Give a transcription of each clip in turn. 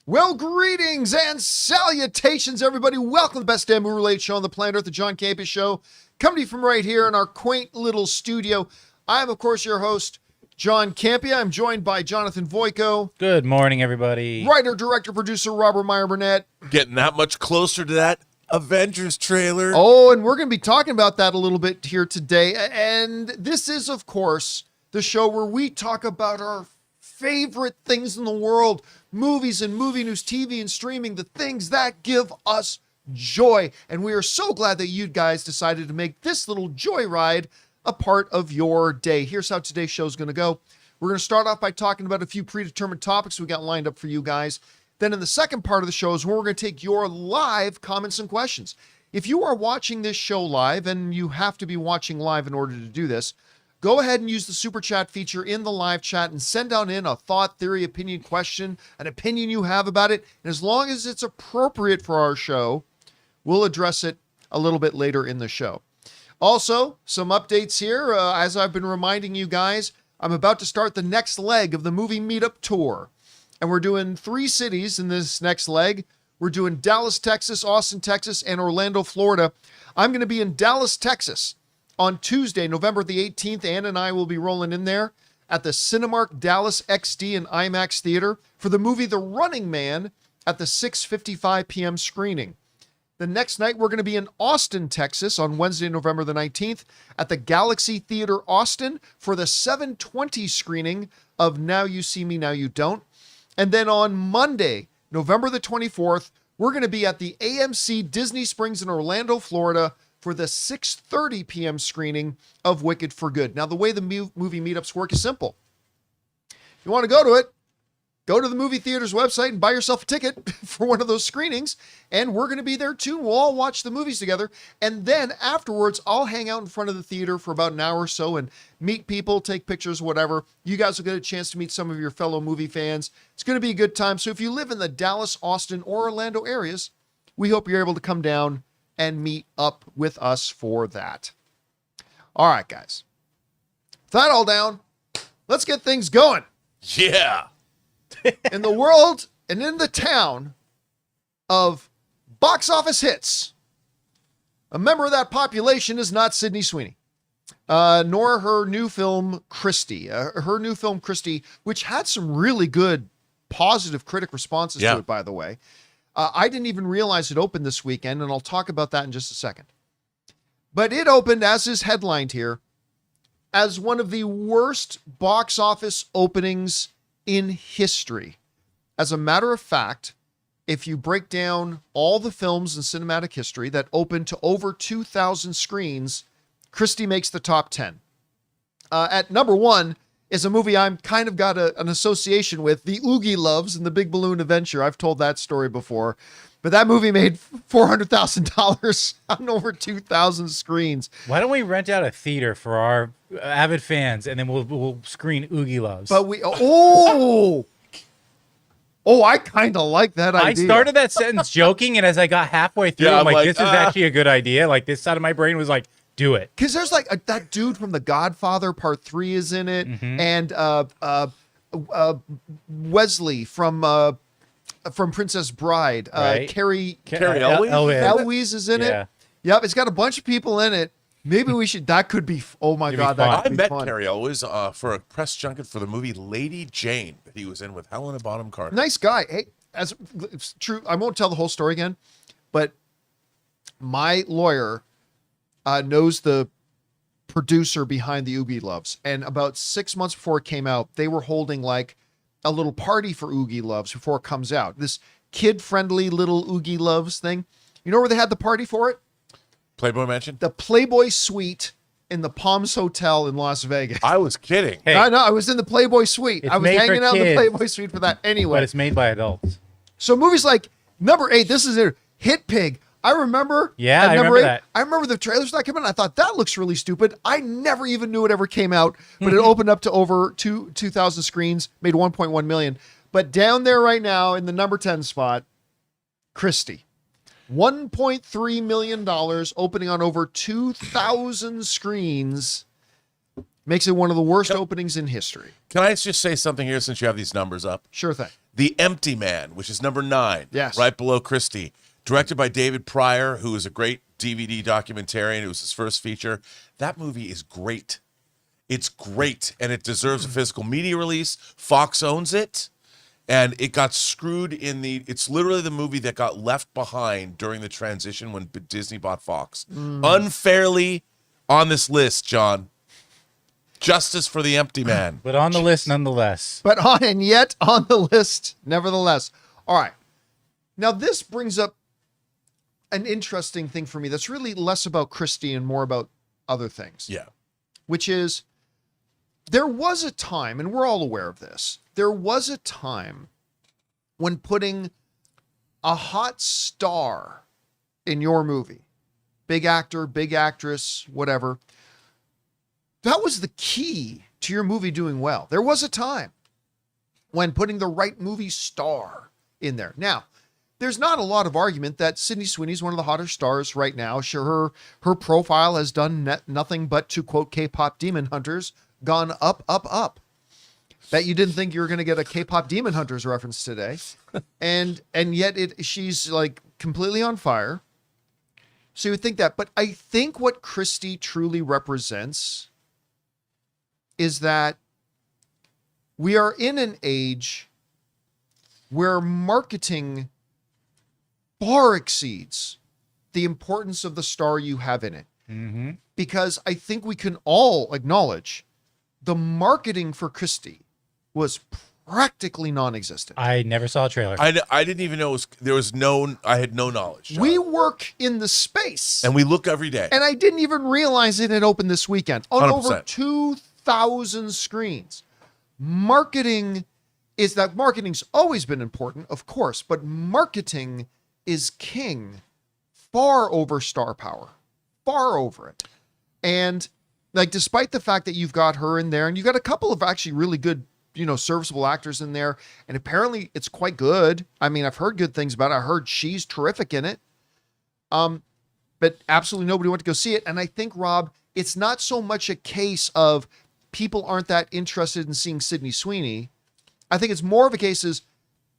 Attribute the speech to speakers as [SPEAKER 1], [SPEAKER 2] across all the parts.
[SPEAKER 1] Well, greetings and salutations, everybody. Welcome to the best damn movie-related show on the planet Earth, the John Campea Show. Coming to you from right here in our quaint little studio. I am, of course, your host, John Campea. I'm joined by Jonathan Voico.
[SPEAKER 2] Good morning, everybody.
[SPEAKER 1] Writer, director, producer, Robert Meyer Burnett.
[SPEAKER 3] Getting that much closer to that Avengers trailer.
[SPEAKER 1] Oh, and we're going to be talking about that a little bit here today. And this is, of course, the show where we talk about our favorite things in the world, movies and movie news, TV and streaming, the things that give us joy. And we are so glad that you guys decided to make this little joyride a part of your day. Here's how today's show is going to go. We're going to start off by talking about a few predetermined topics we got lined up for you guys. Then in the second part of the show is where we're going to take your live comments and questions. If you are watching this show live, and you have to be watching live in order to do this, go ahead and use the super chat feature in the live chat and send on in a thought, theory, opinion, question, an opinion you have about it. And as long as it's appropriate for our show, we'll address it a little bit later in the show. Also, some updates here. As I've been reminding you guys, I'm about to start the next leg of the movie meetup tour. And we're doing 3 cities in this next leg. We're doing Dallas, Texas, Austin, Texas, and Orlando, Florida. I'm going to be in Dallas, Texas on Tuesday, November the 18th. Ann and I will be rolling in there at the Cinemark Dallas XD and IMAX Theater for the movie The Running Man at the 6:55 p.m. screening. The next night, we're going to be in Austin, Texas on Wednesday, November the 19th at the Galaxy Theater Austin for the 7:20 screening of Now You See Me, Now You Don't. And then on Monday, November the 24th, we're going to be at the AMC Disney Springs in Orlando, Florida for the 6:30 p.m. screening of Wicked for Good. Now, the way the movie meetups work is simple. If you want to go to it, go to the movie theater's website and buy yourself a ticket for one of those screenings. And we're going to be there too. We'll all watch the movies together. And then afterwards, I'll hang out in front of the theater for about an hour or so and meet people, take pictures, whatever. You guys will get a chance to meet some of your fellow movie fans. It's going to be a good time. So if you live in the Dallas, Austin, or Orlando areas, we hope you're able to come down and meet up with us for that. All right, guys. With that all down, let's get things going.
[SPEAKER 3] Yeah.
[SPEAKER 1] In the world and in the town of box office hits, a member of that population is not Sydney Sweeney, nor her new film, Christie. Her new film, Christie, which had some really good positive critic responses to it, by the way. I didn't even realize it opened this weekend, and I'll talk about that in just a second. But it opened, as is headlined here, as one of the worst box office openings in history. As a matter of fact, if you break down all the films in cinematic history that opened to over 2,000 screens, Christie makes the top 10. At number 1 is a movie I'm kind of got an association with, The Oogie Loves and the Big Balloon Adventure. I've told that story before. But that movie made $400,000 on over 2,000 screens.
[SPEAKER 2] Why don't we rent out a theater for our avid fans, and then we'll screen Oogie Loves?
[SPEAKER 1] But I kind of like that idea.
[SPEAKER 2] I started that sentence joking, and as I got halfway through, I'm like, this is actually a good idea. Like, this side of my brain was like, do it.
[SPEAKER 1] Because there's like that dude from The Godfather Part 3 is in it, and Wesley from Princess Bride.
[SPEAKER 2] Right.
[SPEAKER 1] Carrie
[SPEAKER 2] Elwes
[SPEAKER 1] is in it. Yep, it's got a bunch of people in it. Maybe we should. That could be. Oh my God, that could be fun.
[SPEAKER 3] I met Carrie Elwes for a press junket for the movie Lady Jane that he was in with Helena Bonham Carter.
[SPEAKER 1] Nice guy. Hey, it's true. I won't tell the whole story again, but my lawyer knows the producer behind the Oogie Loves, and about 6 months before it came out, they were holding like a little party for Oogie Loves before it comes out. This kid-friendly little Oogie Loves thing. You know where they had the party for it?
[SPEAKER 3] Playboy Mansion?
[SPEAKER 1] The Playboy Suite in the Palms Hotel in Las Vegas.
[SPEAKER 3] I was kidding.
[SPEAKER 1] Hey, I know. I was in the Playboy Suite. I was hanging out in the Playboy Suite for that anyway.
[SPEAKER 2] But it's made by adults.
[SPEAKER 1] So movies like number 8, this is it, Hit Pig. I remember.
[SPEAKER 2] Yeah, I remember that.
[SPEAKER 1] I remember the trailers that came out. And I thought that looks really stupid. I never even knew it ever came out, but it opened up to over 2,000 screens, made 1.1 million. But down there right now in the number 10 spot, Christie. $1.3 million, opening on over 2,000 screens, Makes it one of the worst openings in history.
[SPEAKER 3] Can I just say something here since you have these numbers up?
[SPEAKER 1] Sure thing.
[SPEAKER 3] The Empty Man, which is number 9,
[SPEAKER 1] Yes.
[SPEAKER 3] right below Christie, directed by David Pryor, who is a great DVD documentarian. It was his first feature. That movie is great. It's great, and it deserves a physical media release. Fox owns it, and it got screwed in the... It's literally the movie that got left behind during the transition when Disney bought Fox. Unfairly on this list, John. Justice for the Empty Man.
[SPEAKER 2] But on the list nonetheless.
[SPEAKER 1] And yet on the list, nevertheless. All right. Now, this brings up an interesting thing for me that's really less about Christie and more about other things.
[SPEAKER 3] Yeah.
[SPEAKER 1] Which is, there was a time, and we're all aware of this, there was a time when putting a hot star in your movie, big actor, big actress, whatever, that was the key to your movie doing well. There was a time when putting the right movie star in there. Now, there's not a lot of argument that Sydney Sweeney is one of the hotter stars right now. Sure, her profile has done nothing but, to quote K-pop Demon Hunters, gone up, up, up. Bet you didn't think you were going to get a K-pop Demon Hunters reference today. and yet she's like completely on fire. So you would think that. But I think what Christie truly represents is that we are in an age where marketing far exceeds the importance of the star you have in it.
[SPEAKER 2] Mm-hmm.
[SPEAKER 1] Because I think we can all acknowledge the marketing for Christie was practically non-existent.
[SPEAKER 2] I never saw a trailer.
[SPEAKER 3] I didn't even know I had no knowledge. John.
[SPEAKER 1] We work in the space.
[SPEAKER 3] And we look every day.
[SPEAKER 1] And I didn't even realize it had opened this weekend on
[SPEAKER 3] 100%.
[SPEAKER 1] over 2,000 screens. Marketing's always been important, of course, but marketing is king, far over star power, far over it. And like, despite the fact that you've got her in there and you've got a couple of actually really good, serviceable actors in there, and apparently it's quite good. I mean, I've heard good things about it. I heard she's terrific in it. But absolutely nobody went to go see it. And I think, Rob, it's not so much a case of people aren't that interested in seeing Sydney Sweeney. I think it's more of a case is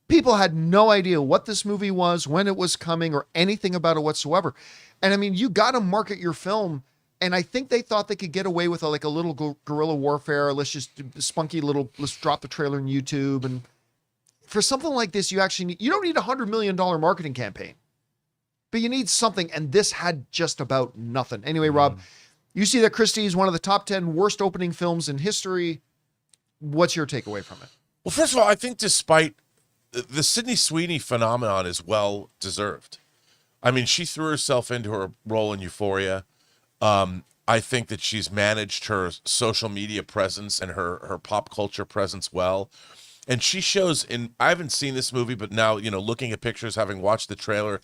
[SPEAKER 1] people had no idea what this movie was, when it was coming, or anything about it whatsoever. And I mean, you got to market your film. And I think they thought they could get away with a little guerrilla warfare. Let's drop the trailer on YouTube. And for something like this, you don't need $100 million marketing campaign, but you need something. And this had just about nothing. Anyway, Rob, you see that Christie is one of the top 10 worst opening films in history. What's your takeaway from it?
[SPEAKER 3] Well, first of all, I think despite the Sydney Sweeney phenomenon is well deserved. I mean, she threw herself into her role in Euphoria. I think that she's managed her social media presence and her pop culture presence well. And she shows I haven't seen this movie, but now, looking at pictures, having watched the trailer,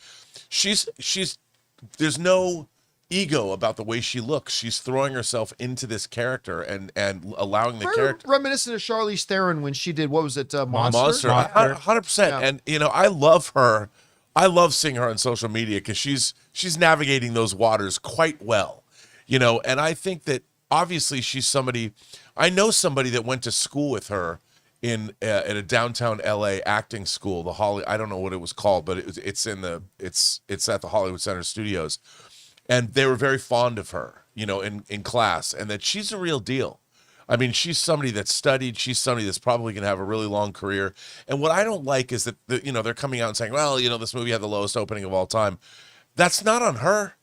[SPEAKER 3] there's no ego about the way she looks. She's throwing herself into this character and allowing the character.
[SPEAKER 1] Reminiscent of Charlize Theron when she did, what was it? Monster.
[SPEAKER 3] 100%.
[SPEAKER 1] Yeah.
[SPEAKER 3] And, I love her. I love seeing her on social media because she's navigating those waters quite well, and I think that obviously she's somebody, I know somebody that went to school with her in a downtown LA acting school, I don't know what it was called, but it's at the Hollywood Center Studios. And they were very fond of her, in class, and that she's a real deal. I mean, she's somebody that studied. She's somebody that's probably going to have a really long career. And what I don't like is that, they're coming out and saying, well, this movie had the lowest opening of all time. That's not on her.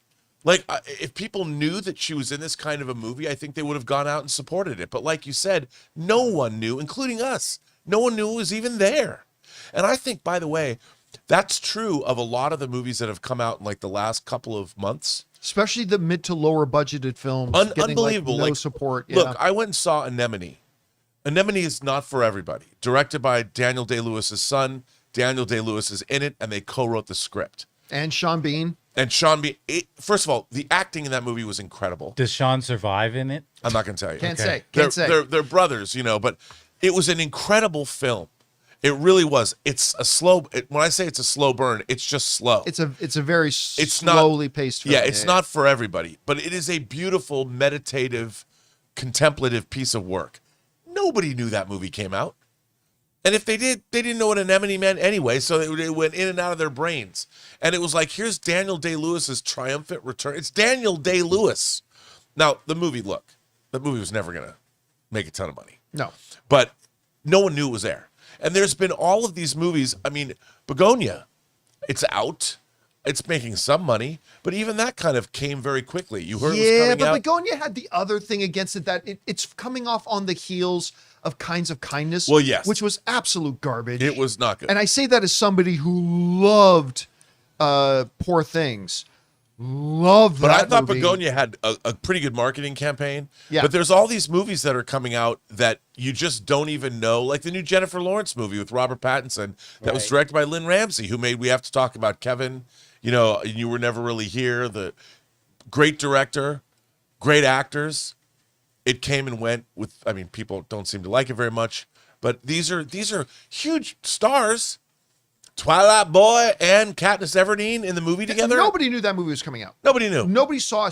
[SPEAKER 3] Like, if people knew that she was in this kind of a movie, I think they would have gone out and supported it. But like you said, no one knew, including us. No one knew it was even there. And I think, by the way, that's true of a lot of the movies that have come out in like the last couple of months.
[SPEAKER 1] Especially the mid to lower budgeted films. Getting,
[SPEAKER 3] unbelievable.
[SPEAKER 1] No support. Yeah.
[SPEAKER 3] Look, I went and saw Anemone. Anemone is not for everybody. Directed by Daniel Day-Lewis's son. Daniel Day-Lewis is in it, and they co-wrote the script.
[SPEAKER 1] And Sean Bean.
[SPEAKER 3] First of all, the acting in that movie was incredible.
[SPEAKER 2] Does Sean survive in it?
[SPEAKER 3] I'm not going to tell you.
[SPEAKER 1] Can't say.
[SPEAKER 3] They're brothers, but it was an incredible film. It really was. It's a slow. When I say it's a slow burn, it's just slow.
[SPEAKER 1] It's a very slowly paced film.
[SPEAKER 3] Yeah, it's not for everybody, but it is a beautiful, meditative, contemplative piece of work. Nobody knew that movie came out. And if they did, they didn't know what anemone meant anyway, so it went in and out of their brains. And it was like, here's Daniel Day-Lewis's triumphant return. It's Daniel Day-Lewis. Now, the movie was never going to make a ton of money.
[SPEAKER 1] No.
[SPEAKER 3] But no one knew it was there. And there's been all of these movies. I mean, Begonia, it's out. It's making some money, but even that kind of came very quickly. You heard it was coming out.
[SPEAKER 1] Yeah, but Begonia had the other thing against it, that it's coming off on the heels of Kinds of Kindness.
[SPEAKER 3] Well, yes.
[SPEAKER 1] Which was absolute garbage.
[SPEAKER 3] It was not good.
[SPEAKER 1] And I say that as somebody who loved Poor Things. Loved that
[SPEAKER 3] But I thought
[SPEAKER 1] movie.
[SPEAKER 3] Begonia had a pretty good marketing campaign.
[SPEAKER 1] Yeah.
[SPEAKER 3] But there's all these movies that are coming out that you just don't even know, like the new Jennifer Lawrence movie with Robert Pattinson that was directed by Lynn Ramsey, who made We Have to Talk About Kevin. You know, You Were Never Really Here. The great director, great actors. It came and went with, I mean, people don't seem to like it very much, but these are huge stars. Twilight Boy and Katniss Everdeen in the movie together.
[SPEAKER 1] Nobody knew that movie was coming out.
[SPEAKER 3] Nobody knew.
[SPEAKER 1] Nobody saw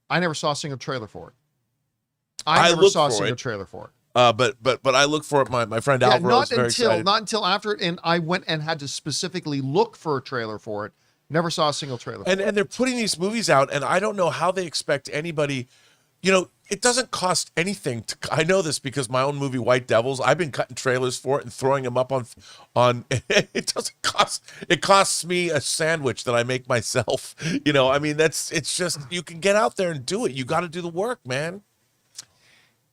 [SPEAKER 1] I never saw a single trailer for it.
[SPEAKER 3] I
[SPEAKER 1] never
[SPEAKER 3] looked
[SPEAKER 1] saw a
[SPEAKER 3] for
[SPEAKER 1] single
[SPEAKER 3] it.
[SPEAKER 1] trailer for it.
[SPEAKER 3] But I look for it. My friend Alvaro was very excited.
[SPEAKER 1] Not until after it, and I went and had to specifically look for a trailer for it. Never saw a single trailer for it.
[SPEAKER 3] And they're putting these movies out, and I don't know how they expect anybody. You know, it doesn't cost anything to. I know this because my own movie White Devils, I've been cutting trailers for it and throwing them up on. It doesn't cost. It costs me a sandwich that I make myself. You know, I mean, it's just, you can get out there and do it. You got to do the work, man.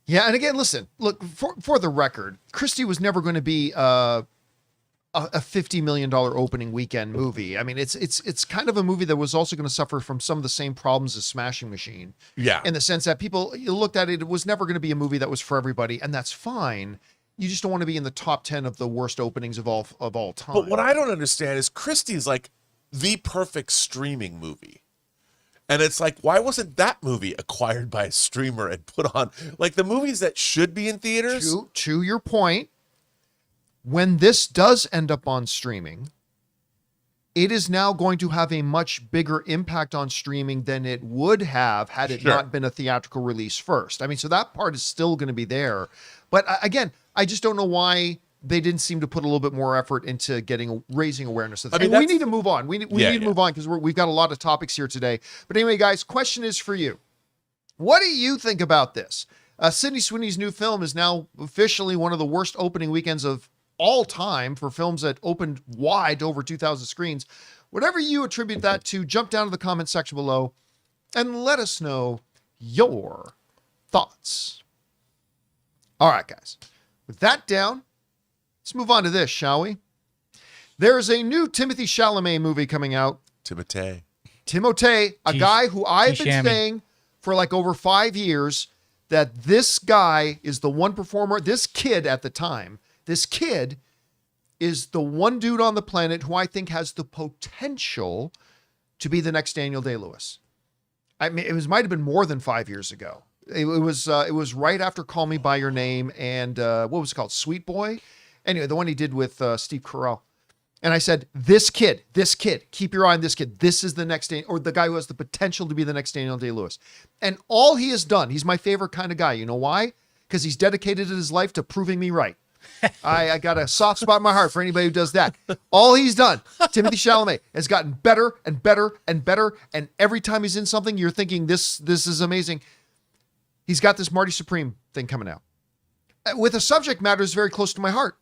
[SPEAKER 1] Yeah, and again, listen, look, for the record, Christie was never going to be a $50 million opening weekend movie. I mean, it's kind of a movie that was also going to suffer from some of the same problems as Smashing Machine.
[SPEAKER 3] Yeah.
[SPEAKER 1] In the sense that people, you looked at it, it was never going to be a movie that was for everybody, and that's fine. You just don't want to be in the top 10 of the worst openings of all time.
[SPEAKER 3] But what I don't understand is Christie's like the perfect streaming movie. And it's like, why wasn't that movie acquired by a streamer and put on? Like, the movies that should be in theaters.
[SPEAKER 1] To your point, when this does end up on streaming, it is now going to have a much bigger impact on streaming than it would have had it not been a theatrical release first. I mean, so that part is still going to be there. But again, I just don't know why they didn't seem to put a little bit more effort into raising awareness of this. I mean, we need to move on. We need to move on because we've got a lot of topics here today. But anyway, guys, question is for you. What do you think about this? Sydney Sweeney's new film is now officially one of the worst opening weekends of all time for films that opened wide over 2,000 screens. Whatever you attribute that to, jump down to the comment section below and let us know your thoughts. All right, guys. With that down, let's move on to this, shall we? There's a new Timothée Chalamet movie coming out. Timothée, a guy who I've been saying for like over 5 years that this guy is the one performer, this kid at the time, this kid is the one dude on the planet who I think has the potential to be the next Daniel Day-Lewis. I mean, might have been more than 5 years ago. It was right after Call Me by Your Name and what was it called? Sweet Boy? Anyway, the one he did with Steve Carell. And I said, this kid, keep your eye on this kid. This is the next or the guy who has the potential to be the next Daniel Day-Lewis. And all he has done, he's my favorite kind of guy. You know why? Because he's dedicated his life to proving me right. I got a soft spot in my heart for anybody who does that. All he's done, Timothée Chalamet, has gotten better and better and better. And every time he's in something, you're thinking this is amazing. He's got this Marty Supreme thing coming out with a subject matter that's very close to my heart.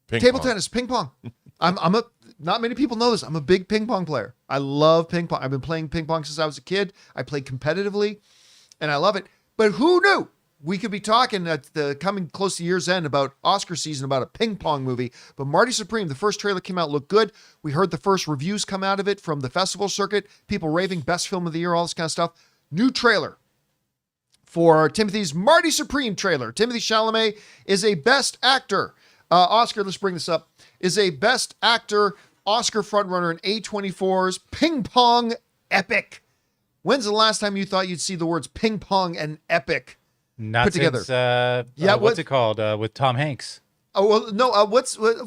[SPEAKER 1] Table tennis, ping pong. Not many people know this. I'm a big ping pong player. I love ping pong. I've been playing ping pong since I was a kid. I played competitively and I love it. But who knew we could be talking at the coming close to year's end about Oscar season about a ping pong movie? But Marty Supreme, the first trailer came out, looked good. We heard the first reviews come out of it from the festival circuit, people raving best film of the year, all this kind of stuff. New trailer for Timothy's Marty Supreme trailer. Timothée Chalamet is a best actor. Oscar, let's bring this up, is a best actor Oscar frontrunner in A24's Ping Pong Epic. When's the last time you thought you'd see the words ping pong and epic
[SPEAKER 2] Not
[SPEAKER 1] put together?
[SPEAKER 2] Since, what's it called? With Tom Hanks.
[SPEAKER 1] Oh, well, no,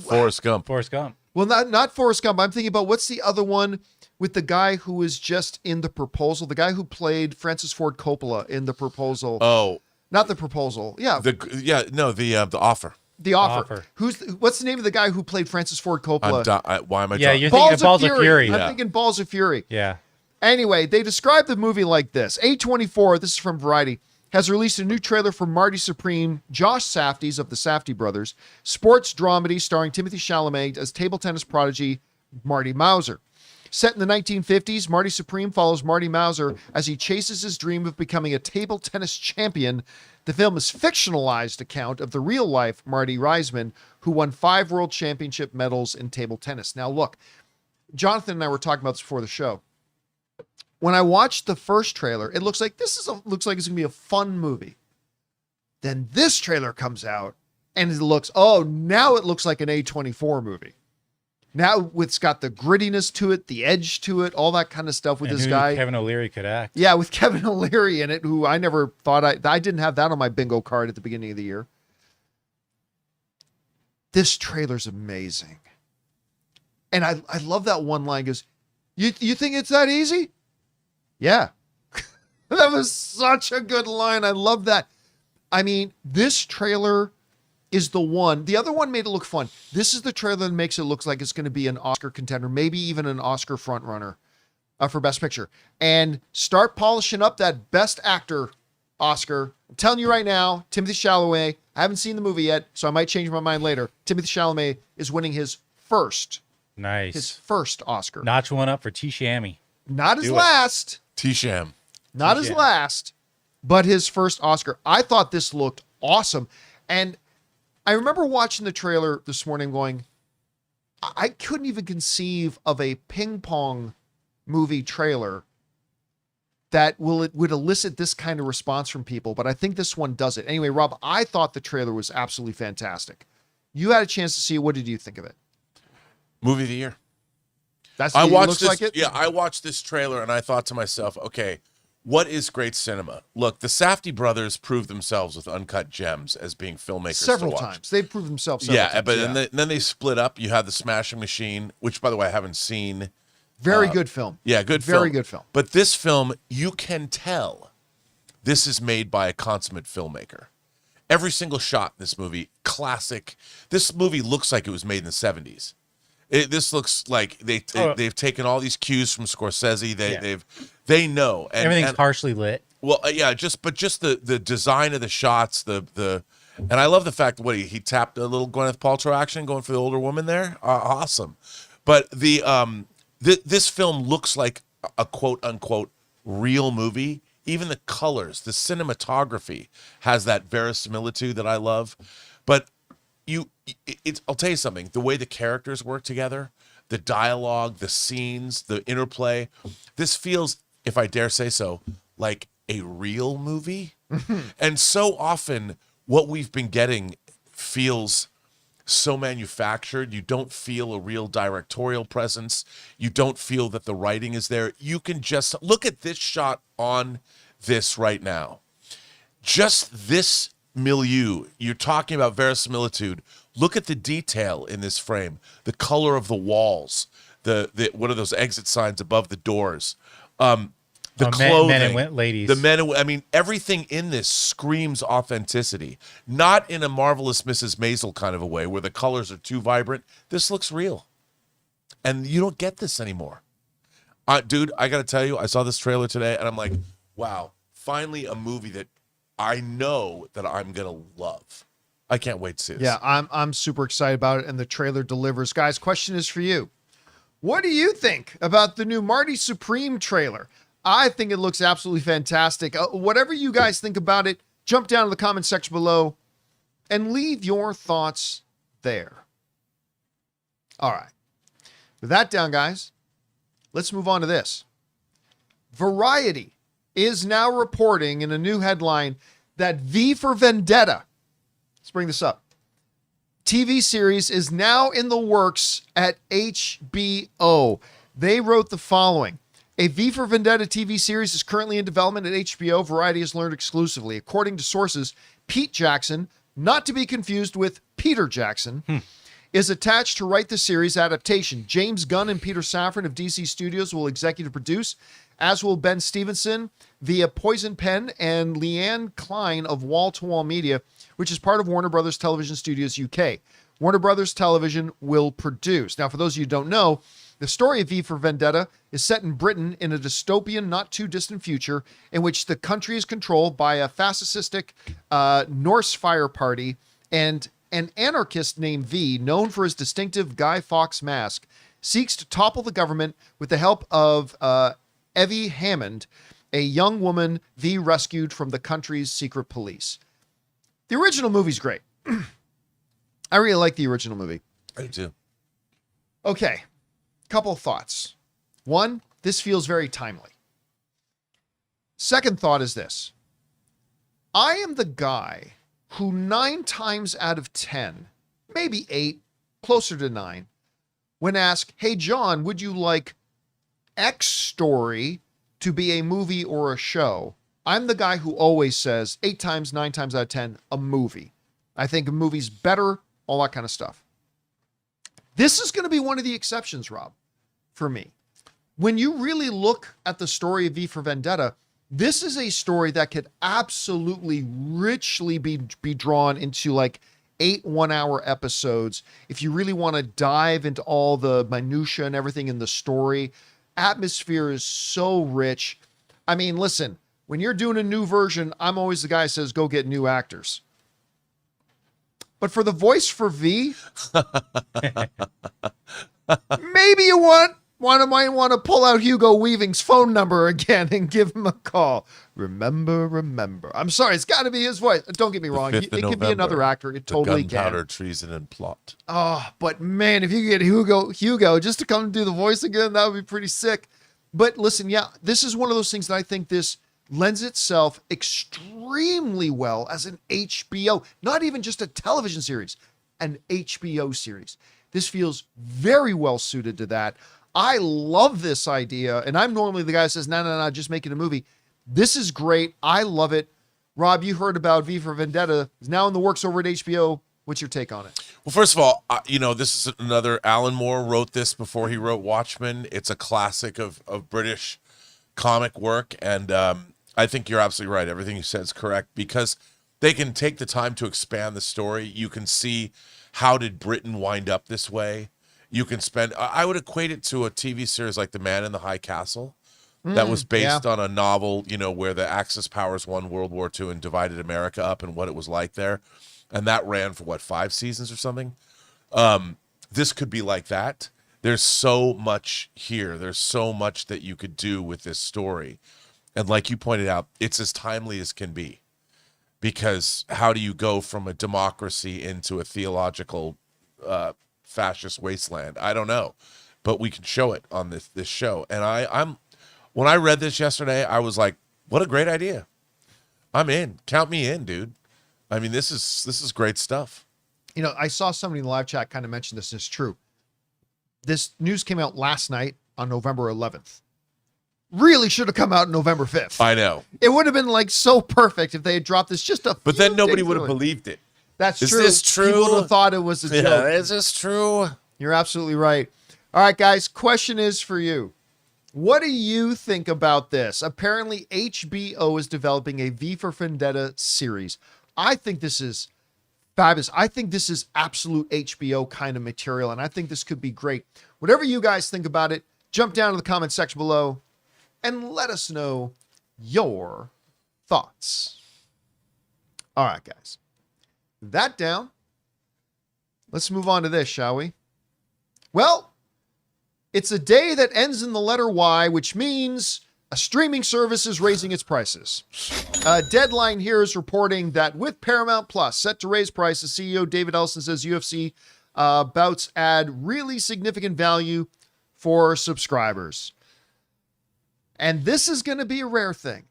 [SPEAKER 3] Forrest Gump.
[SPEAKER 2] Forrest Gump.
[SPEAKER 1] Well, not Forrest Gump. I'm thinking about what's the other one with the guy who was just in The Proposal, the guy who played Francis Ford Coppola in The Proposal.
[SPEAKER 3] Oh,
[SPEAKER 1] not The Proposal. Yeah.
[SPEAKER 3] the Offer.
[SPEAKER 1] The Offer. What's the name of the guy who played Francis Ford Coppola?
[SPEAKER 3] Why am I?
[SPEAKER 2] Yeah,
[SPEAKER 3] talking?
[SPEAKER 2] you're thinking of Balls of Fury.
[SPEAKER 1] I'm thinking Balls of Fury.
[SPEAKER 2] Yeah.
[SPEAKER 1] Anyway, they described the movie like this. A24, this is from Variety, has released a new trailer for Marty Supreme, Josh Safdie's of the Safdie brothers, sports dramedy starring Timothée Chalamet as table tennis prodigy Marty Mauser. Set in the 1950s, Marty Supreme follows Marty Mauser as he chases his dream of becoming a table tennis champion. The film is a fictionalized account of the real-life Marty Reisman, who won 5 world championship medals in table tennis. Now, look, Jonathan and I were talking about this before the show. When I watched the first trailer, it looks like looks like it's gonna be a fun movie. Then this trailer comes out, and now it looks like an A24 movie. Now it's got the grittiness to it, the edge to it, all that kind of stuff with this guy.
[SPEAKER 2] Kevin O'Leary could act.
[SPEAKER 1] Yeah, with Kevin O'Leary in it, who I never thought I didn't have that on my bingo card at the beginning of the year. This trailer's amazing. And I love that one line goes, you think it's that easy? Yeah. That was such a good line. I love that. I mean, this trailer is the one. The other one made it look fun. This is the trailer that makes it look like it's going to be an Oscar contender, maybe even an Oscar frontrunner for Best Picture. And start polishing up that Best Actor Oscar. I'm telling you right now, Timothée Chalamet, I haven't seen the movie yet, so I might change my mind later. Timothée Chalamet is winning his first Oscar.
[SPEAKER 2] Notch one up for T-Shammy.
[SPEAKER 1] Not his last.
[SPEAKER 3] T-Sham.
[SPEAKER 1] Not his last, but his first Oscar. I thought this looked awesome. And I remember watching the trailer this morning going, I couldn't even conceive of a ping pong movie trailer that would elicit this kind of response from people, but I think this one does it. Anyway, Rob, I thought the trailer was absolutely fantastic. You had a chance to see it. What did you think of it?
[SPEAKER 3] Movie of the year.
[SPEAKER 1] I watched this,
[SPEAKER 3] like it? Yeah, I watched this trailer and I thought to myself, okay, what is great cinema? Look, the Safdie brothers proved themselves with Uncut Gems as being filmmakers
[SPEAKER 1] several times. They've proved themselves several times.
[SPEAKER 3] But and then they split up. You have The Smashing Machine, which, by the way, I haven't seen.
[SPEAKER 1] Very good film.
[SPEAKER 3] Yeah,
[SPEAKER 1] Very good film.
[SPEAKER 3] But this film, you can tell this is made by a consummate filmmaker. Every single shot in this movie, classic. This movie looks like it was made in the 70s. This looks like they've taken all these cues from Scorsese. They know. And
[SPEAKER 2] everything's harshly lit.
[SPEAKER 3] Well, just the design of the shots, and I love the fact that he tapped a little Gwyneth Paltrow action going for the older woman there. Awesome. But this film looks like a quote unquote real movie. Even the colors, the cinematography has that verisimilitude that I love. But I'll tell you something, the way the characters work together, the dialogue, the scenes, the interplay, this feels, if I dare say so, like a real movie. And so often what we've been getting feels so manufactured. You don't feel a real directorial presence. You don't feel that the writing is there. You can just look at this shot on this right now. Just this milieu, you're talking about verisimilitude. Look at the detail in this frame, the color of the walls, the what are those exit signs above the doors, the clothing,
[SPEAKER 2] men and ladies,
[SPEAKER 3] I mean, everything in this screams authenticity. Not in a Marvelous Mrs. Maisel kind of a way where the colors are too vibrant. This looks real, and you don't get this anymore. Dude, I got to tell you, I saw this trailer today, and I'm like, wow, finally a movie that I know that I'm gonna love. I can't wait to see this.
[SPEAKER 1] Yeah, I'm super excited about it, and the trailer delivers. Guys, question is for you. What do you think about the new Marty Supreme trailer? I think it looks absolutely fantastic. Whatever you guys think about it, jump down to the comment section below and leave your thoughts there. All right. With that down, guys, let's move on to this. Variety is now reporting in a new headline that V for Vendetta, let's bring this up, TV series is now in the works at HBO. They wrote the following. A V for Vendetta TV series is currently in development at HBO, Variety has learned exclusively. According to sources, Pete Jackson, not to be confused with Peter Jackson, is attached to write the series adaptation. James Gunn and Peter Safran of DC Studios will executive produce, as will Ben Stevenson via Poison Pen and Leanne Klein of Wall to Wall Media, which is part of Warner Brothers Television Studios UK. Warner Brothers Television will produce. Now, for those of you who don't know, the story of V for Vendetta is set in Britain in a dystopian, not too distant future in which the country is controlled by a fascistic Norse fire party, and an anarchist named V, known for his distinctive Guy Fawkes mask, seeks to topple the government with the help of Evie Hammond, a young woman V rescued from the country's secret police. The original movie's great. I really like the original movie.
[SPEAKER 3] I do too.
[SPEAKER 1] Okay, couple of thoughts. One, this feels very timely. Second thought is this. I am the guy who 9 times out of 10, maybe 8, closer to 9, when asked, hey, John, would you like X story to be a movie or a show? I'm the guy who always says 8 times, 9 times out of 10, a movie. I think a movie's better, all that kind of stuff. This is going to be one of the exceptions, Rob, for me. When you really look at the story of V for Vendetta, this is a story that could absolutely richly be drawn into like 8 one-hour episodes. If you really want to dive into all the minutia and everything in the story, atmosphere is so rich. I mean, listen, when you're doing a new version, I'm always the guy who says, go get new actors. But for the voice for V, maybe you might want to pull out Hugo Weaving's phone number again and give him a call. Remember. I'm sorry, it's got to be his voice. Don't get me wrong. It could be another actor. It totally can.
[SPEAKER 3] Gunpowder, treason, and plot.
[SPEAKER 1] Oh, but man, if you could get Hugo just to come do the voice again, that would be pretty sick. But listen, yeah, this is one of those things that I think this lends itself extremely well as an HBO, not even just a television series, an HBO series. This feels very well suited to that. I love this idea, and I'm normally the guy who says, no, just make it a movie. This is great. I love it. Rob, you heard about V for Vendetta. It's now in the works over at HBO. What's your take on it?
[SPEAKER 3] Well, first of all, this is another, Alan Moore wrote this before he wrote Watchmen. It's a classic of British comic work, and I think you're absolutely right. Everything you said is correct, because they can take the time to expand the story. You can see, how did Britain wind up this way? You can I would equate it to a TV series like The Man in the High Castle that was based on a novel, where the Axis powers won World War II and divided America up and what it was like there. And that ran for 5 seasons or something. This could be like that. There's so much here. There's so much that you could do with this story. And like you pointed out, it's as timely as can be, because how do you go from a democracy into a theological fascist wasteland? I don't know, but we can show it on this show. And I'm when I read this yesterday, I was like, what a great idea. I'm in. Count me in, dude. I mean, this is great stuff.
[SPEAKER 1] I saw somebody in the live chat kind of mention this, and it's true. This news came out last night on November 11th. Really should have come out November 5th.
[SPEAKER 3] I know.
[SPEAKER 1] It would have been so perfect if they had dropped this just a
[SPEAKER 3] But then nobody would have believed it.
[SPEAKER 1] That's
[SPEAKER 3] true.
[SPEAKER 1] Is this true? People would have thought it was a joke.
[SPEAKER 3] Is this true?
[SPEAKER 1] You're absolutely right. All right, guys, question is for you. What do you think about this? Apparently, HBO is developing a V for Vendetta series. I think this is fabulous. I think this is absolute HBO kind of material, and I think this could be great. Whatever you guys think about it, jump down to the comment section below and let us know your thoughts. All right, guys. That down. Let's move on to this, shall we? Well, it's a day that ends in the letter Y, which means a streaming service is raising its prices. Deadline here is reporting that with Paramount Plus set to raise prices, CEO David Olsen says UFC bouts add really significant value for subscribers. And this is going to be a rare thing.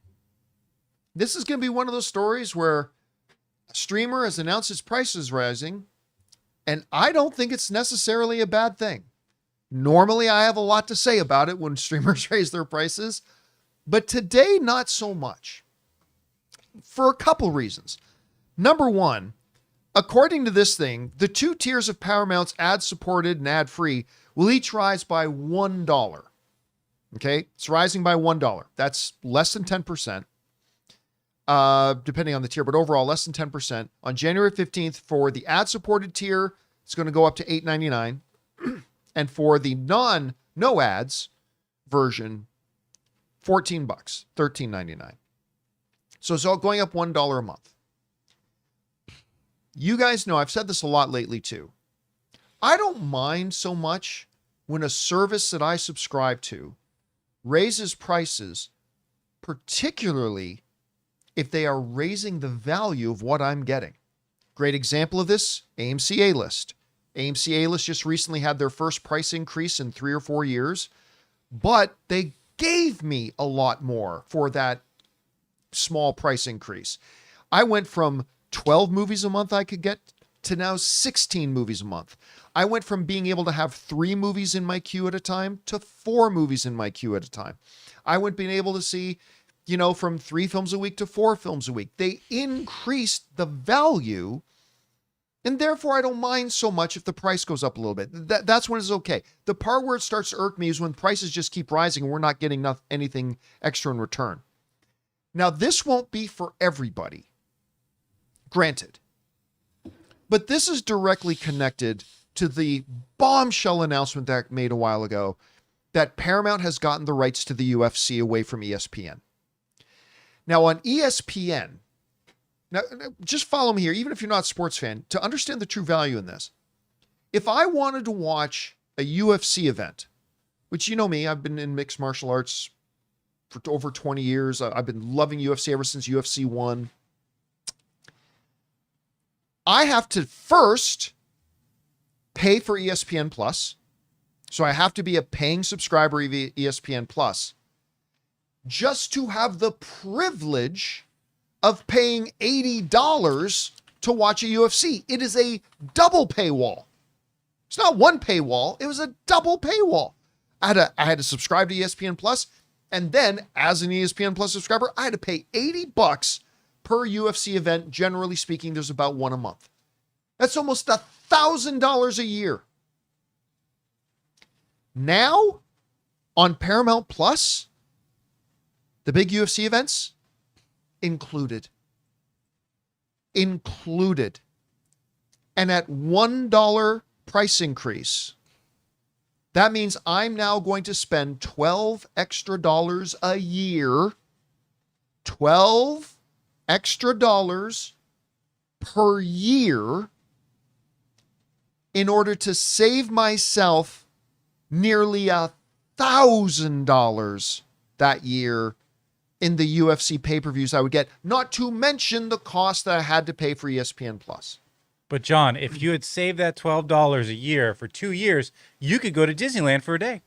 [SPEAKER 1] This is going to be one of those stories where a streamer has announced its prices rising, and I don't think it's necessarily a bad thing. Normally, I have a lot to say about it when streamers raise their prices, but today, not so much. For a couple reasons. Number one, according to this thing, the 2 tiers of Paramount's ad-supported and ad-free will each rise by $1. Okay, it's rising by $1. That's less than 10%, depending on the tier, but overall less than 10%. On January 15th, for the ad-supported tier, it's going to go up to $8.99, and for the no ads version, $14, $13.99. So it's all going up $1 a month. You guys know I've said this a lot lately too. I don't mind so much when a service that I subscribe to raises prices, particularly if they are raising the value of what I'm getting. Great example of this, AMC A-List. AMC A-List just recently had their first price increase in 3 or 4 years, but they gave me a lot more for that small price increase. I went from 12 movies a month I could get to now 16 movies a month. I went from being able to have 3 movies in my queue at a time to 4 movies in my queue at a time. I went being able to see, from 3 films a week to 4 films a week. They increased the value, and therefore I don't mind so much if the price goes up a little bit. That's when it's okay. The part where it starts to irk me is when prices just keep rising and we're not getting anything extra in return. Now, this won't be for everybody, granted. But this is directly connected to the bombshell announcement that I made a while ago that Paramount has gotten the rights to the UFC away from ESPN. Now, on ESPN, now just follow me here, even if you're not a sports fan, to understand the true value in this. If I wanted to watch a UFC event, which you know me, I've been in mixed martial arts for over 20 years. I've been loving UFC ever since UFC 1. I have to first pay for ESPN Plus. So I have to be a paying subscriber of ESPN Plus just to have the privilege of paying $80 to watch a UFC. It is a double paywall. It's not one paywall. It was a double paywall. I had to subscribe to ESPN Plus. And then as an ESPN Plus subscriber, I had to pay $80 per UFC event. Generally speaking, there's about one a month. That's almost $1,000 a year. Now, on Paramount Plus, the big UFC events included. Included. And at $1 price increase, that means I'm now going to spend $12 extra a year. $12 extra per year in order to save myself nearly $1,000 that year in the UFC pay-per-views I would get, not to mention the cost that I had to pay for ESPN Plus.
[SPEAKER 2] But John, if you had saved that $12 a year for 2 years, you could go to Disneyland for a day.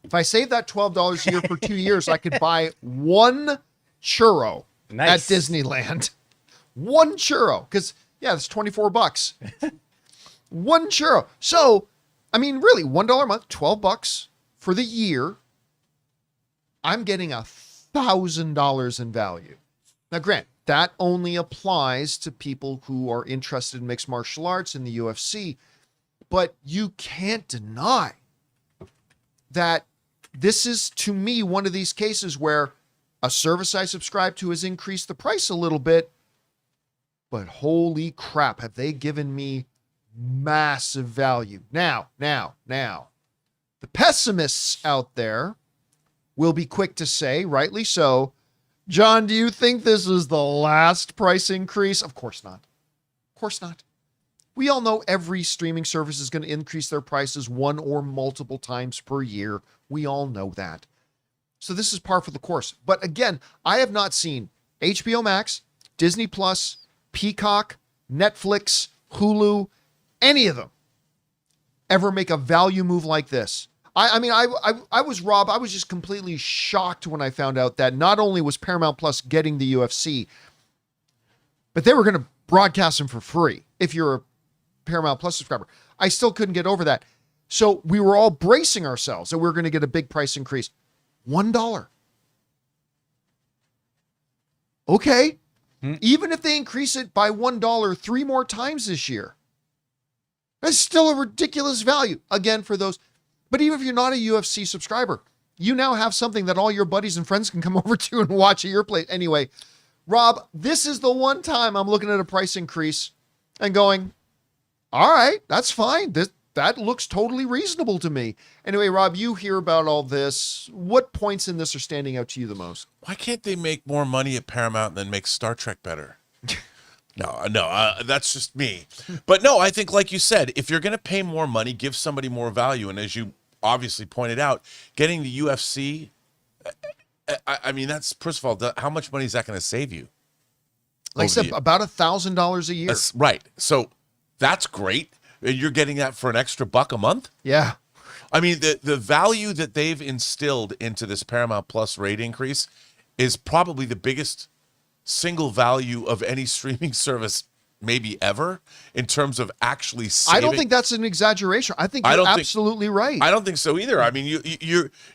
[SPEAKER 1] If I saved that $12 a year for 2 years, I could buy one churro at Disneyland. One churro. Because, yeah, it's $24. One churro. So, I mean, really, $1 a month, $12 for the year. I'm getting $1,000 in value. Now, grant, that only applies to people who are interested in mixed martial arts in the UFC. But you can't deny that this is, to me, one of these cases where a service I subscribe to has increased the price a little bit, but holy crap, have they given me massive value. Now, the pessimists out there will be quick to say, rightly so, John, do you think this is the last price increase? Of course not. Of course not. We all know every streaming service is going to increase their prices one or multiple times per year. We all know that. So this is par for the course. But again, I have not seen HBO Max, Disney Plus, Peacock, Netflix, Hulu, any of them ever make a value move like this. I mean, I was Rob. I was just completely shocked when I found out that not only was Paramount Plus getting the UFC, but they were going to broadcast them for free if you're a Paramount Plus subscriber. I still couldn't get over that. So we were all bracing ourselves that we were going to get a big price increase. $1. Okay. Even if they increase it by $1 3 more times this year. That's still a ridiculous value, again, for those. But even if you're not a UFC subscriber, you now have something that all your buddies and friends can come over to and watch at your place. Anyway, Rob, this is the one time I'm looking at a price increase and going, all right, that's fine. That looks totally reasonable to me. Anyway, Rob, you hear about all this. What points in this are standing out to you the most?
[SPEAKER 3] Why can't they make more money at Paramount than make Star Trek better? No, that's just me. But no, I think, like you said, if you're going to pay more money, give somebody more value. And as you obviously pointed out, getting the UFC, I mean, that's, first of all, how much money is that going to save you?
[SPEAKER 1] Like I said, about $1,000 a year.
[SPEAKER 3] That's right. So that's great. And you're getting that for an extra $1 a month?
[SPEAKER 1] Yeah.
[SPEAKER 3] I mean, the value that they've instilled into this Paramount Plus rate increase is probably the biggest single value of any streaming service maybe ever in terms of actually saving.
[SPEAKER 1] I don't think that's an exaggeration. I think you're absolutely right.
[SPEAKER 3] I don't think so either. I mean,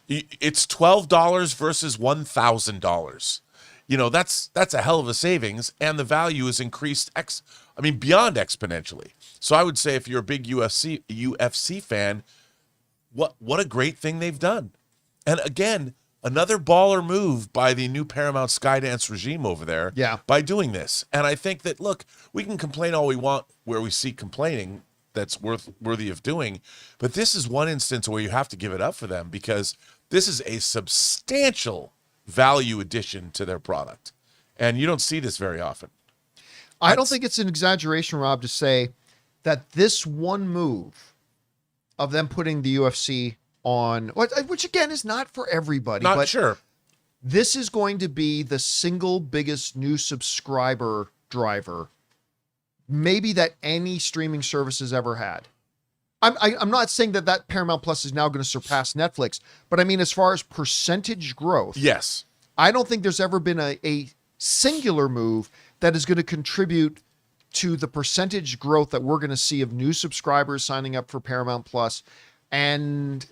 [SPEAKER 3] it's $12 versus $1,000. You know, that's a hell of a savings, and the value is increased beyond exponentially. So I would say if you're a big UFC fan, what a great thing they've done. And again, another baller move by the new Paramount Skydance regime over there.
[SPEAKER 1] Yeah.
[SPEAKER 3] By doing this. And I think that, look, we can complain all we want where we see complaining that's worthy of doing, but this is one instance where you have to give it up for them because this is a substantial value addition to their product. And you don't see this very often.
[SPEAKER 1] I don't think it's an exaggeration, Rob, to say that this one move of them putting the UFC on, which again is not for everybody,
[SPEAKER 3] Not
[SPEAKER 1] but
[SPEAKER 3] sure.
[SPEAKER 1] this is going to be the single biggest new subscriber driver maybe that any streaming service has ever had. I'm not saying that Paramount Plus is now going to surpass Netflix, but I mean, as far as percentage growth,
[SPEAKER 3] Yes.
[SPEAKER 1] I don't think there's ever been a singular move that is going to contribute to the percentage growth that we're going to see of new subscribers signing up for Paramount Plus. And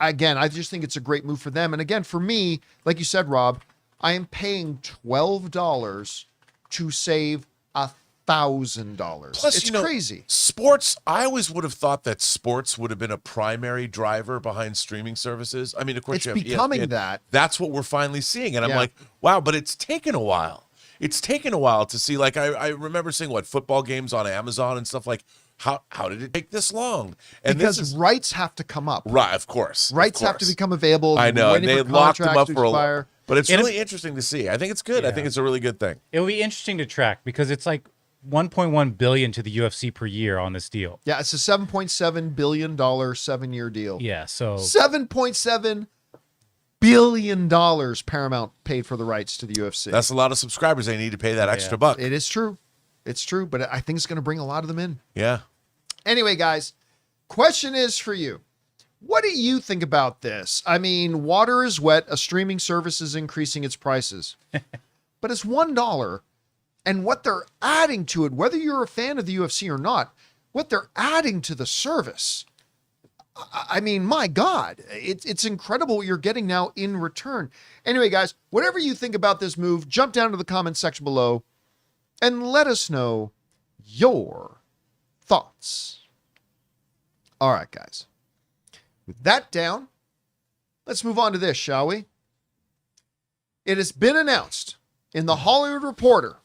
[SPEAKER 1] again, I just think it's a great move for them. And again, for me, like you said, Rob, I am paying $12 to save $1,000.
[SPEAKER 3] Plus,
[SPEAKER 1] it's crazy.
[SPEAKER 3] Sports, I always would have thought that sports would have been a primary driver behind streaming services. I mean, of course,
[SPEAKER 1] It's
[SPEAKER 3] you have
[SPEAKER 1] becoming
[SPEAKER 3] ESPN.
[SPEAKER 1] that.
[SPEAKER 3] That's what we're finally seeing. And I'm
[SPEAKER 1] Yeah.
[SPEAKER 3] like, wow, but it's taken a while. It's taken a while to see, like, I remember seeing, football games on Amazon and stuff like, how did it take this long? And
[SPEAKER 1] Because rights have to come up.
[SPEAKER 3] right, of course.
[SPEAKER 1] Rights have to become available.
[SPEAKER 3] I know, and they locked them up for a
[SPEAKER 1] while.
[SPEAKER 3] while. But it's really interesting to see. I think it's good. I think it's a really good thing.
[SPEAKER 2] It'll be interesting to track because it's like $1.1 billion to the UFC per year on this deal.
[SPEAKER 1] Yeah, it's a $7.7 billion 7-year deal.
[SPEAKER 2] Yeah, so
[SPEAKER 1] $7.7 billion Paramount paid for the rights to the UFC.
[SPEAKER 3] That's a lot of subscribers. They need to pay that extra buck.
[SPEAKER 1] It is true. It's true, but I think it's going to bring a lot of them in.
[SPEAKER 3] Yeah.
[SPEAKER 1] Anyway, guys, question is for you. What do you think about this? I mean, water is wet. A streaming service is increasing its prices. But it's $1. And what they're adding to it, whether you're a fan of the UFC or not, what they're adding to the service. I mean, my God, it's incredible what you're getting now in return. Anyway, guys, whatever you think about this move, jump down to the comment section below and let us know your thoughts. All right, guys. With that down, let's move on to this, shall we? It has been announced in the Hollywood Reporter.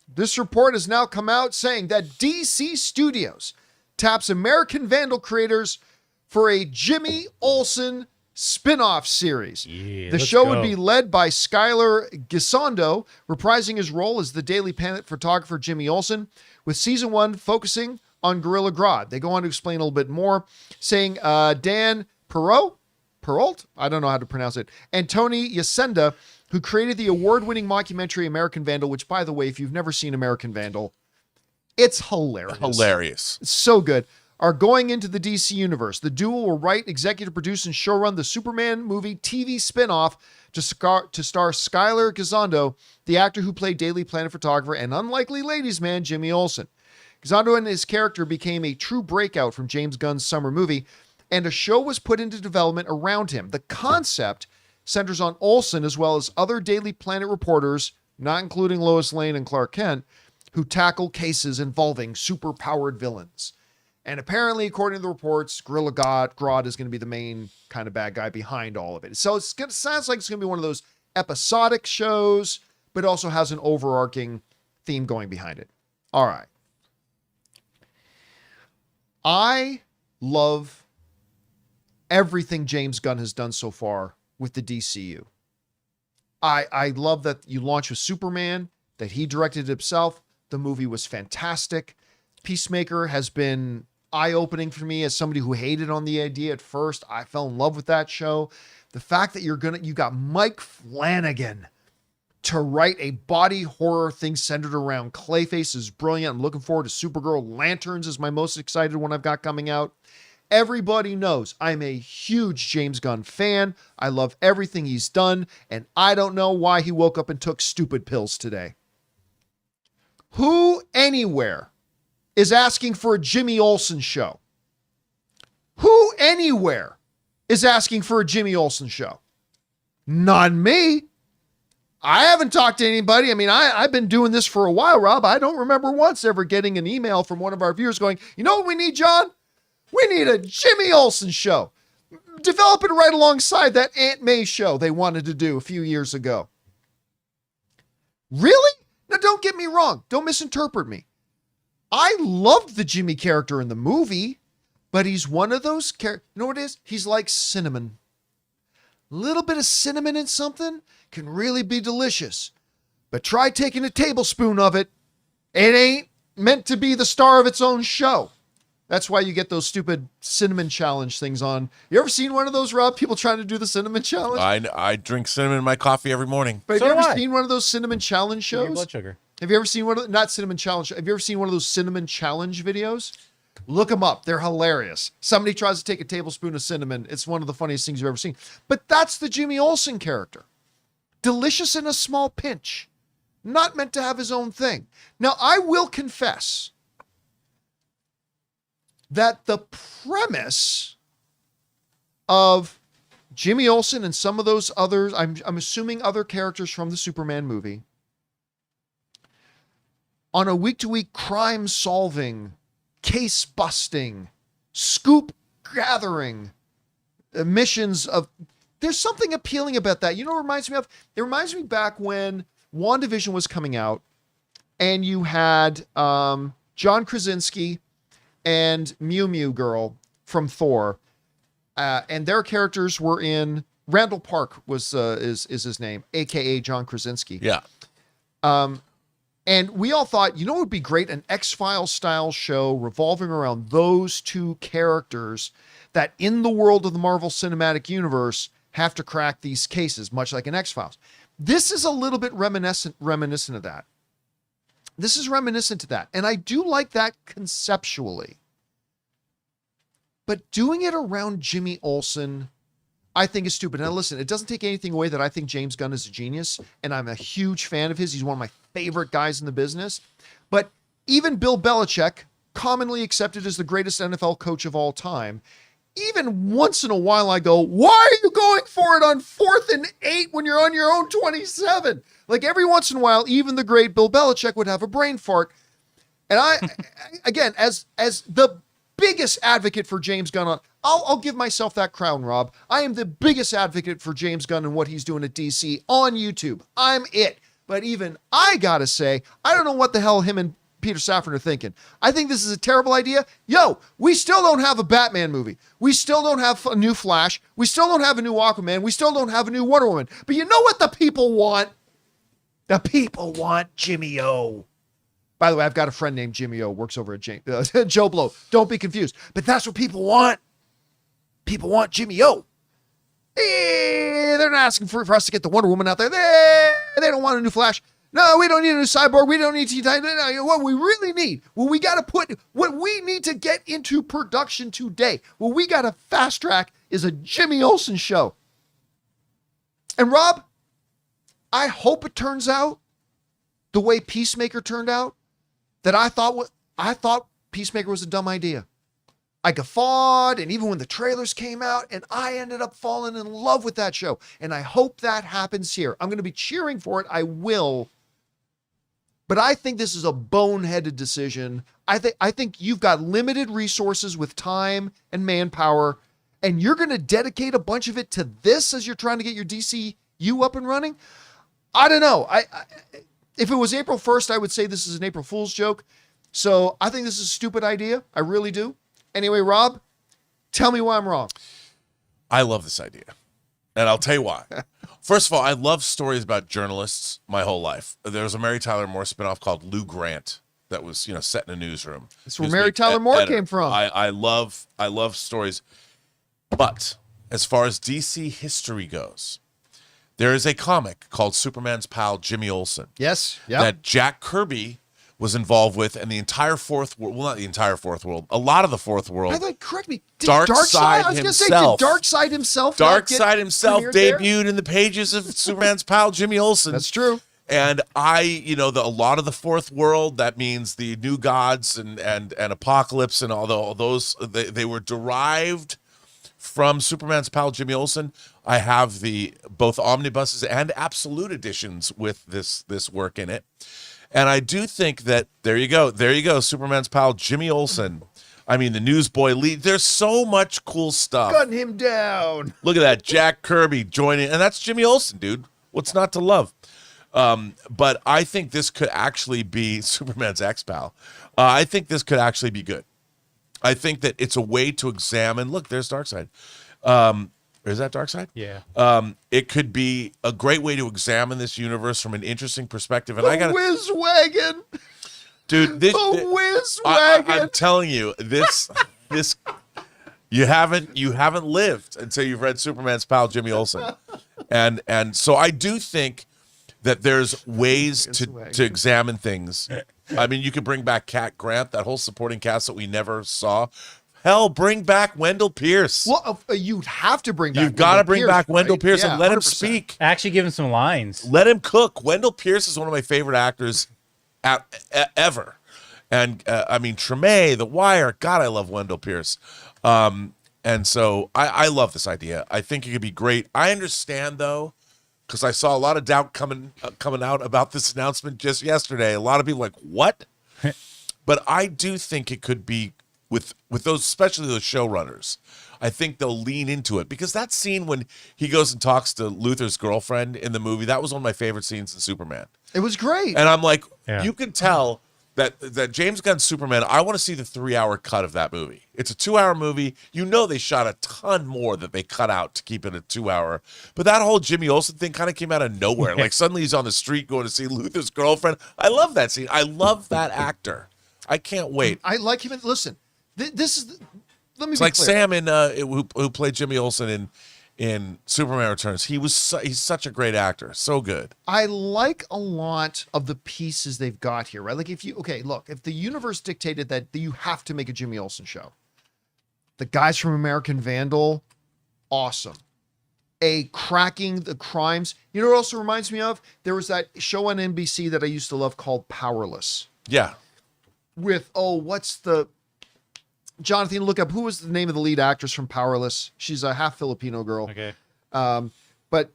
[SPEAKER 1] This report has now come out saying that DC Studios taps American Vandal creators for a Jimmy Olsen spin-off series.
[SPEAKER 2] Yeah,
[SPEAKER 1] the show would be led by Skylar Gisondo, reprising his role as the Daily Planet photographer Jimmy Olsen, with season 1 focusing on Gorilla Grodd. They go on to explain a little bit more, saying Dan Perrault, I don't know how to pronounce it, and Tony Yacenda, who created the award-winning mockumentary American Vandal, which, by the way, if you've never seen American Vandal, it's hilarious.
[SPEAKER 3] Hilarious.
[SPEAKER 1] It's so good. Are going into the DC universe. The duo will write, executive produce, and showrun the Superman movie TV spinoff to star Skylar Gisondo, the actor who played Daily Planet photographer and unlikely ladies' man Jimmy Olsen. Gisondo and his character became a true breakout from James Gunn's summer movie, and a show was put into development around him. The concept centers on Olsen as well as other Daily Planet reporters not including Lois Lane and Clark Kent, who tackle cases involving superpowered villains. And apparently, according to the reports, Gorilla Grodd is going to be the main kind of bad guy behind all of it. So it sounds like it's going to be one of those episodic shows, but also has an overarching theme going behind it. All right. I love everything James Gunn has done so far with the DCU. I love that you launched with Superman, that he directed himself. The movie was fantastic. Peacemaker has been eye-opening for me as somebody who hated on the idea at first. I fell in love with that show. The fact that you got Mike Flanagan to write a body horror thing centered around Clayface is brilliant. I'm looking forward to Supergirl. Lanterns is my most excited one I've got coming out. Everybody knows I'm a huge James Gunn fan. I love everything he's done, and I don't know why he woke up and took stupid pills today. Who anywhere is asking for a Jimmy Olsen show? Who anywhere is asking for a Jimmy Olsen show? Not me. I haven't talked to anybody. I mean, I've been doing this for a while, Rob. I don't remember once ever getting an email from one of our viewers going, you know what we need, John? We need a Jimmy Olsen show. Develop it right alongside that Aunt May show they wanted to do a few years ago. Really? Now, don't get me wrong. Don't misinterpret me. I loved the Jimmy character in the movie, but he's one of those characters. You know what it is? He's like cinnamon. A little bit of cinnamon in something can really be delicious. But try taking a tablespoon of it. It ain't meant to be the star of its own show. That's why you get those stupid cinnamon challenge things on. You ever seen one of those, Rob? People trying to do the cinnamon challenge?
[SPEAKER 3] I drink cinnamon in my coffee every morning.
[SPEAKER 1] But have you ever seen one of those cinnamon challenge shows?
[SPEAKER 2] Blood sugar.
[SPEAKER 1] Have you ever seen not cinnamon challenge. Have you ever seen one of those cinnamon challenge videos? Look them up. They're hilarious. Somebody tries to take a tablespoon of cinnamon. It's one of the funniest things you've ever seen. But that's the Jimmy Olsen character. Delicious in a small pinch. Not meant to have his own thing. Now, I will confess that the premise of Jimmy Olsen and some of those others, I'm assuming other characters from the Superman movie, on a week-to-week crime-solving, case-busting, scoop-gathering missions of... There's something appealing about that. You know what it reminds me of? It reminds me back when WandaVision was coming out, and you had John Krasinski and Mew Mew Girl from Thor, and their characters were in... Randall Park is his name, a.k.a. John Krasinski.
[SPEAKER 3] Yeah.
[SPEAKER 1] And we all thought, you know what would be great? An X-Files style show revolving around those two characters that in the world of the Marvel Cinematic Universe have to crack these cases, much like an X-Files. This is a little bit reminiscent of that. This is reminiscent to that. And I do like that conceptually. But doing it around Jimmy Olsen, I think is stupid. Now listen, it doesn't take anything away that I think James Gunn is a genius, and I'm a huge fan of his. He's one of my favorite guys in the business. But even Bill Belichick, commonly accepted as the greatest NFL coach of all time, even once in a while I go, why are you going for it on 4th and 8 when you're on your own 27? Like every once in a while, even the great Bill Belichick would have a brain fart. And I, again, as the biggest advocate for James Gunn, I'll give myself that crown, Rob. I am the biggest advocate for James Gunn and what he's doing at DC on YouTube. I'm it. But even I gotta say, I don't know what the hell him and Peter Safran are thinking. I think this is a terrible idea. Yo, we still don't have a Batman movie. We still don't have a new Flash. We still don't have a new Aquaman. We still don't have a new Wonder Woman. But you know what the people want? The people want Jimmy O. By the way, I've got a friend named Jimmy O, works over at Joe Blow. Don't be confused. But that's what people want. People want Jimmy O. They're not asking for us to get the Wonder Woman out there. They don't want a new Flash. No, we don't need a new Cyborg. We don't need Teen Titans. No, what we really need, what we need to get into production today, what we got to fast track is a Jimmy Olsen show. And Rob, I hope it turns out the way Peacemaker turned out, that I thought Peacemaker was a dumb idea. I guffawed, and even when the trailers came out, and I ended up falling in love with that show. And I hope that happens here. I'm going to be cheering for it. I will. But I think this is a boneheaded decision. I think you've got limited resources with time and manpower, and you're going to dedicate a bunch of it to this as you're trying to get your DCU up and running. I don't know. If it was April 1st, I would say this is an April Fool's joke. So I think this is a stupid idea. I really do. Anyway, Rob, tell me why I'm wrong.
[SPEAKER 3] I love this idea. And I'll tell you why. First of all, I love stories about journalists my whole life. There was a Mary Tyler Moore spinoff called Lou Grant that was, set in a newsroom.
[SPEAKER 1] That's where Mary Tyler Moore came from.
[SPEAKER 3] I love stories. But as far as DC history goes, there is a comic called Superman's pal Jimmy Olsen.
[SPEAKER 1] Yes. Yeah.
[SPEAKER 3] That Jack Kirby was involved with, and the entire fourth world, well, not the entire fourth world, a lot of the fourth world.
[SPEAKER 1] By the way, correct me. Did
[SPEAKER 3] Darkseid
[SPEAKER 1] I was going to say,
[SPEAKER 3] himself.
[SPEAKER 1] did Darkseid himself
[SPEAKER 3] Debuted in the pages of Superman's pal Jimmy Olsen.
[SPEAKER 1] That's true.
[SPEAKER 3] And a lot of the fourth world, that means the New Gods and Apocalypse and all those, they were derived from Superman's pal Jimmy Olsen. I have both omnibuses and absolute editions with this work in it. And I do think that there you go, Superman's pal Jimmy Olsen. I mean, the newsboy lead. There's so much cool stuff.
[SPEAKER 1] Gun him down.
[SPEAKER 3] Look at that, Jack Kirby joining, and that's Jimmy Olsen, dude. What's not to love? But I think this could actually be Superman's ex-pal. I think this could actually be good. I think that it's a way to examine. Look, there's Darkseid. Is that Darkseid?
[SPEAKER 2] Yeah.
[SPEAKER 3] It could be a great way to examine this universe from an interesting perspective. And I got
[SPEAKER 1] Whiz Wagon.
[SPEAKER 3] Dude,
[SPEAKER 1] Whiz Wagon.
[SPEAKER 3] I'm telling you, this you haven't lived until you've read Superman's pal Jimmy Olsen. And so I do think that there's ways to examine things. I mean, you could bring back Cat Grant, that whole supporting cast that we never saw. Hell, bring back Wendell Pierce.
[SPEAKER 1] Well, you'd have to bring back.
[SPEAKER 3] You've got to bring back Wendell Pierce and let 100%. Him speak.
[SPEAKER 2] Actually, give him some lines.
[SPEAKER 3] Let him cook. Wendell Pierce is one of my favorite actors ever. And I mean, Treme, The Wire. God, I love Wendell Pierce. And so I love this idea. I think it could be great. I understand though, because I saw a lot of doubt coming out about this announcement just yesterday. A lot of people like, what? But I do think it could be with those, especially those showrunners. I think they'll lean into it, because that scene when he goes and talks to Luthor's girlfriend in the movie, that was one of my favorite scenes in Superman.
[SPEAKER 1] It was great.
[SPEAKER 3] And I'm like,
[SPEAKER 2] yeah.
[SPEAKER 3] You can tell that James Gunn's Superman, I want to see the 3-hour cut of that movie. It's a 2-hour movie. They shot a ton more that they cut out to keep it a 2-hour. But that whole Jimmy Olsen thing kind of came out of nowhere. Like suddenly he's on the street going to see Luthor's girlfriend. I love that scene. I love that actor. I can't wait.
[SPEAKER 1] I like him. Listen, this is. Let me.
[SPEAKER 3] It's
[SPEAKER 1] be
[SPEAKER 3] like
[SPEAKER 1] clear.
[SPEAKER 3] Sam who played Jimmy Olsen in Superman Returns. He's such a great actor. So good.
[SPEAKER 1] I like a lot of the pieces they've got here, right? Like if the universe dictated that you have to make a Jimmy Olsen show, the guys from American Vandal, awesome. Cracking the crimes. You know what also reminds me of? There was that show on NBC that I used to love called Powerless.
[SPEAKER 3] Yeah.
[SPEAKER 1] With, what's the... Jonathan, look up, who was the name of the lead actress from Powerless? She's a half Filipino girl.
[SPEAKER 2] Okay.
[SPEAKER 1] But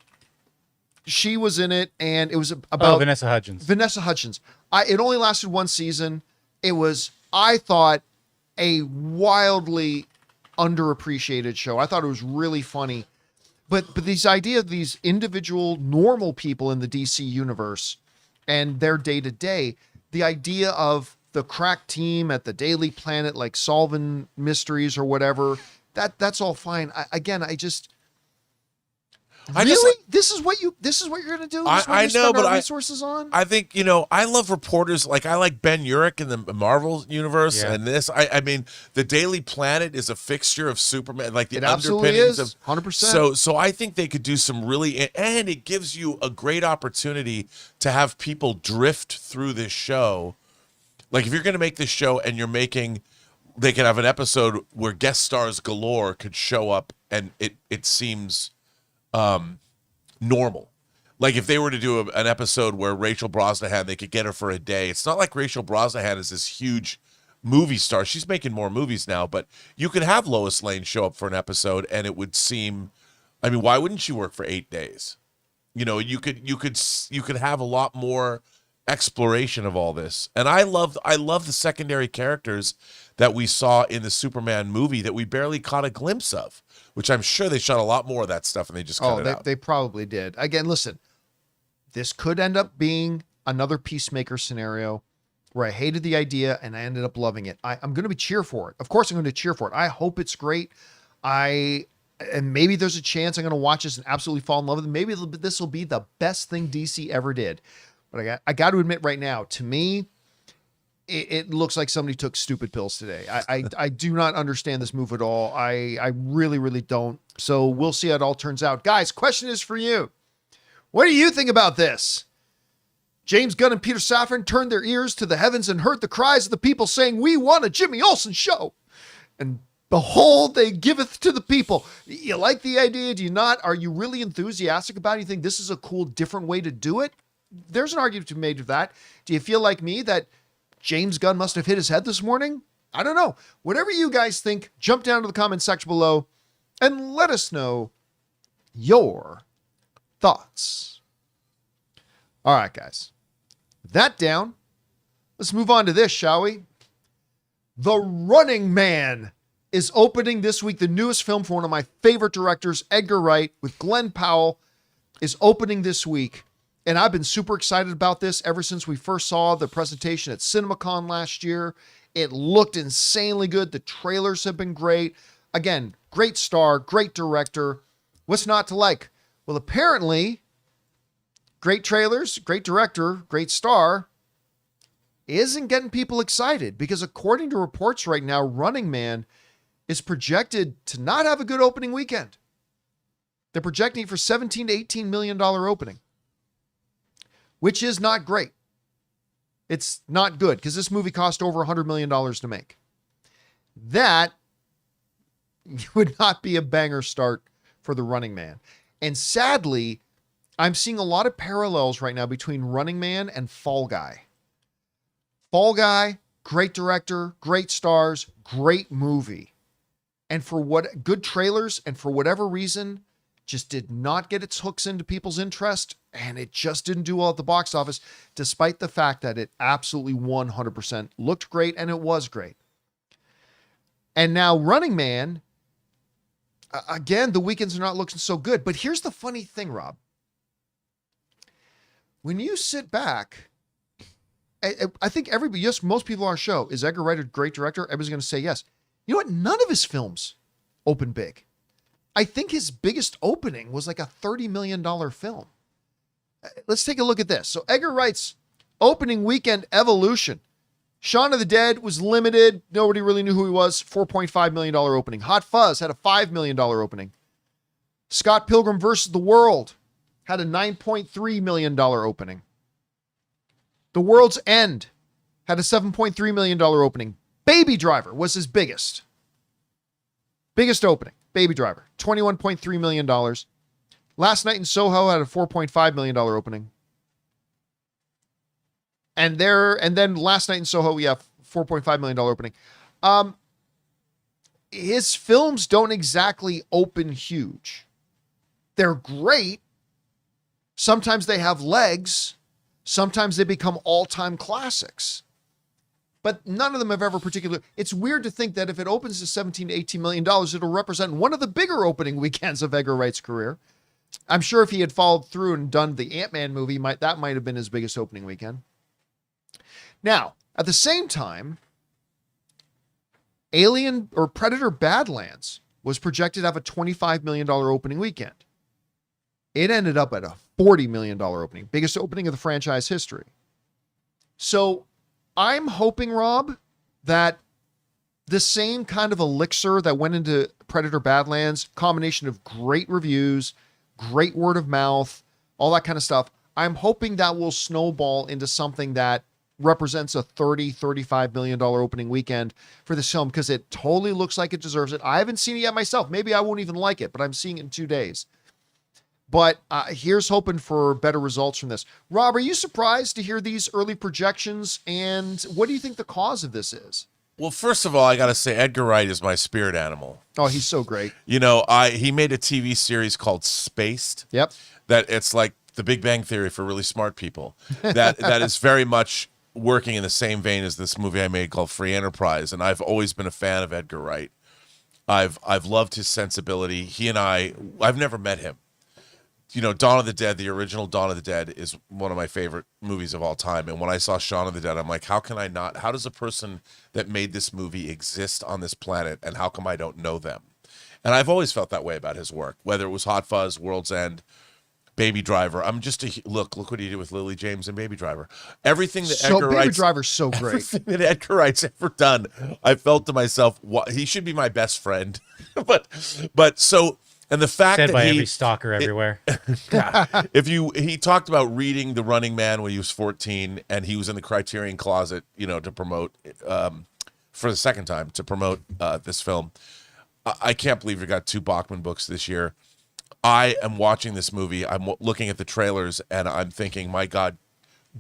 [SPEAKER 1] she was in it, and it was about
[SPEAKER 2] Vanessa Hudgens.
[SPEAKER 1] It only lasted one season. It was, I thought, a wildly underappreciated show. I thought it was really funny. But this idea of these individual normal people in the DC universe and their day-to-day, the idea of the crack team at the Daily Planet, like solving mysteries or whatever, that's all fine. This is what you're gonna do?
[SPEAKER 3] I know, but
[SPEAKER 1] resources on?
[SPEAKER 3] I think, I love reporters. Like, I like Ben Urich in the Marvel universe, and this. I mean, the Daily Planet is a fixture of Superman, like the underpinnings of
[SPEAKER 1] 100%.
[SPEAKER 3] So I think they could do some really, and it gives you a great opportunity to have people drift through this show. Like, if you're going to make this show and they could have an episode where guest stars galore could show up, and it seems normal. Like, if they were to do an episode where Rachel Brosnahan, they could get her for a day. It's not like Rachel Brosnahan is this huge movie star. She's making more movies now, but you could have Lois Lane show up for an episode, and it would seem, I mean, why wouldn't she work for 8 days? You could have a lot more exploration of all this. And I love the secondary characters that we saw in the Superman movie that we barely caught a glimpse of, which I'm sure they shot a lot more of that stuff and they just cut it out.
[SPEAKER 1] They probably did. Again, listen, this could end up being another Peacemaker scenario where I hated the idea and I ended up loving it. I'm going to cheer for it. Of course I'm going to cheer for it. I hope it's great. And maybe there's a chance I'm going to watch this and absolutely fall in love with it. Maybe this will be the best thing DC ever did. But I got to admit right now, to me, it looks like somebody took stupid pills today. I do not understand this move at all. I really, really don't. So we'll see how it all turns out. Guys, question is for you. What do you think about this? James Gunn and Peter Safran turned their ears to the heavens and heard the cries of the people saying, "We want a Jimmy Olsen show." And behold, they giveth to the people. You like the idea? Do you not? Are you really enthusiastic about it? You think this is a cool, different way to do it? There's an argument to be made of that. Do you feel like me that James Gunn must have hit his head this morning? I don't know. Whatever you guys think, jump down to the comment section below and let us know your thoughts. All right, guys. With that down, let's move on to this, shall we? The Running Man is opening this week. The newest film for one of my favorite directors, Edgar Wright, with Glenn Powell, is opening this week. And I've been super excited about this ever since we first saw the presentation at CinemaCon last year. It looked insanely good. The trailers have been great. Again, great star, great director. What's not to like? Well, apparently, great trailers, great director, great star isn't getting people excited because according to reports right now, Running Man is projected to not have a good opening weekend. They're projecting for $17 to $18 million opening, which is not great. It's not good because this movie cost over $100 million to make. That would not be a banger start for The Running Man. And sadly, I'm seeing a lot of parallels right now between Running Man and Fall Guy. Fall Guy, great director, great stars, great movie. And for what good trailers, and for whatever reason, just did not get its hooks into people's interest, and it just didn't do well at the box office, despite the fact that it absolutely 100% looked great, and it was great. And now Running Man, again, the weekends are not looking so good. But here's the funny thing, Rob. When you sit back, I think everybody, yes, most people on our show, is Edgar Wright a great director? Everybody's going to say yes. You know what? None of his films open big. I think his biggest opening was like a $30 million film. Let's take a look at this. So Edgar Wright's opening weekend Evolution. Shaun of the Dead was limited. Nobody really knew who he was. $4.5 million opening. Hot Fuzz had a $5 million opening. Scott Pilgrim vs. the World had a $9.3 million opening. The World's End had a $7.3 million opening. Baby Driver was his biggest opening. Baby Driver, $21.3 million. Last Night in Soho had a $4.5 million opening. And then Last Night in Soho, we have $4.5 million opening. His films don't exactly open huge. They're great. Sometimes they have legs. Sometimes they become all-time classics. But none of them have ever particularly... It's weird to think that if it opens to $17 to $18 million, it'll represent one of the bigger opening weekends of Edgar Wright's career. I'm sure if he had followed through and done the Ant-Man movie, that might have been his biggest opening weekend. Now, at the same time, Alien or Predator Badlands was projected to have a $25 million opening weekend. It ended up at a $40 million opening, biggest opening of the franchise history. So I'm hoping, Rob, that the same kind of elixir that went into Predator Badlands, combination of great reviews, great word of mouth, all that kind of stuff, I'm hoping that will snowball into something that represents a $30-35 million opening weekend for this film because it totally looks like it deserves it. I haven't seen it yet myself. Maybe I won't even like it, but I'm seeing it in 2 days. But here's hoping for better results from this. Rob, are you surprised to hear these early projections? And what do you think the cause of this is?
[SPEAKER 3] Well, first of all, I got to say Edgar Wright is my spirit animal.
[SPEAKER 1] Oh, he's so great.
[SPEAKER 3] You know, he made a TV series called Spaced.
[SPEAKER 1] Yep.
[SPEAKER 3] That it's like The Big Bang Theory for really smart people. That is very much working in the same vein as this movie I made called Free Enterprise. And I've always been a fan of Edgar Wright. I've loved his sensibility. I've never met him. You know, Dawn of the Dead, the original Dawn of the Dead is one of my favorite movies of all time. And when I saw Shaun of the Dead, I'm like, how does a person that made this movie exist on this planet, and how come I don't know them? And I've always felt that way about his work, whether it was Hot Fuzz, World's End, Baby Driver. I'm just look what he did with Lily James and Baby Driver. Everything that
[SPEAKER 1] Baby Driver's so great.
[SPEAKER 3] Everything that Edgar Wright's ever done, I felt to myself, he should be my best friend. but so, and the fact
[SPEAKER 2] said
[SPEAKER 3] that
[SPEAKER 2] by every stalker everywhere.
[SPEAKER 3] Yeah, he talked about reading The Running Man when he was 14, and he was in the Criterion Closet, to promote for the second time to promote this film. I can't believe we got 2 Bachman books this year. I am watching this movie. I'm looking at the trailers, and I'm thinking, my God,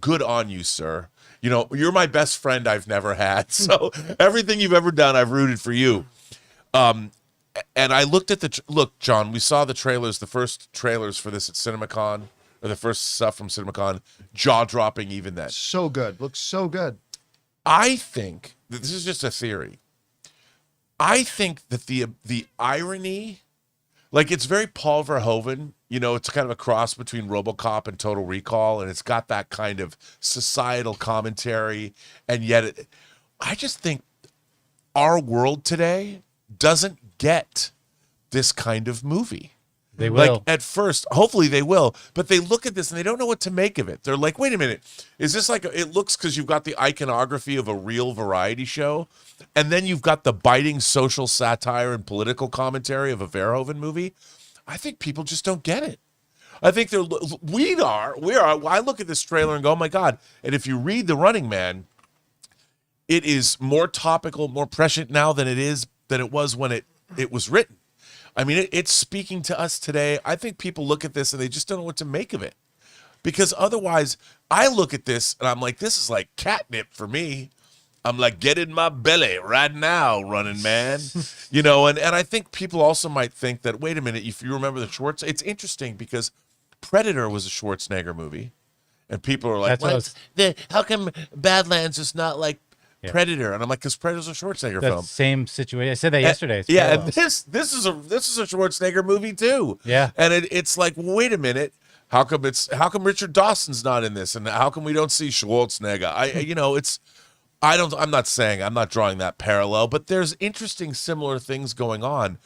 [SPEAKER 3] good on you, sir. You're my best friend I've never had. So everything you've ever done, I've rooted for you. And I looked at look, John, we saw the trailers, the first trailers for this at CinemaCon, or the first stuff from CinemaCon, jaw-dropping even then.
[SPEAKER 1] So good. Looks so good.
[SPEAKER 3] I think, this is just a theory, I think that the irony, like, it's very Paul Verhoeven, it's kind of a cross between RoboCop and Total Recall, and it's got that kind of societal commentary, and yet I just think our world today doesn't get this kind of movie.
[SPEAKER 2] They will.
[SPEAKER 3] Like, at first, hopefully they will, but they look at this and they don't know what to make of it. They're like, wait a minute, is this like, it looks, because you've got the iconography of a real variety show, and then you've got the biting social satire and political commentary of a Verhoeven movie. I think people just don't get it. I think we are. I look at this trailer and go, oh my God. And if you read The Running Man, it is more topical, more prescient now than it was when it was written. I mean, it's speaking to us today. I think people look at this and they just don't know what to make of it. Because otherwise, I look at this and I'm like, this is like catnip for me. I'm like, get in my belly right now, Running Man. And I think people also might think that, wait a minute, if you remember it's interesting because Predator was a Schwarzenegger movie. And people are like, how come Badlands is not like Predator? And I'm like, because Predator's a Schwarzenegger film.
[SPEAKER 2] Same situation. I said that yesterday.
[SPEAKER 3] And this is a Schwarzenegger movie too.
[SPEAKER 2] Yeah.
[SPEAKER 3] And it's like, wait a minute, how come Richard Dawson's not in this, and how come we don't see Schwarzenegger? I'm not drawing that parallel, but there's interesting similar things going on.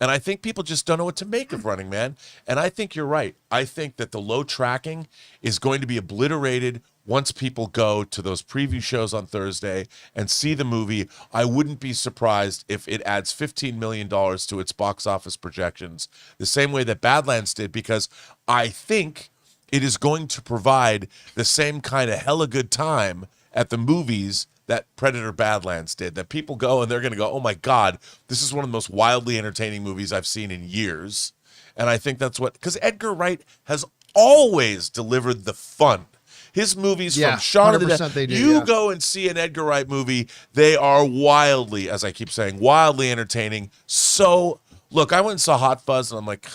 [SPEAKER 3] And I think people just don't know what to make of Running Man. And I think you're right. I think that the low tracking is going to be obliterated once people go to those preview shows on Thursday and see the movie. I wouldn't be surprised if it adds $15 million to its box office projections, the same way that Badlands did, because I think it is going to provide the same kind of hella good time at the movies that Predator Badlands did, that people go and they're going to go, oh my God, this is one of the most wildly entertaining movies I've seen in years. And I think that's because Edgar Wright has always delivered the fun. His movies from Shaun of the Dead, go and see an Edgar Wright movie, they are wildly, as I keep saying, wildly entertaining. So, look, I went and saw Hot Fuzz, and I'm like,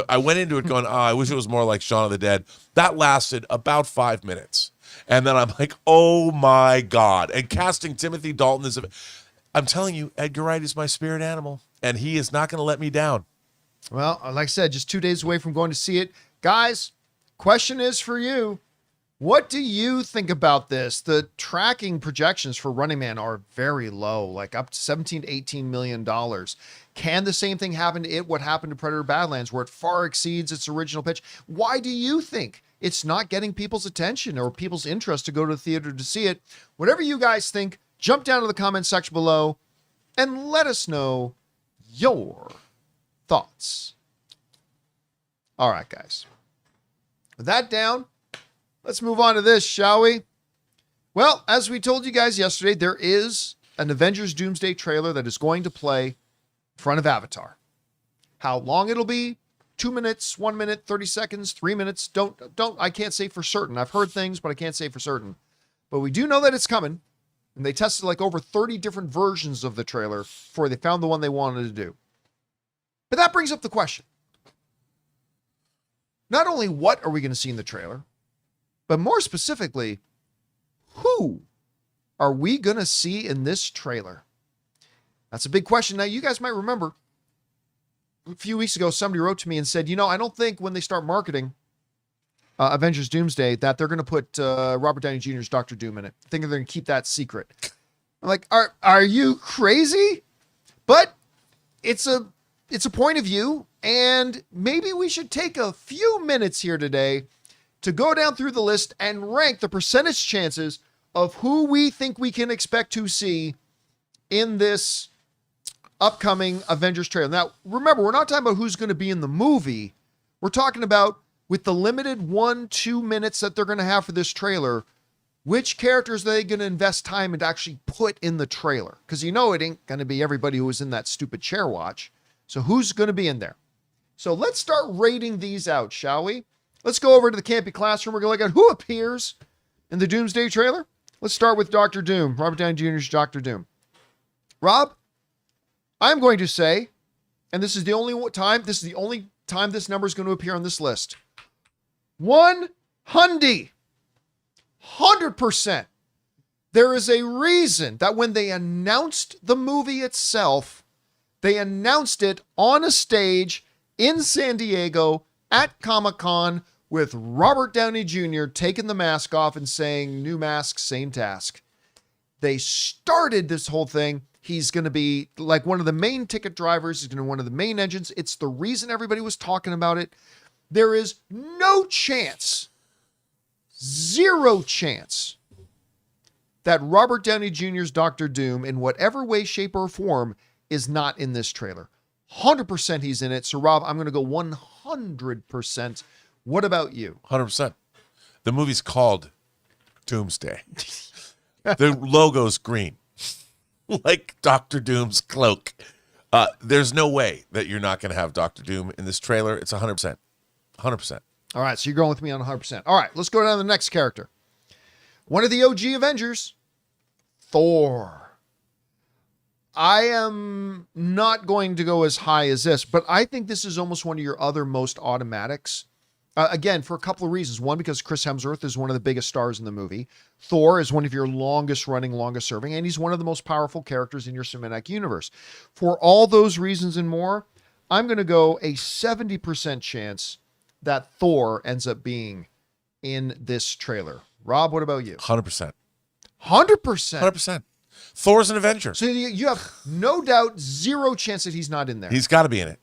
[SPEAKER 3] I went into it going, I wish it was more like Shaun of the Dead. That lasted about 5 minutes. And then I'm like, oh my God. And casting Timothée Dalton I'm telling you, Edgar Wright is my spirit animal, and he is not going to let me down.
[SPEAKER 1] Well, like I said, just 2 days away from going to see it. Guys, question is for you. What do you think about this? The tracking projections for Running Man are very low, like up to $17 to $18 million. Can the same thing happen to it? What happened to Predator Badlands, where it far exceeds its original pitch? Why do you think it's not getting people's attention or people's interest to go to the theater to see it? Whatever you guys think, jump down to the comment section below and let us know your thoughts. All right, guys. With that down, let's move on to this, shall we? Well, as we told you guys yesterday, there is an Avengers Doomsday trailer that is going to play in front of Avatar. How long it'll be? 2 minutes, 1 minute, 30 seconds, 3 minutes. I can't say for certain. I've heard things, but I can't say for certain. But we do know that it's coming. And they tested like over 30 different versions of the trailer before they found the one they wanted to do. But that brings up the question. not only what are we going to see in the trailer, but more specifically, who are we going to see in this trailer? That's a big question. Now, you guys might remember a few weeks ago, somebody wrote to me and said, I don't think when they start marketing Avengers Doomsday that they're going to put Robert Downey Jr.'s Dr. Doom in it. I think they're going to keep that secret. I'm like, are you crazy? But it's a point of view, and maybe we should take a few minutes here today to go down through the list and rank the percentage chances of who we think we can expect to see in this upcoming Avengers trailer. Now, remember, we're not talking about who's going to be in the movie. We're talking about, with the limited 1-2 minutes that they're going to have for this trailer, which characters are they going to invest time and actually put in the trailer? Because it ain't going to be everybody who was in that stupid chair watch. So who's going to be in there? So let's start rating these out, shall we? Let's go over to the Campy Classroom. We're going to look at who appears in the Doomsday trailer. Let's start with Dr. Doom, Robert Downey Jr.'s Dr. Doom. Rob, I'm going to say, and this is the only time this number is going to appear on this list, 100%. There is a reason that when they announced the movie itself, they announced it on a stage in San Diego at Comic-Con with Robert Downey Jr. taking the mask off and saying, "New mask, same task." They started this whole thing. He's going to be like one of the main ticket drivers. He's going to be one of the main engines. It's the reason everybody was talking about it. There is no chance, 0 chance, that Robert Downey Jr.'s Dr. Doom, in whatever way, shape, or form, is not in this trailer. 100% he's in it. So, Rob, I'm going to go 100%. What about you?
[SPEAKER 3] 100%. The movie's called Doomsday. The logo's green, like Dr. Doom's cloak. There's no way that you're not going to have Dr. Doom in this trailer. It's 100%. 100%.
[SPEAKER 1] All right, so you're going with me on 100%. All right, let's go down to the next character. One of the OG Avengers, Thor. I am not going to go as high as this, but I think this is almost one of your other most automatics. Again, for a couple of reasons. One, because Chris Hemsworth is one of the biggest stars in the movie. Thor is one of your longest running, longest serving, and he's one of the most powerful characters in your cinematic universe. For all those reasons and more, I'm going to go a 70% chance that Thor ends up being in this trailer. Rob, what about you?
[SPEAKER 3] 100%.
[SPEAKER 1] 100%?
[SPEAKER 3] 100%. Thor's an Avenger.
[SPEAKER 1] So you have no doubt, 0 chance that he's not in there.
[SPEAKER 3] He's got to be in it.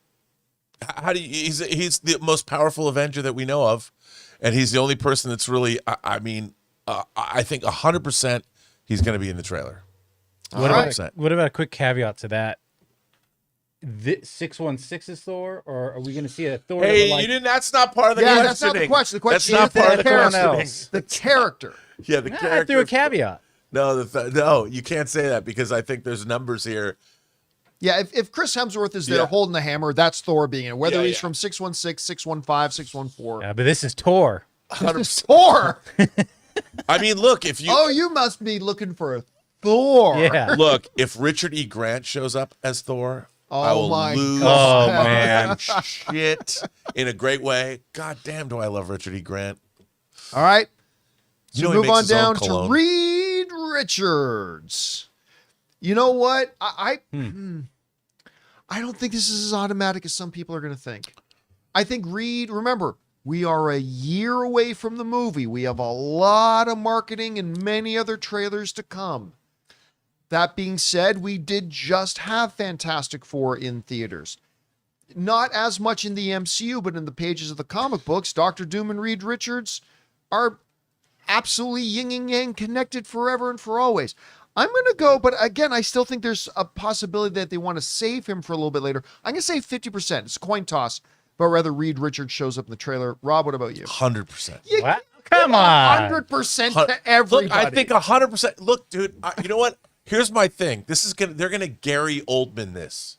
[SPEAKER 3] How do you? He's the most powerful Avenger that we know of, and he's the only person that's really. I think 100% he's going to be in the trailer.
[SPEAKER 2] What about a quick caveat to that? 616 is Thor, or are we going to see a Thor?
[SPEAKER 3] Hey, you didn't. That's not part of the questioning.
[SPEAKER 1] That's not the question. The question
[SPEAKER 3] that's
[SPEAKER 1] is
[SPEAKER 3] not part of the
[SPEAKER 1] character.
[SPEAKER 3] questioning.
[SPEAKER 1] The character.
[SPEAKER 3] Yeah, the character.
[SPEAKER 2] I threw a caveat.
[SPEAKER 3] No, no, you can't say that because I think there's numbers here.
[SPEAKER 1] Yeah, if Chris Hemsworth is there holding the hammer, that's Thor being it. Whether he's from 616, 615, 614.
[SPEAKER 2] Yeah, but this is Tor.
[SPEAKER 1] Thor.
[SPEAKER 3] I mean, look, if you.
[SPEAKER 1] Oh, you must be looking for a Thor.
[SPEAKER 2] Yeah.
[SPEAKER 3] Look, if Richard E. Grant shows up as Thor, I will lose
[SPEAKER 2] man.
[SPEAKER 3] shit in a great way. God damn, do I love Richard E. Grant.
[SPEAKER 1] All right. So
[SPEAKER 3] he
[SPEAKER 1] move
[SPEAKER 3] makes
[SPEAKER 1] on
[SPEAKER 3] his own
[SPEAKER 1] down to
[SPEAKER 3] cologne.
[SPEAKER 1] Reed Richards. You know what? I don't think this is as automatic as some people are going to think. I think Reed, remember, we are a year away from the movie. We have a lot of marketing and many other trailers to come. That being said, we did just have Fantastic Four in theaters. Not as much in the MCU, but in the pages of the comic books, Dr. Doom and Reed Richards are absolutely yin and yang connected forever and for always. I'm going to go, but again, I still think there's a possibility that they want to save him for a little bit later. I'm going to say 50%. It's a coin toss, but rather Reed Richards shows up in the trailer. Rob, what about you?
[SPEAKER 3] 100%.
[SPEAKER 2] What? Come on.
[SPEAKER 1] 100% to everybody.
[SPEAKER 3] Look, I think 100%. Look, dude, you know what? Here's my thing. They're going to Gary Oldman this.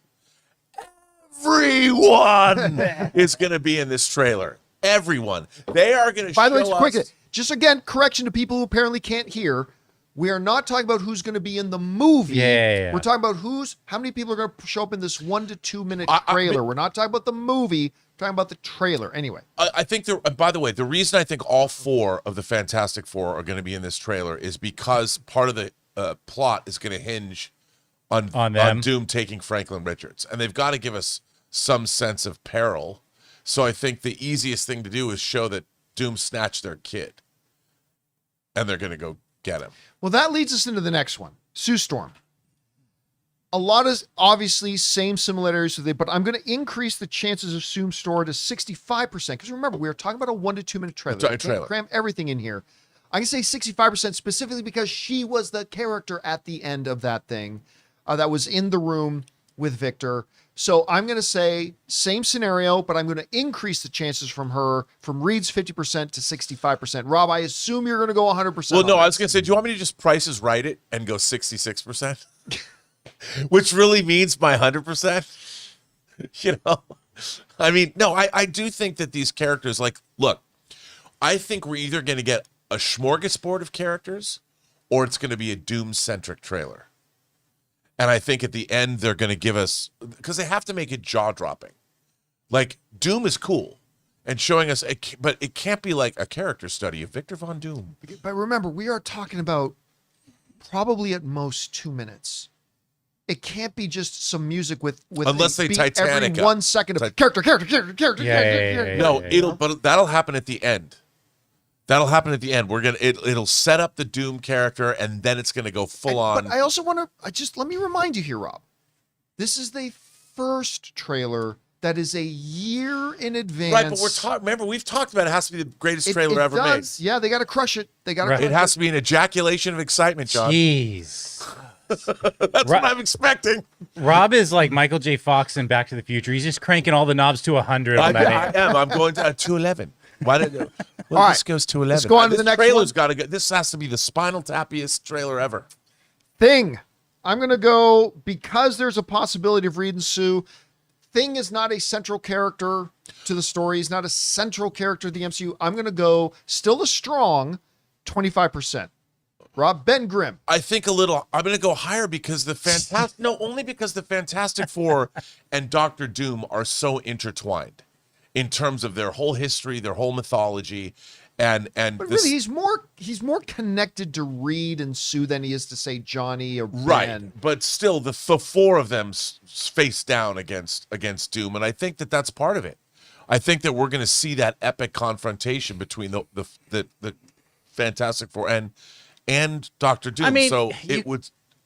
[SPEAKER 3] Everyone is going to be in this trailer. Everyone. They are going to show us.
[SPEAKER 1] By the way, quickly, just again, correction to people who apparently can't hear. We are not talking about who's going to be in the movie.
[SPEAKER 2] Yeah.
[SPEAKER 1] We're talking about how many people are going to show up in this 1 to 2 minute trailer. We're not talking about the movie. We're talking about the trailer. Anyway.
[SPEAKER 3] I think, by the way, the reason I think all 4 of the Fantastic Four are going to be in this trailer is because part of the plot is going to hinge on Doom taking Franklin Richards. And they've got to give us some sense of peril. So I think the easiest thing to do is show that Doom snatched their kid. And they're going to go get him.
[SPEAKER 1] Well, that leads us into the next one, Sue Storm. A lot of, obviously, same similarities with it, but I'm going to increase the chances of Sue Storm to 65%. Because remember, we were talking about a 1 to 2 minute trailer. Can't cram everything in here. I can say 65% specifically because she was the character at the end of that thing that was in the room with Victor. So I'm going to say same scenario, but I'm going to increase the chances from Reed's 50% to 65%. Rob, I assume you're going to go 100%.
[SPEAKER 3] Well, no, I was going to say, do you want me to just prices right it and go 66%? Which really means my 100%. You know, I mean, no, I do think that these characters, like, look, I think we're either going to get a smorgasbord of characters or it's going to be a Doom-centric trailer. And I think at the end, they're going to give us, because they have to make it jaw-dropping. Like, Doom is cool and showing us, but it can't be like a character study of Victor Von Doom.
[SPEAKER 1] But remember, we are talking about probably at most 2 minutes. It can't be just some music with
[SPEAKER 3] unless they Titanic
[SPEAKER 1] every 1 second of character.
[SPEAKER 2] Yeah.
[SPEAKER 3] No, but that'll happen at the end. That'll happen at the end. It'll set up the Doom character, and then it's gonna go full on.
[SPEAKER 1] But I also want to let me remind you here, Rob. This is the first trailer that is a year in advance.
[SPEAKER 3] Right, but remember, we've talked about it has to be the greatest trailer ever made.
[SPEAKER 1] Yeah, they got to crush it.
[SPEAKER 3] It has to be an ejaculation of excitement, John.
[SPEAKER 2] Jeez.
[SPEAKER 3] That's what I'm expecting.
[SPEAKER 2] Rob is like Michael J. Fox in Back to the Future. He's just cranking all the knobs to 100 on that.
[SPEAKER 3] I am. I'm going to 211. Why did all
[SPEAKER 1] right,
[SPEAKER 3] this goes to 11?
[SPEAKER 1] Let's go on to the next
[SPEAKER 3] trailer's
[SPEAKER 1] one.
[SPEAKER 3] Got to go. This has to be the Spinal Tappiest trailer ever.
[SPEAKER 1] Thing. I'm going to go, because there's a possibility of Reed and Sue. Thing is not a central character to the story. He's not a central character to the MCU. I'm going to go still a strong 25%. Rob, Ben Grimm.
[SPEAKER 3] I think I'm going to go higher because only because the Fantastic Four and Doctor Doom are so intertwined in terms of their whole history, their whole mythology, but
[SPEAKER 1] really, he's more connected to Reed and Sue than he is to, say, Johnny or Ben.
[SPEAKER 3] Right, but still, the 4 of them face down against Doom, and I think that that's part of it. I think that we're going to see that epic confrontation between the Fantastic Four and Doctor Doom.
[SPEAKER 2] I mean,
[SPEAKER 3] so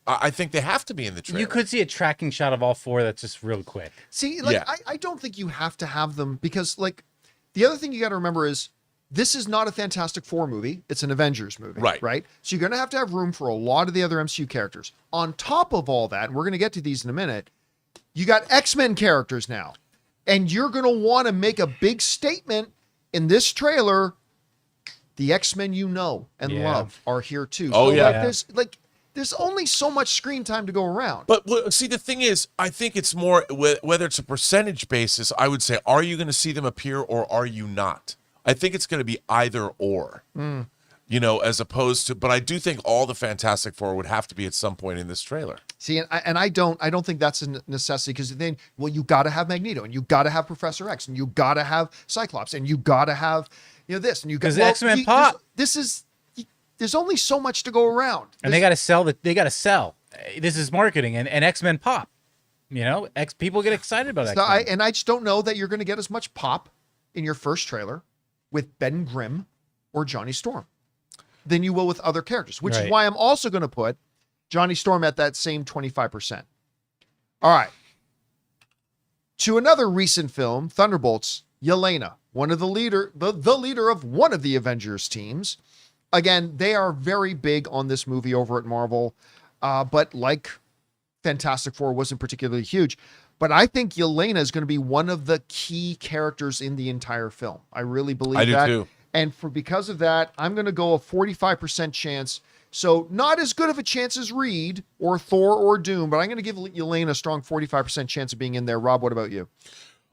[SPEAKER 3] I think they have to be in the trailer.
[SPEAKER 2] You could see a tracking shot of all 4 that's just real quick.
[SPEAKER 1] See, I don't think you have to have them because, like, the other thing you got to remember is this is not a Fantastic Four movie. It's an Avengers movie. Right? So you're going to have room for a lot of the other MCU characters. On top of all that, and we're going to get to these in a minute, you got X-Men characters now. And you're going to want to make a big statement in this trailer. The X-Men you know and love are here too.
[SPEAKER 3] Oh,
[SPEAKER 1] so
[SPEAKER 3] yeah.
[SPEAKER 1] There's only so much screen time to go around.
[SPEAKER 3] But see, the thing is, I think it's more, whether it's a percentage basis, I would say, are you going to see them appear or are you not? I think it's going to be either or, you know, as opposed to, but I do think all the Fantastic Four would have to be at some point in this trailer.
[SPEAKER 1] See, and I don't think that's a necessity because then, well, you got to have Magneto and you got to have Professor X and you got to have Cyclops and you got to have, this and you got
[SPEAKER 2] X-Men pop.
[SPEAKER 1] There's only so much to go around,
[SPEAKER 2] and they got to sell. This is marketing, and X-Men pop. People get excited about
[SPEAKER 1] so
[SPEAKER 2] X-Men.
[SPEAKER 1] I just don't know that you're going to get as much pop in your first trailer with Ben Grimm or Johnny Storm than you will with other characters, which is why I'm also going to put Johnny Storm at that same 25%. All right. To another recent film, Thunderbolts, Yelena, one of the leader of one of the Avengers teams. Again, they are very big on this movie over at Marvel, but like Fantastic Four wasn't particularly huge. But I think Yelena is going to be one of the key characters in the entire film. I really believe that. I do too. And because of that, I'm going to go a 45% chance. So not as good of a chance as Reed or Thor or Doom, but I'm going to give Yelena a strong 45% chance of being in there. Rob, what about you?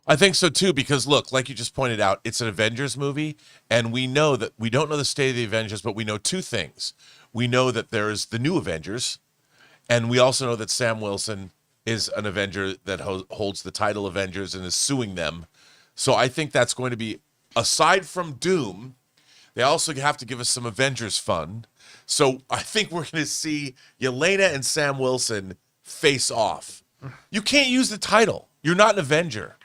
[SPEAKER 3] I think so too, because look, like you just pointed out, it's an Avengers movie, and we know that we don't know the state of the Avengers, but we know 2 things. We know that there is the new Avengers, and we also know that Sam Wilson is an Avenger that holds the title Avengers and is suing them So I think that's going to be, aside from Doom, they also have to give us some Avengers fun. So I think we're going to see Yelena and Sam Wilson face off. You can't use the title. You're not an Avenger,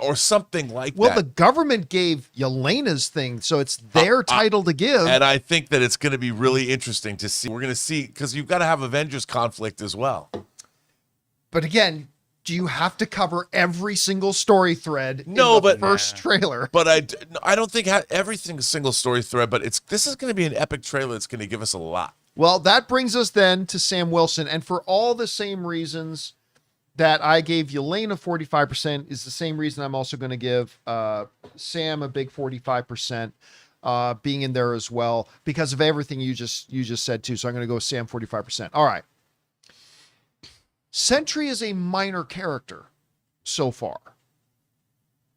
[SPEAKER 3] or something like that.
[SPEAKER 1] Well, the government gave Yelena's thing, so it's their title to give.
[SPEAKER 3] And I think that it's going to be really interesting to see. We're going to see, because you've got to have Avengers conflict as well.
[SPEAKER 1] But again, do you have to cover every single story thread in the first trailer?
[SPEAKER 3] But I don't think everything's a single story thread, but this is going to be an epic trailer that's going to give us a lot.
[SPEAKER 1] Well, that brings us then to Sam Wilson. And for all the same reasons that I gave Yelena 45% is the same reason I'm also going to give Sam a big 45%, being in there as well, because of everything you just said too. So I'm going to go with Sam 45%. All right. Sentry is a minor character so far.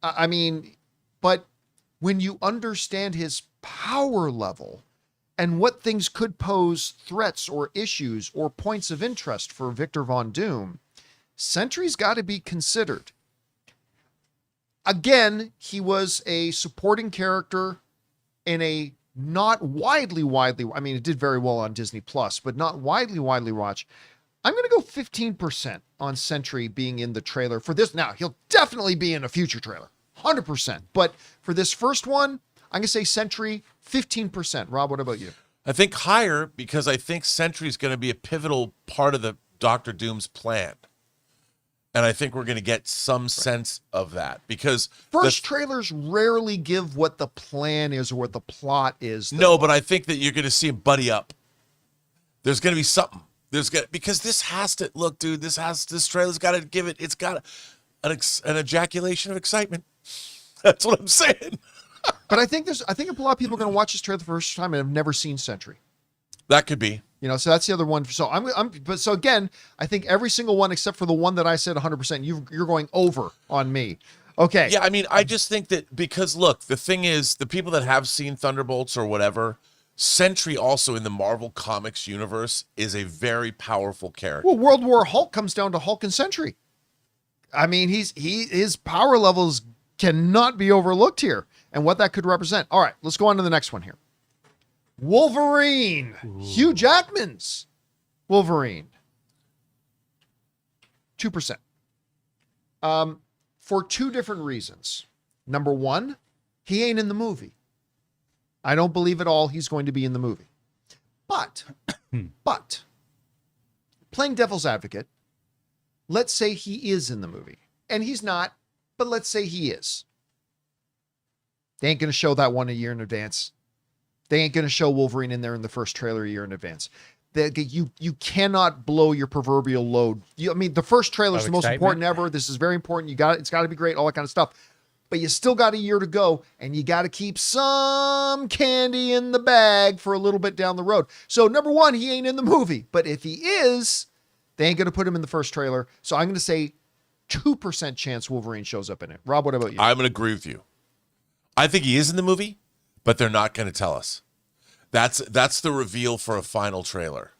[SPEAKER 1] I mean, but when you understand his power level and what things could pose threats or issues or points of interest for Victor Von Doom, Sentry's got to be considered. Again, he was a supporting character in a not widely, I mean, it did very well on Disney Plus, but not widely watched. I'm going to go 15% on Sentry being in the trailer for this. Now, he'll definitely be in a future trailer, 100%. But for this first one, I'm going to say Sentry 15%. Rob, what about you?
[SPEAKER 3] I think higher, because I think Sentry is going to be a pivotal part of the Doctor Doom's plan. And I think we're going to get some sense of that, because
[SPEAKER 1] first trailers rarely give what the plan is or what the plot is.
[SPEAKER 3] No, but I think that you're going to see him buddy up. There's going to be something. Because this has to look, dude. This trailer's got to give it. It's got an ejaculation of excitement. That's what I'm saying.
[SPEAKER 1] But I think a lot of people are going to watch this trailer for the first time and have never seen Sentry.
[SPEAKER 3] That could be.
[SPEAKER 1] So that's the other one. So so again, I think every single one except for the one that I said 100%, you're going over on me. Okay.
[SPEAKER 3] Yeah, I mean, I just think that, because look, the thing is, the people that have seen Thunderbolts or whatever, Sentry also in the Marvel Comics universe is a very powerful character.
[SPEAKER 1] Well, World War Hulk comes down to Hulk and Sentry. I mean, his power levels cannot be overlooked here, and what that could represent. All right, let's go on to the next one here. Wolverine. Ooh. Hugh Jackman's Wolverine. 2%. For two different reasons. Number one, he ain't in the movie. I don't believe at all he's going to be in the movie. But, playing devil's advocate, let's say he is in the movie. And he's not, but let's say he is. They ain't going to show that one a year in advance. They ain't going to show Wolverine in there in the first trailer a year in advance. You cannot blow your proverbial load. The first trailer is the most important ever. This is very important. It's got to be great, all that kind of stuff. But you still got a year to go, and you got to keep some candy in the bag for a little bit down the road. So number one, he ain't in the movie. But if he is, they ain't going to put him in the first trailer. So I'm going to say 2% chance Wolverine shows up in it. Rob, what about you?
[SPEAKER 3] I'm going to agree with you. I think he is in the movie, but they're not going to tell us. That's the reveal for a final trailer.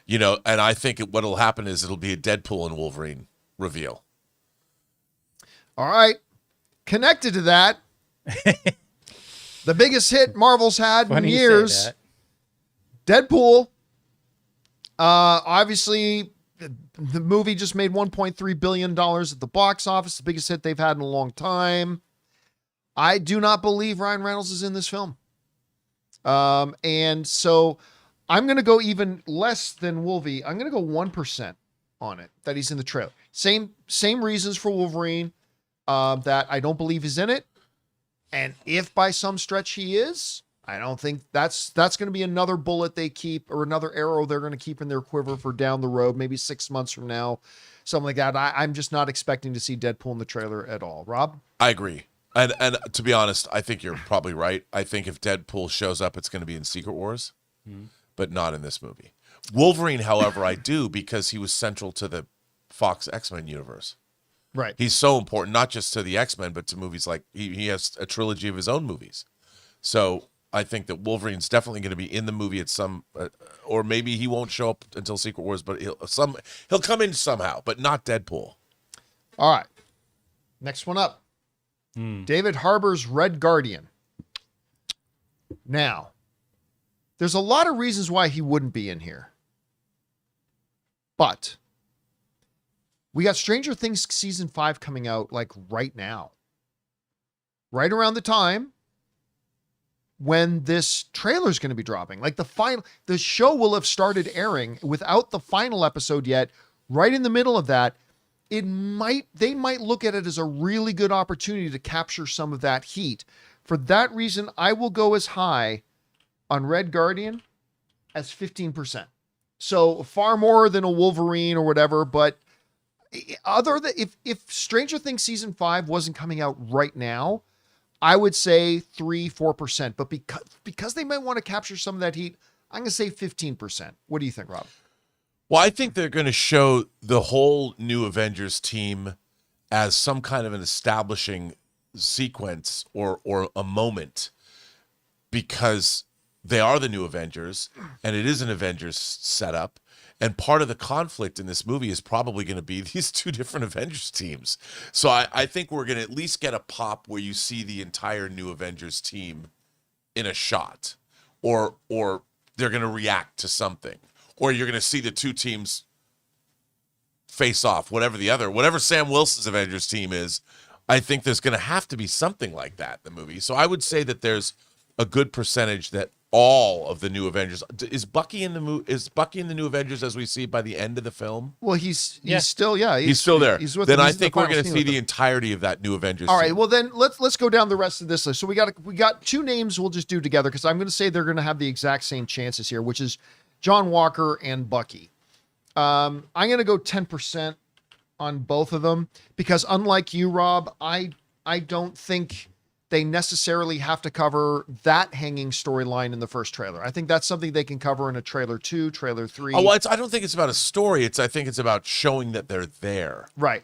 [SPEAKER 3] And I think what'll happen is it'll be a Deadpool and Wolverine reveal.
[SPEAKER 1] All right. Connected to that, the biggest hit Marvel's had in years, Deadpool. Obviously, the movie just made $1.3 billion at the box office, the biggest hit they've had in a long time. I do not believe Ryan Reynolds is in this film. And so I'm going to go even less than Wolvie. I'm going to go 1% on it, that he's in the trailer. Same reasons for Wolverine. That I don't believe he's in it. And if by some stretch he is, I don't think that's going to be another bullet they keep, or another arrow they're going to keep in their quiver for down the road, maybe 6 months from now, something like that. I'm just not expecting to see Deadpool in the trailer at all. Rob?
[SPEAKER 3] I agree. And to be honest, I think you're probably right. I think if Deadpool shows up, it's going to be in Secret Wars, but not in this movie. Wolverine, however, I do, because he was central to the Fox X-Men universe.
[SPEAKER 1] Right.
[SPEAKER 3] He's so important, not just to the X-Men, but to movies like he has a trilogy of his own movies. So I think that Wolverine's definitely going to be in the movie at some, or maybe he won't show up until Secret Wars, but he'll come in somehow, but not Deadpool.
[SPEAKER 1] All right. Next one up. David Harbour's Red Guardian. Now, there's a lot of reasons why he wouldn't be in here. But we got Stranger Things season 5 coming out like right now. Right around the time when this trailer is going to be dropping. Like the show will have started airing without the final episode yet. Right in the middle of that, they might look at it as a really good opportunity to capture some of that heat. For that reason, I will go as high on Red Guardian as 15%. So far more than a Wolverine or whatever, but other than if Stranger Things season 5 wasn't coming out right now, I would say 3-4%. But because they might want to capture some of that heat, I'm going to say 15%. What do you think, Rob?
[SPEAKER 3] Well, I think they're going to show the whole new Avengers team as some kind of an establishing sequence or a moment, because they are the new Avengers and it is an Avengers setup. And part of the conflict in this movie is probably going to be these two different Avengers teams. So I think we're going to at least get a pop where you see the entire new Avengers team in a shot, or they're going to react to something. Or you're going to see the two teams face off, whatever Sam Wilson's Avengers team is. I think there's going to have to be something like that in the movie. So I would say that there's a good percentage that all of the new Avengers is Bucky in the new Avengers as we see by the end of the film.
[SPEAKER 1] Well, he's still he's
[SPEAKER 3] still there.
[SPEAKER 1] He's with
[SPEAKER 3] then
[SPEAKER 1] them.
[SPEAKER 3] I
[SPEAKER 1] He's
[SPEAKER 3] think
[SPEAKER 1] the
[SPEAKER 3] we're
[SPEAKER 1] final
[SPEAKER 3] going to
[SPEAKER 1] scene
[SPEAKER 3] see
[SPEAKER 1] with
[SPEAKER 3] the
[SPEAKER 1] them.
[SPEAKER 3] entirety of that new Avengers.
[SPEAKER 1] All right,
[SPEAKER 3] team.
[SPEAKER 1] well then let's go down the rest of this list. So we got two names we'll just do together because I'm going to say they're going to have the exact same chances here, which is John Walker and Bucky. I'm going to go 10% on both of them because unlike you, Rob, I don't think they necessarily have to cover that hanging storyline in the first trailer. I think that's something they can cover in a trailer 2, trailer 3.
[SPEAKER 3] Oh, well, I don't think it's about a story. I think it's about showing that they're there.
[SPEAKER 1] Right.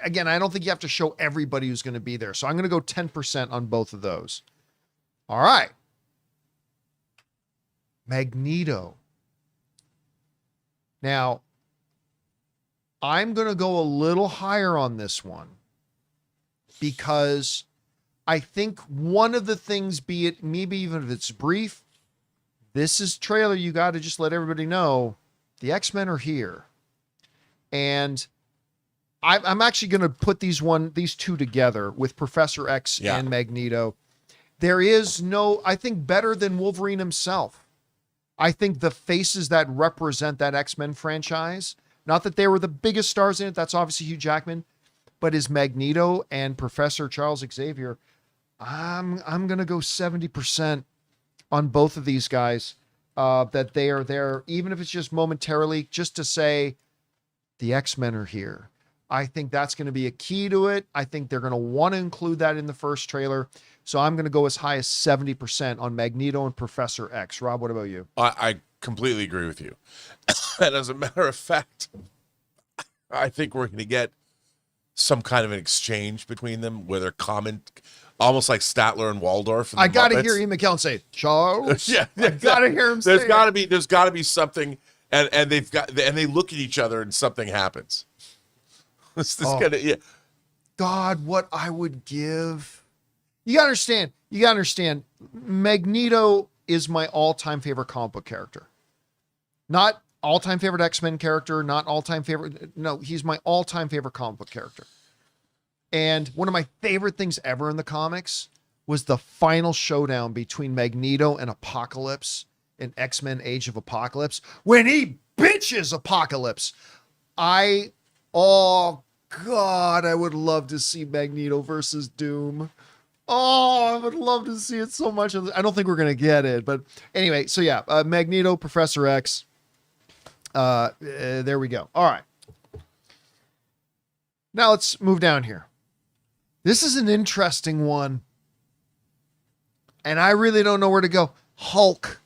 [SPEAKER 1] Again, I don't think you have to show everybody who's going to be there. So I'm going to go 10% on both of those. All right. Magneto. Now, I'm going to go a little higher on this one because I think one of the things, be it maybe even if it's brief, this is trailer, you got to just let everybody know the X-Men are here. And I'm actually going to put these two together with Professor X and Magneto. There is I think better than Wolverine himself. I think the faces that represent that X-Men franchise, not that they were the biggest stars in it, that's obviously Hugh Jackman, but is Magneto and Professor Charles Xavier. I'm going to go 70% on both of these guys, that they are there, even if it's just momentarily, just to say the X-Men are here. I think that's going to be a key to it. I think they're going to want to include that in the first trailer. So I'm going to go as high as 70% on Magneto and Professor X. Rob, what about you?
[SPEAKER 3] I completely agree with you. And as a matter of fact, I think we're going to get some kind of an exchange between them where they're almost like Statler and Waldorf.
[SPEAKER 1] I got to hear Ian McKellen say, Charles.
[SPEAKER 3] Yeah,
[SPEAKER 1] I got to hear him say
[SPEAKER 3] There's got to be something, and they look at each other and something happens.
[SPEAKER 1] God, what I would give. You gotta understand. Magneto is my all-time favorite comic book character. Not all-time favorite X-Men character, not all-time favorite. No, he's my all-time favorite comic book character. And one of my favorite things ever in the comics was the final showdown between Magneto and Apocalypse in X-Men Age of Apocalypse when he bitches Apocalypse. Oh God, I would love to see Magneto versus Doom. Oh, I would love to see it so much. I don't think we're going to get it, but anyway, so yeah, Magneto, Professor X. There we go. All right. Now let's move down here. This is an interesting one. And I really don't know where to go. Hulk.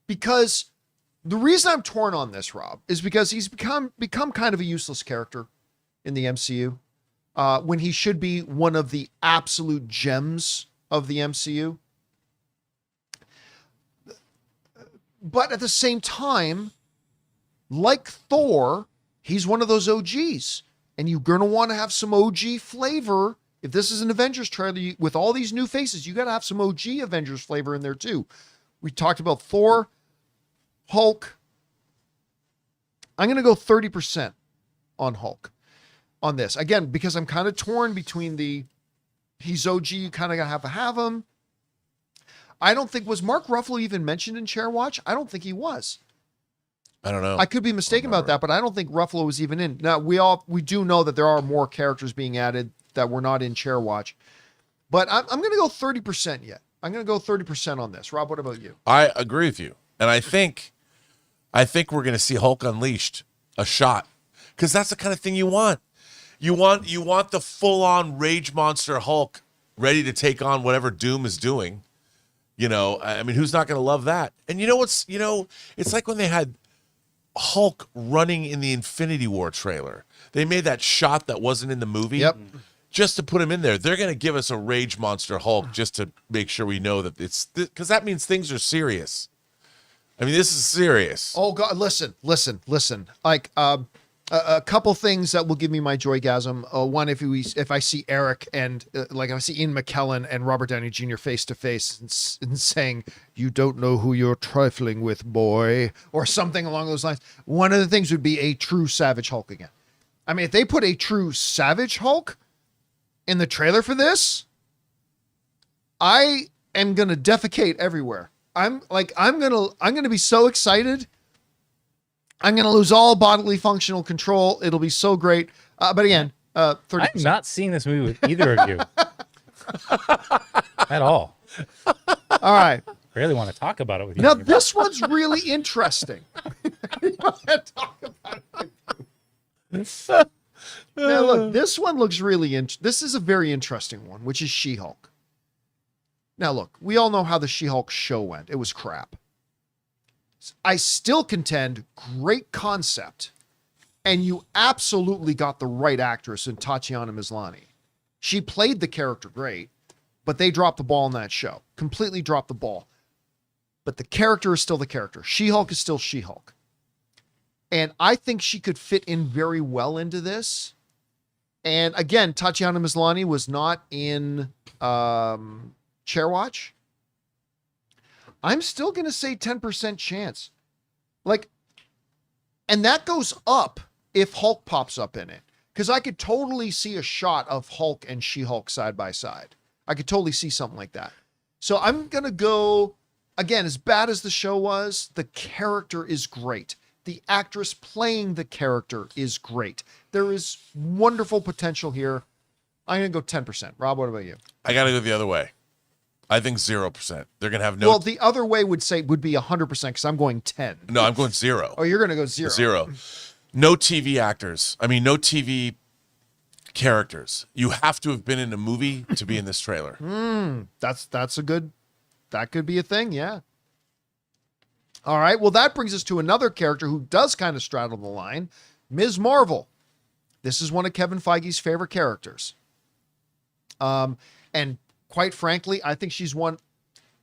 [SPEAKER 1] Because the reason I'm torn on this, Rob, is because he's become kind of a useless character in the MCU when he should be one of the absolute gems of the MCU. But at the same time, like Thor, he's one of those OGs. And you're going to want to have some OG flavor. If this is an Avengers trailer, with all these new faces, you got to have some OG Avengers flavor in there too. We talked about Thor, Hulk. I'm going to go 30% on Hulk on this. Again, because I'm kind of torn between he's OG, you kind of got to have him. I don't think, was Mark Ruffalo even mentioned in Chair Watch? I don't think he was.
[SPEAKER 3] I don't know.
[SPEAKER 1] I could be mistaken about that, but I don't think Ruffalo was even in. Now, we do know that there are more characters being added that were not in Chair Watch. But I'm going to go 30% yet. I'm going to go 30% on this. Rob, what about you?
[SPEAKER 3] I agree with you. And I think we're going to see Hulk Unleashed, a shot. Because that's the kind of thing you want. You want the full-on rage monster Hulk ready to take on whatever Doom is doing. You know, I mean, who's not going to love that? And it's like when they had Hulk running in the Infinity War trailer. They made that shot that wasn't in the movie.
[SPEAKER 1] Yep.
[SPEAKER 3] Just to put him in there. They're going to give us a rage monster Hulk just to make sure we know that it's, because that means things are serious. I mean, this is serious.
[SPEAKER 1] Oh God, listen. Like, a couple things that will give me my joygasm. One, if I see Eric and like I see Ian McKellen and Robert Downey Jr. face to face and saying, "You don't know who you're trifling with, boy," or something along those lines. One of the things would be a true Savage Hulk again. I mean, if they put a true Savage Hulk in the trailer for this, I am gonna defecate everywhere. I'm gonna be so excited. I'm going to lose all bodily functional control. It'll be so great. But again, 30%.
[SPEAKER 2] I'm not seeing this movie with either of you at all.
[SPEAKER 1] All right.
[SPEAKER 2] Barely want to talk about it with you.
[SPEAKER 1] Now, this one's really interesting. Talk about it. Now, look, this one looks really this is a very interesting one, which is She-Hulk. Now, look, we all know how the She-Hulk show went. It was crap. I still contend, great concept, and you absolutely got the right actress in Tatiana Maslany. She played the character great, but they dropped the ball in that show. Completely dropped the ball. But the character is still the character. She-Hulk is still She-Hulk. And I think she could fit in very well into this. And again, Tatiana Maslany was not in Chair Watch. I'm still going to say 10% chance. Like, and that goes up if Hulk pops up in it. Because I could totally see a shot of Hulk and She-Hulk side by side. I could totally see something like that. So I'm going to go, again, as bad as the show was, the character is great. The actress playing the character is great. There is wonderful potential here. I'm going to go 10%. Rob, what about you?
[SPEAKER 3] I got to go the other way. I think 0%. They're going to have no...
[SPEAKER 1] Well, the other way would be 100% because I'm going 10.
[SPEAKER 3] No, I'm going 0.
[SPEAKER 1] Oh, you're going to go 0.
[SPEAKER 3] 0. No TV actors. I mean, no TV characters. You have to have been in a movie to be in this trailer.
[SPEAKER 1] That's a good... That could be a thing, yeah. All right, well, that brings us to another character who does kind of straddle the line, Ms. Marvel. This is one of Kevin Feige's favorite characters. And quite frankly, I think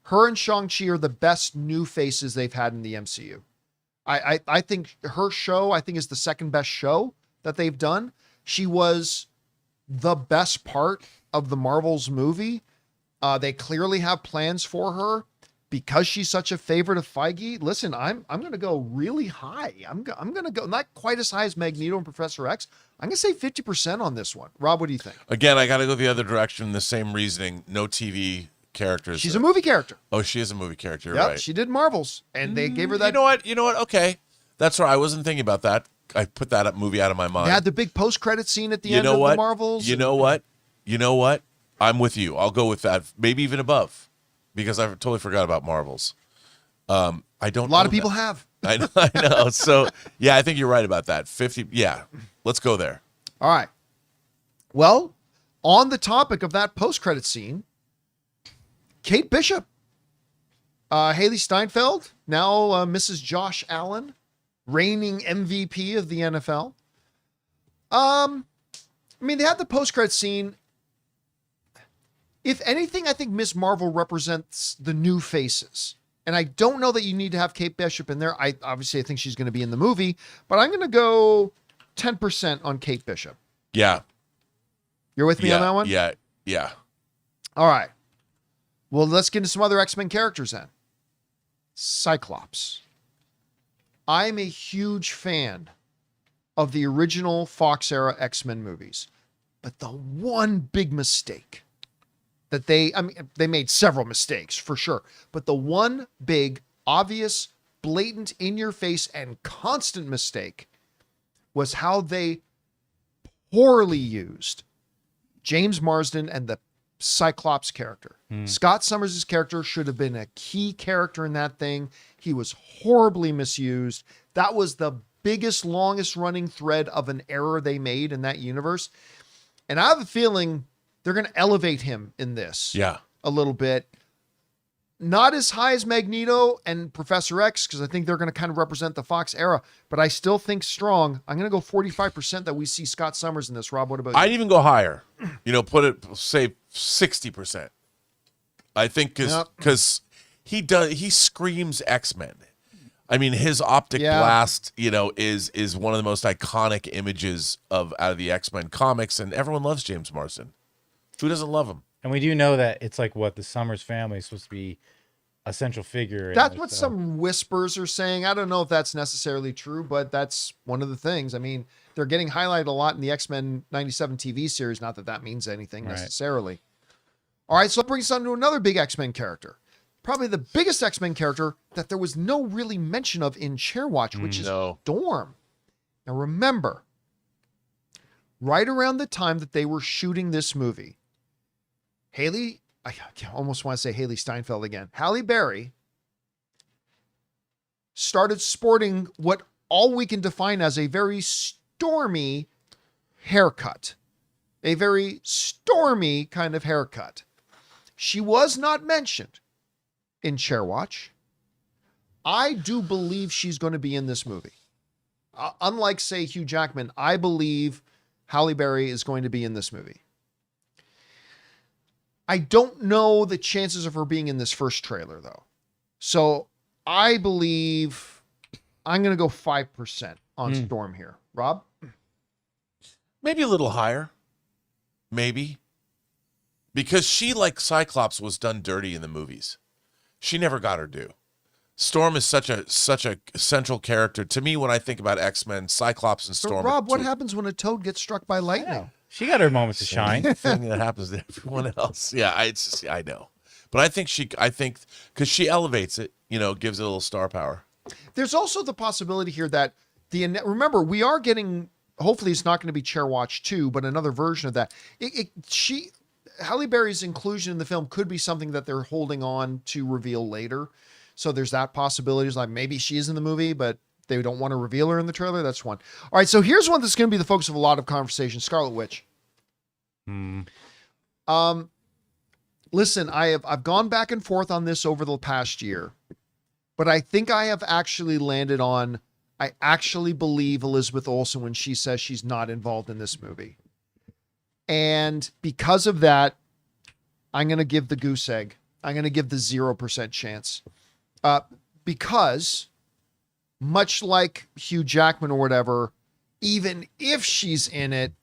[SPEAKER 1] her and Shang-Chi are the best new faces they've had in the MCU. I think her show, is the second best show that they've done. She was the best part of the Marvels movie. They clearly have plans for her because she's such a favorite of Feige. Listen, I'm going to go really high. I'm going to go not quite as high as Magneto and Professor X. I'm going to say 50% on this one. Rob, what do you think?
[SPEAKER 3] Again, I got to go the other direction. The same reasoning. No TV characters.
[SPEAKER 1] She's a movie character.
[SPEAKER 3] Oh, she is a movie character. You're
[SPEAKER 1] Yep,
[SPEAKER 3] right.
[SPEAKER 1] she did Marvels, and they gave her that.
[SPEAKER 3] You know what? Okay. That's right. I wasn't thinking about that. I put that movie out of my mind.
[SPEAKER 1] They had the big post-credit scene at the end of the Marvels.
[SPEAKER 3] You know what? I'm with you. I'll go with that. Maybe even above, because I totally forgot about Marvels. I don't.
[SPEAKER 1] A lot of people have.
[SPEAKER 3] I know. So yeah, I think you're right about that. 50. Yeah, let's go there.
[SPEAKER 1] All right. Well, on the topic of that post-credit scene, Kate Bishop, Haley Steinfeld, now Mrs. Josh Allen, reigning MVP of the NFL. They had the post-credit scene. If anything, I think Miss Marvel represents the new faces. And I don't know that you need to have Kate Bishop in there. I think she's going to be in the movie, but I'm going to go 10% on Kate Bishop.
[SPEAKER 3] Yeah.
[SPEAKER 1] You're with me on that one?
[SPEAKER 3] Yeah.
[SPEAKER 1] All right. Well, let's get into some other X-Men characters then. Cyclops. I'm a huge fan of the original Fox era X-Men movies. But the one big mistake that they made several mistakes for sure, but the one big, obvious, blatant, in your face, and constant mistake was how they poorly used James Marsden and the Cyclops character. Scott Summers' character should have been a key character in that thing. He was horribly misused. That was the biggest, longest running thread of an error they made in that universe. And I have a feeling they're going to elevate him in this a little bit. Not as high as Magneto and Professor X, because I think they're going to kind of represent the Fox era, but I still think strong. I'm going to go 45% that we see Scott Summers in this. Rob, what about you?
[SPEAKER 3] I'd even go higher. Say 60%. I think because he screams X-Men. I mean, his optic blast, is one of the most iconic images out of the X-Men comics, and everyone loves James Marsden. Who doesn't love him?
[SPEAKER 2] And we do know that it's like the Summers family is supposed to be a central figure.
[SPEAKER 1] That's what some whispers are saying. I don't know if that's necessarily true, but that's one of the things. I mean, they're getting highlighted a lot in the X-Men 97 TV series. Not that that means anything necessarily. All right, so that brings us on to another big X-Men character. Probably the biggest X-Men character that there was no really mention of in Chairwatch, which is Storm. Now remember, right around the time that they were shooting this movie, I almost want to say Haley Steinfeld again. Halle Berry started sporting what all we can define as a very stormy haircut. A very stormy kind of haircut. She was not mentioned in Chairwatch. I do believe she's going to be in this movie. Unlike, say, Hugh Jackman, I believe Halle Berry is going to be in this movie. I don't know the chances of her being in this first trailer, though. So I believe I'm going to go 5% on Storm here. Rob?
[SPEAKER 3] Maybe a little higher. Maybe. Because she, like Cyclops, was done dirty in the movies. She never got her due. Storm is such a central character. To me, when I think about X-Men, Cyclops and Storm.
[SPEAKER 1] But Rob, what happens when a toad gets struck by lightning?
[SPEAKER 2] She got her moments to shine.
[SPEAKER 3] Thing that happens to everyone else. Yeah, I know. But I think because she elevates it, gives it a little star power.
[SPEAKER 1] There's also the possibility here that remember, we are getting, hopefully it's not going to be Chairwatch 2, but another version of that. Halle Berry's inclusion in the film could be something that they're holding on to reveal later. So there's that possibility. It's like maybe she is in the movie, but they don't want to reveal her in the trailer. That's one. All right, so here's one that's going to be the focus of a lot of conversation. Scarlet Witch. Listen, I've gone back and forth on this over the past year, but I think I have actually landed on, I actually believe Elizabeth Olsen when she says she's not involved in this movie. And because of that, I'm going to give the goose egg. I'm going to give the 0% chance. Because much like Hugh Jackman or whatever, even if she's in it,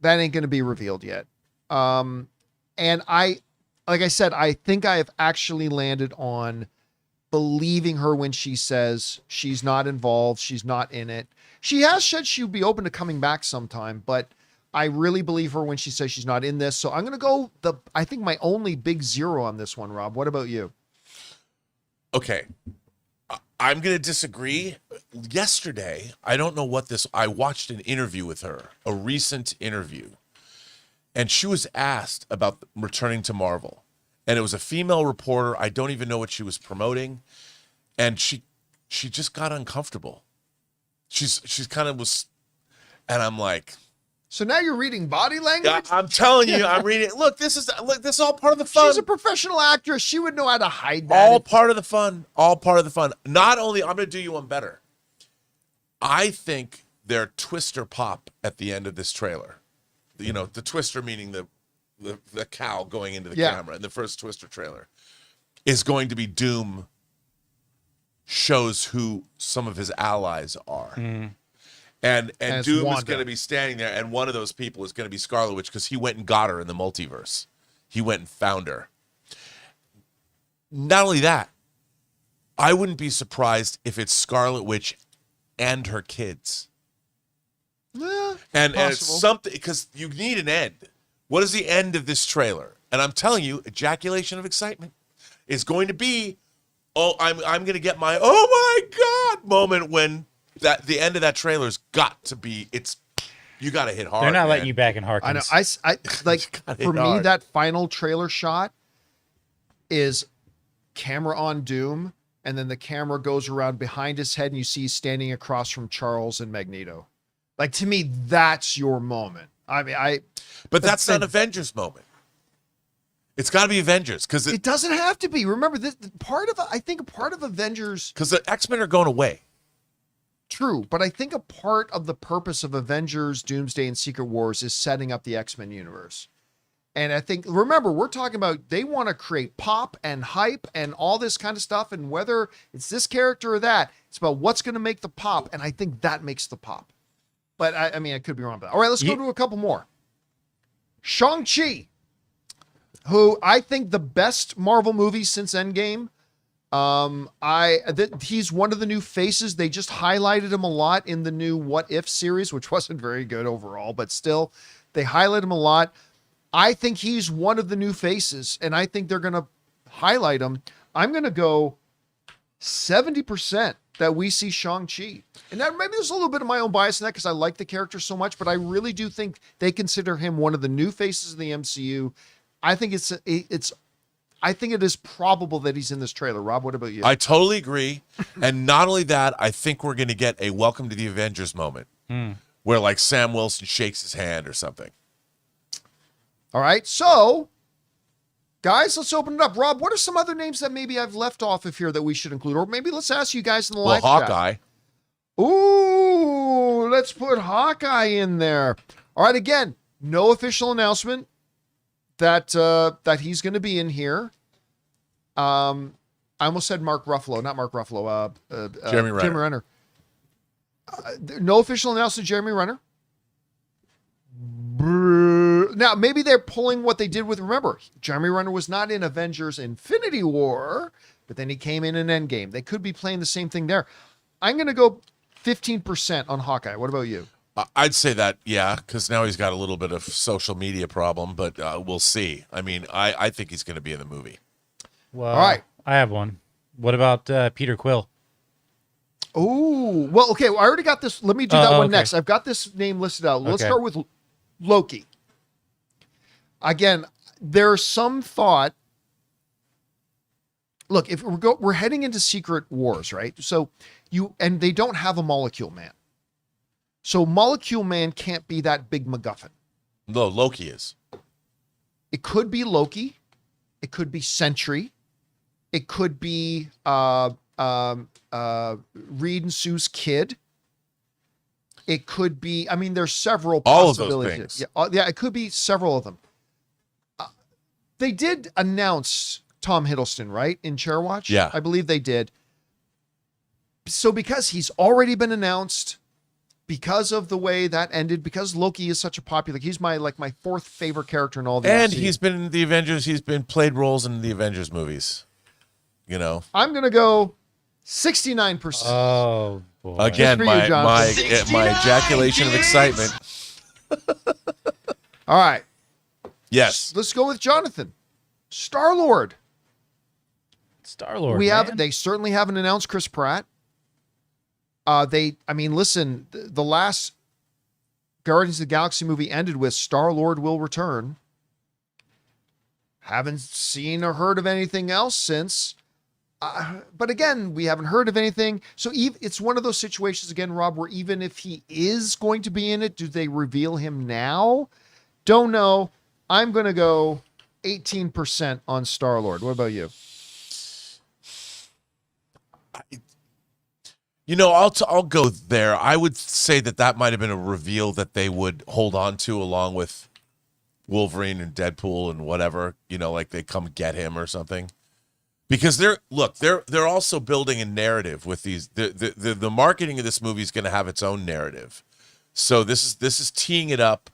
[SPEAKER 1] that ain't going to be revealed yet. And like I said, I think I have actually landed on believing her when she says she's not involved. She's not in it. She has said she would be open to coming back sometime, but I really believe her when she says she's not in this. So I'm going to go I think my only big 0 on this one, Rob. What about you?
[SPEAKER 3] Okay. I'm going to disagree. Yesterday, I don't know I watched an interview with her, a recent interview, and she was asked about returning to Marvel. And it was a female reporter. I don't even know what she was promoting. And she just got uncomfortable. She's kind of was, and I'm like,
[SPEAKER 1] so now you're reading body language?
[SPEAKER 3] I'm telling you, I'm reading. Look, this is all part of the fun.
[SPEAKER 1] She's a professional actress. She would know how to hide that.
[SPEAKER 3] All part of the fun. All part of the fun. Not only, I'm going to do you one better. I think their twister pop at the end of this trailer, the twister meaning the cow going into the camera in the first Twister trailer, is going to be Doom shows who some of his allies are. And
[SPEAKER 1] As
[SPEAKER 3] Doom is
[SPEAKER 1] Wanda.
[SPEAKER 3] going to be standing there, and one of those people is going to be Scarlet Witch because he went and got her in the multiverse. He went and found her. Not only that, I wouldn't be surprised if it's Scarlet Witch and her kids. And it's something, because you need an end. What is the end of this trailer? And I'm telling you, ejaculation of excitement is going to be, I'm going to get my oh my God moment when the end of that trailer's got to be, you got to hit hard.
[SPEAKER 2] They're not
[SPEAKER 3] man.
[SPEAKER 2] letting you back in Harkins.
[SPEAKER 1] I know. I like for me,
[SPEAKER 3] hard.
[SPEAKER 1] that final trailer shot is camera on Doom, and then the camera goes around behind his head, and you see he's standing across from Charles and Magneto. Like, to me, that's your moment. I mean,
[SPEAKER 3] But that's not Avengers moment. It's got to be Avengers because
[SPEAKER 1] it doesn't have to be. Remember, this part of Avengers.
[SPEAKER 3] Because the X-Men are going away.
[SPEAKER 1] True, but I think a part of the purpose of Avengers, Doomsday, and Secret Wars is setting up the X-Men universe. And I think, remember, we're talking about they want to create pop and hype and all this kind of stuff. And whether it's this character or that, it's about what's going to make the pop. And I think that makes the pop. But I mean, I could be wrong about that. All right, let's go to a couple more. Shang-Chi, who I think the best Marvel movie since Endgame. He's one of the new faces. They just highlighted him a lot in the new What If series, which wasn't very good overall, but still, they highlight him a lot. I think he's one of the new faces, and I think they're going to highlight him. I'm going to go 70% that we see Shang-Chi. And that, maybe there's a little bit of my own bias in that because I like the character so much, but I really do think they consider him one of the new faces of the MCU. I think I think it is probable that he's in this trailer. Rob, what about you?
[SPEAKER 3] I totally agree. And not only that, I think we're going to get a welcome to the Avengers moment where like Sam Wilson shakes his hand or something.
[SPEAKER 1] All right. So, guys, let's open it up. Rob, what are some other names that maybe I've left off of here that we should include? Or maybe let's ask you guys in the live chat.
[SPEAKER 3] Hawkeye.
[SPEAKER 1] Ooh, let's put Hawkeye in there. All right. Again, no official announcement that he's going to be in here. I almost said Mark Ruffalo, not Mark Ruffalo.
[SPEAKER 3] Jeremy Renner.
[SPEAKER 1] Jeremy Renner. No official announcement. Jeremy Renner. Now maybe they're pulling what they did with. Remember, Jeremy Renner was not in Avengers: Infinity War, but then he came in Endgame. They could be playing the same thing there. I'm going to go 15% on Hawkeye. What about you?
[SPEAKER 3] I'd say that, yeah, because now he's got a little bit of social media problem, but we'll see. I mean, I think he's going to be in the movie.
[SPEAKER 2] Well,
[SPEAKER 1] all right.
[SPEAKER 2] I have one. What about Peter Quill?
[SPEAKER 1] Oh, well, okay. I already got this. Let me do that one
[SPEAKER 2] okay.
[SPEAKER 1] next. I've got this name listed out. Let's
[SPEAKER 2] Okay.
[SPEAKER 1] start with Loki. Again, there's some thought. Look, if we're heading into Secret Wars, right? So and they don't have a Molecule Man. So Molecule Man can't be that big MacGuffin.
[SPEAKER 3] No, Loki is.
[SPEAKER 1] It could be Loki. It could be Sentry. It could be Reed and Sue's kid. It could be, I mean, there's several
[SPEAKER 3] all of those
[SPEAKER 1] possibilities.
[SPEAKER 3] things.
[SPEAKER 1] Yeah, it could be several of them. They did announce Tom Hiddleston, right? In Chairwatch?
[SPEAKER 3] Yeah.
[SPEAKER 1] I believe they did. So because he's already been announced, because of the way that ended, because Loki is such a popular, he's my fourth favorite character in all the
[SPEAKER 3] And
[SPEAKER 1] MCU.
[SPEAKER 3] he's been in the Avengers. He's been played roles in the Avengers movies. You know.
[SPEAKER 1] I'm going to go 69%.
[SPEAKER 2] Oh, boy.
[SPEAKER 3] Again,
[SPEAKER 1] Just for you, Jonathan.
[SPEAKER 3] my ejaculation of excitement.
[SPEAKER 1] All right.
[SPEAKER 3] Yes.
[SPEAKER 1] Let's go with Jonathan. Star-Lord.
[SPEAKER 2] Star-Lord,
[SPEAKER 1] They certainly haven't announced Chris Pratt. Listen, the last Guardians of the Galaxy movie ended with Star-Lord will return. Haven't seen or heard of anything else since. But again, we haven't heard of anything. So it's one of those situations, again, Rob, where even if he is going to be in it, do they reveal him now? Don't know. I'm going to go 18% on Star-Lord. What about you?
[SPEAKER 3] You know, I'll go there. I would say that might have been a reveal that they would hold on to along with Wolverine and Deadpool and whatever. You know, like they come get him or something. Because they're also building a narrative with these. The marketing of this movie is going to have its own narrative. So this is teeing it up.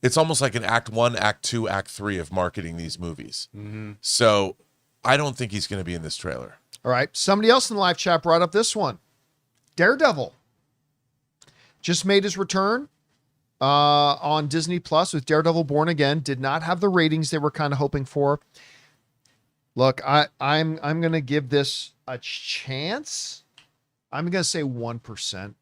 [SPEAKER 3] It's almost like an act 1, act 2, act 3 of marketing these movies.
[SPEAKER 2] Mm-hmm.
[SPEAKER 3] So I don't think he's going to be in this trailer.
[SPEAKER 1] All right. Somebody else in the live chat brought up this one. Daredevil just made his return on Disney Plus with Daredevil Born Again. Did not have the ratings they were kind of hoping for. Look, I'm going to give this a chance. I'm going to say 1%.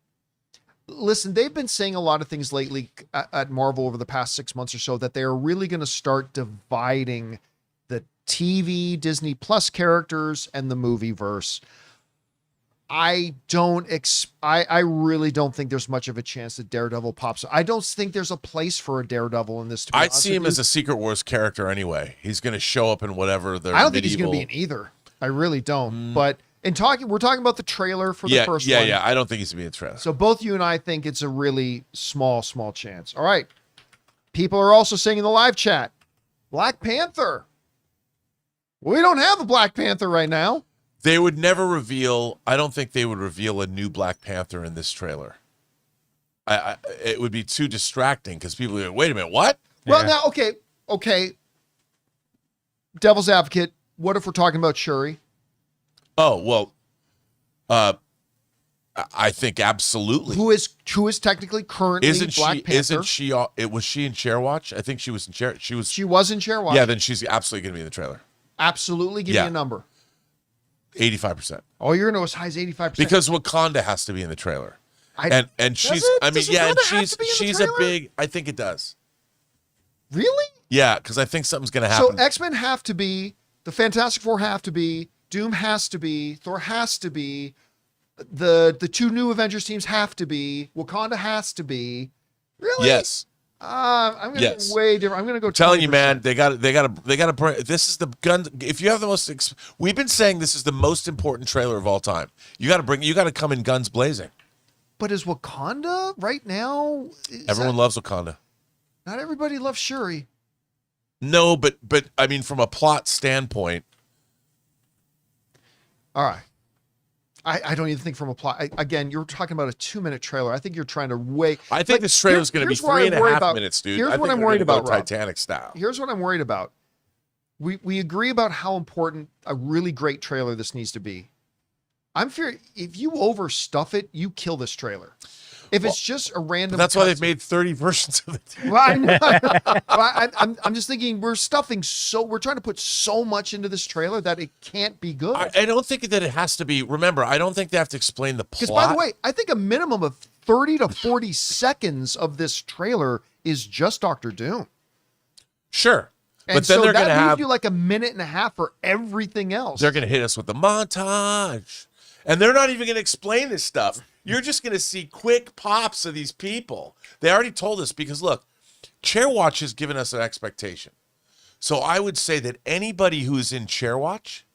[SPEAKER 1] Listen, they've been saying a lot of things lately at Marvel over the past 6 months or so that they are really going to start dividing the TV Disney Plus characters and the movie verse. I really don't think there's much of a chance that Daredevil pops. I don't think there's a place for a Daredevil in this.
[SPEAKER 3] I'd see him as a Secret Wars character anyway. He's going to show up in whatever the.
[SPEAKER 1] I don't think he's going to be in either. I really don't. But we're talking about the trailer for the first one.
[SPEAKER 3] Yeah. I don't think he's going to be in the trailer.
[SPEAKER 1] So both you and I think it's a really small chance. All right. People are also saying in the live chat, Black Panther. We don't have a Black Panther right now.
[SPEAKER 3] They would never reveal. I don't think they would reveal a new Black Panther in this trailer. It would be too distracting because people would go, wait a minute, what?
[SPEAKER 1] Well, now, okay. Devil's advocate. What if we're talking about Shuri?
[SPEAKER 3] Oh, well, I think absolutely.
[SPEAKER 1] Who is technically currently Black Panther?
[SPEAKER 3] Was she in Chair Watch? I think she was in Chair. She
[SPEAKER 1] was in Chair Watch.
[SPEAKER 3] Yeah, then she's absolutely going to be in the trailer.
[SPEAKER 1] Absolutely. Give me a number.
[SPEAKER 3] 85%.
[SPEAKER 1] Oh, you're going to go as high as 85%.
[SPEAKER 3] Because Wakanda has to be in the trailer. And she's, she's a big, I think it does.
[SPEAKER 1] Really?
[SPEAKER 3] Yeah, because I think something's going to happen.
[SPEAKER 1] So X-Men have to be, the Fantastic Four have to be, Doom has to be, Thor has to be, the two new Avengers teams have to be, Wakanda has to be. Really?
[SPEAKER 3] Yes.
[SPEAKER 1] I'm going to go way different. I'm going to go.
[SPEAKER 3] Telling you, man, they got to. This is the Gunn. If you have the most, we've been saying this is the most important trailer of all time. You got to come in guns blazing.
[SPEAKER 1] But is Wakanda right now?
[SPEAKER 3] Everyone loves Wakanda.
[SPEAKER 1] Not everybody loves Shuri.
[SPEAKER 3] No, but I mean, from a plot standpoint.
[SPEAKER 1] All right. I don't even think from a plot. Again, you're talking about a 2-minute trailer. I think you're trying to wait.
[SPEAKER 3] I think this trailer is going to be 3.5 minutes, dude.
[SPEAKER 1] Here's what I'm worried about, Rob.
[SPEAKER 3] Titanic style.
[SPEAKER 1] Here's what I'm worried about. We agree about how important a really great trailer this needs to be. I'm fearing if you overstuff it, you kill this trailer. If it's just a random,
[SPEAKER 3] that's why they've made 30 versions of it.
[SPEAKER 1] Well, I know. I'm just thinking we're trying to put so much into this trailer that it can't be good.
[SPEAKER 3] I don't think that it has to be. Remember, I don't think they have to explain the plot.
[SPEAKER 1] Because by the way, I think a minimum of 30 to 40 seconds of this trailer is just Doctor Doom.
[SPEAKER 3] Sure.
[SPEAKER 1] And
[SPEAKER 3] but then
[SPEAKER 1] so
[SPEAKER 3] they're going to have
[SPEAKER 1] you like a minute and a half for everything else.
[SPEAKER 3] They're going to hit us with the montage. And they're not even going to explain this stuff. You're just going to see quick pops of these people. They already told us because, look, Chair Watch has given us an expectation. So I would say that anybody who's in Chair Watch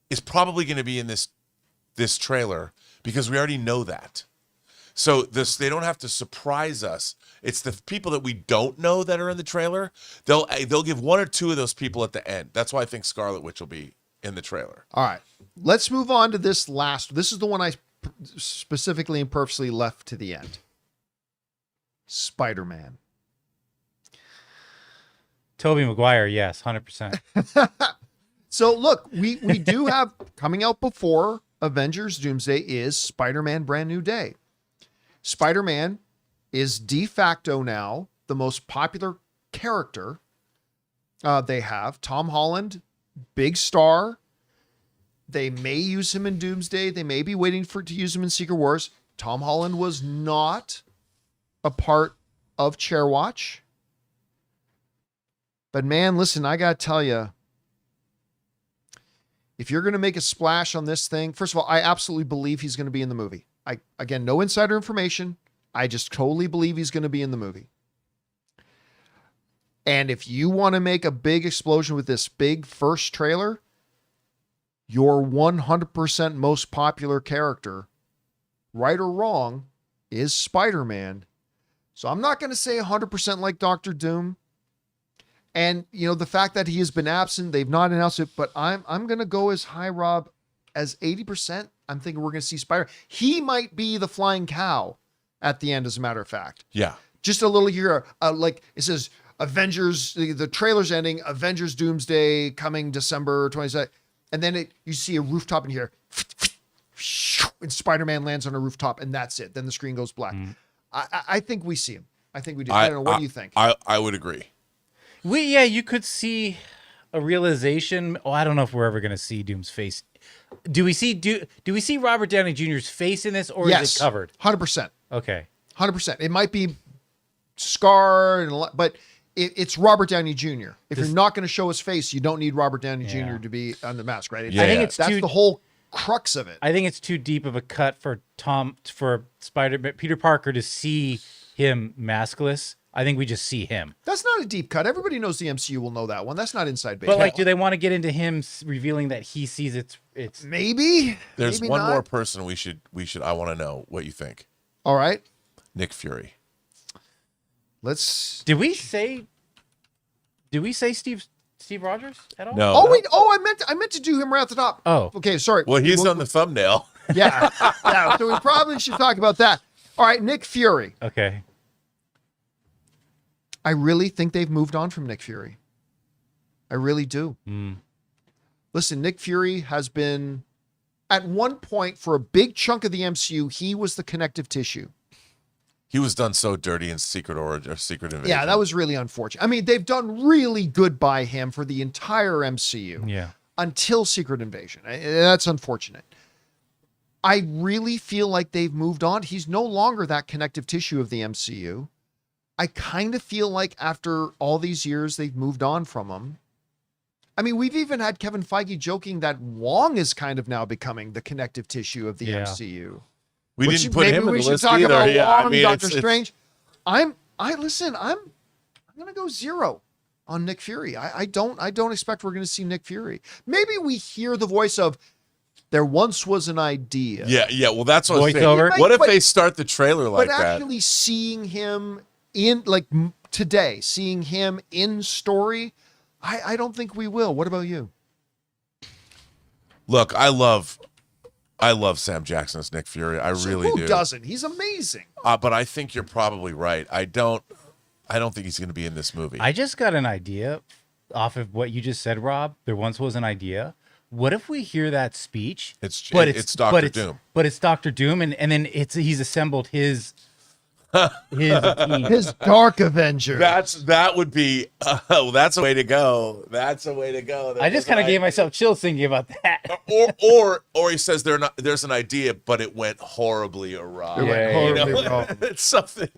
[SPEAKER 3] is probably going to be in this trailer because we already know that. So they don't have to surprise us. It's the people that we don't know that are in the trailer. They'll give one or two of those people at the end. That's why I think Scarlet Witch will be in the trailer.
[SPEAKER 1] All right. Let's move on to this last. This is the one I specifically and purposely left to the end. Spider-Man.
[SPEAKER 2] Tobey Maguire, yes, 100%.
[SPEAKER 1] So look, we do have coming out before Avengers Doomsday is Spider-Man Brand New Day. Spider-Man is de facto now the most popular character they have. Tom Holland, big star. They may use him in Doomsday. They may be waiting to use him in Secret Wars. Tom Holland was not a part of Chair Watch. But man, listen, I got to tell you, if you're going to make a splash on this thing, first of all, I absolutely believe he's going to be in the movie. Again, no insider information. I just totally believe he's going to be in the movie. And if you want to make a big explosion with this big first trailer, your 100% most popular character, right or wrong, is Spider-Man. So I'm not going to say 100% like Doctor Doom. And, the fact that he has been absent, they've not announced it, but I'm going to go as high, Rob, as 80%. I'm thinking we're going to see Spider. He might be the flying cow at the end, as a matter of fact.
[SPEAKER 3] Yeah.
[SPEAKER 1] Just a little here, like it says Avengers, the trailer's ending, Avengers Doomsday coming December 22nd. And then you see a rooftop in here. And Spider-Man lands on a rooftop, and that's it. Then the screen goes black. I think we see him. I think we do. I don't know. What do you think?
[SPEAKER 3] I would agree.
[SPEAKER 2] You could see a realization. Oh, I don't know if we're ever going to see Doom's face. Do we see Robert Downey Jr.'s face in this, or is it covered?
[SPEAKER 1] 100%.
[SPEAKER 2] Okay.
[SPEAKER 1] 100%. It might be scarred, but it's Robert Downey Jr. If you're not going to show his face, you don't need Robert Downey Jr. to be on the mask, right?
[SPEAKER 2] I think that's
[SPEAKER 1] the whole crux of it.
[SPEAKER 2] I think it's too deep of a cut for Peter Parker to see him maskless. I think we just see him.
[SPEAKER 1] That's not a deep cut. Everybody knows the MCU will know that one. That's not inside baseball.
[SPEAKER 2] But like, do they want to get into him revealing that he sees it's
[SPEAKER 1] maybe?
[SPEAKER 3] There's
[SPEAKER 1] maybe
[SPEAKER 3] one
[SPEAKER 1] not.
[SPEAKER 3] more person we should. I want to know what you think.
[SPEAKER 1] All right.
[SPEAKER 3] Nick Fury.
[SPEAKER 1] Let's.
[SPEAKER 2] Did we say Steve Rogers at all?
[SPEAKER 3] No.
[SPEAKER 1] Oh wait. Oh, I meant to do him right at the top.
[SPEAKER 2] Oh.
[SPEAKER 1] Okay. Sorry.
[SPEAKER 3] Well, he's on the thumbnail.
[SPEAKER 1] Yeah. Yeah. So we probably should talk about that. All right. Nick Fury.
[SPEAKER 2] Okay.
[SPEAKER 1] I really think they've moved on from Nick Fury. I really do. Listen, Nick Fury has been, at one point for a big chunk of the MCU, he was the connective tissue.
[SPEAKER 3] He was done so dirty in Secret Invasion.
[SPEAKER 1] Yeah, that was really unfortunate. I mean, they've done really good by him for the entire MCU.
[SPEAKER 2] Yeah.
[SPEAKER 1] Until Secret Invasion. That's unfortunate. I really feel like they've moved on. He's no longer that connective tissue of the MCU. I kind of feel like after all these years, they've moved on from him. I mean, we've even had Kevin Feige joking that Wong is kind of now becoming the connective tissue of the MCU.
[SPEAKER 3] We didn't put him in the list either.
[SPEAKER 1] About
[SPEAKER 3] Yeah,
[SPEAKER 1] Wong, Doctor Strange. I'm gonna go 0 on Nick Fury. I don't expect we're gonna see Nick Fury. Maybe we hear the voice of there once was an idea.
[SPEAKER 3] Yeah. Well, that's what I was
[SPEAKER 2] Voiceover.
[SPEAKER 3] saying. What if they start the trailer like
[SPEAKER 1] but
[SPEAKER 3] that?
[SPEAKER 1] actually seeing him in today, seeing him in story, I don't think we will. What about you?
[SPEAKER 3] Look, I love Sam Jackson as Nick Fury. I really do.
[SPEAKER 1] Who doesn't? He's amazing.
[SPEAKER 3] But I think you're probably right. I don't think he's going to be in this movie.
[SPEAKER 2] I just got an idea off of what you just said, Rob. There once was an idea. What if we hear that speech?
[SPEAKER 3] It's Dr. Doom.
[SPEAKER 2] But it's Dr. Doom, and then he's assembled his team.
[SPEAKER 1] His Dark Avenger.
[SPEAKER 3] That would be that's a way to go. That's a way to go.
[SPEAKER 2] I just kind of gave myself chills thinking about that.
[SPEAKER 3] Or he says there's an idea, but it went horribly awry.
[SPEAKER 1] Wrong.
[SPEAKER 3] It's something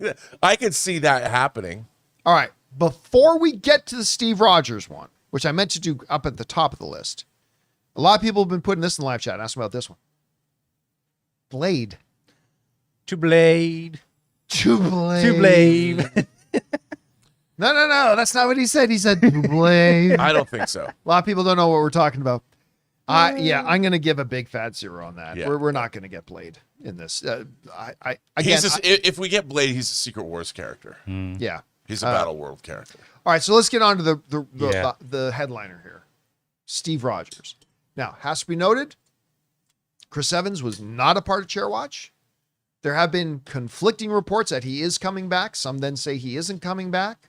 [SPEAKER 3] I could see that happening.
[SPEAKER 1] All right. Before we get to the Steve Rogers one, which I meant to do up at the top of the list, a lot of people have been putting this in the live chat and asking about this one. Blade.
[SPEAKER 2] To Blade.
[SPEAKER 1] To Blade.
[SPEAKER 2] To Blade.
[SPEAKER 1] No. That's not what he said. He said to Blade.
[SPEAKER 3] I don't think so.
[SPEAKER 1] A lot of people don't know what we're talking about. Yeah, I'm going to give a big fat 0 on that.
[SPEAKER 3] Yeah.
[SPEAKER 1] We're not going to get Blade in this.
[SPEAKER 3] If we get Blade, he's a Secret Wars character.
[SPEAKER 1] Yeah.
[SPEAKER 3] He's a Battle World character.
[SPEAKER 1] All right, so let's get on to the headliner here. Steve Rogers. Now, has to be noted, Chris Evans was not a part of Chair Watch. There have been conflicting reports that he is coming back. Some then say he isn't coming back.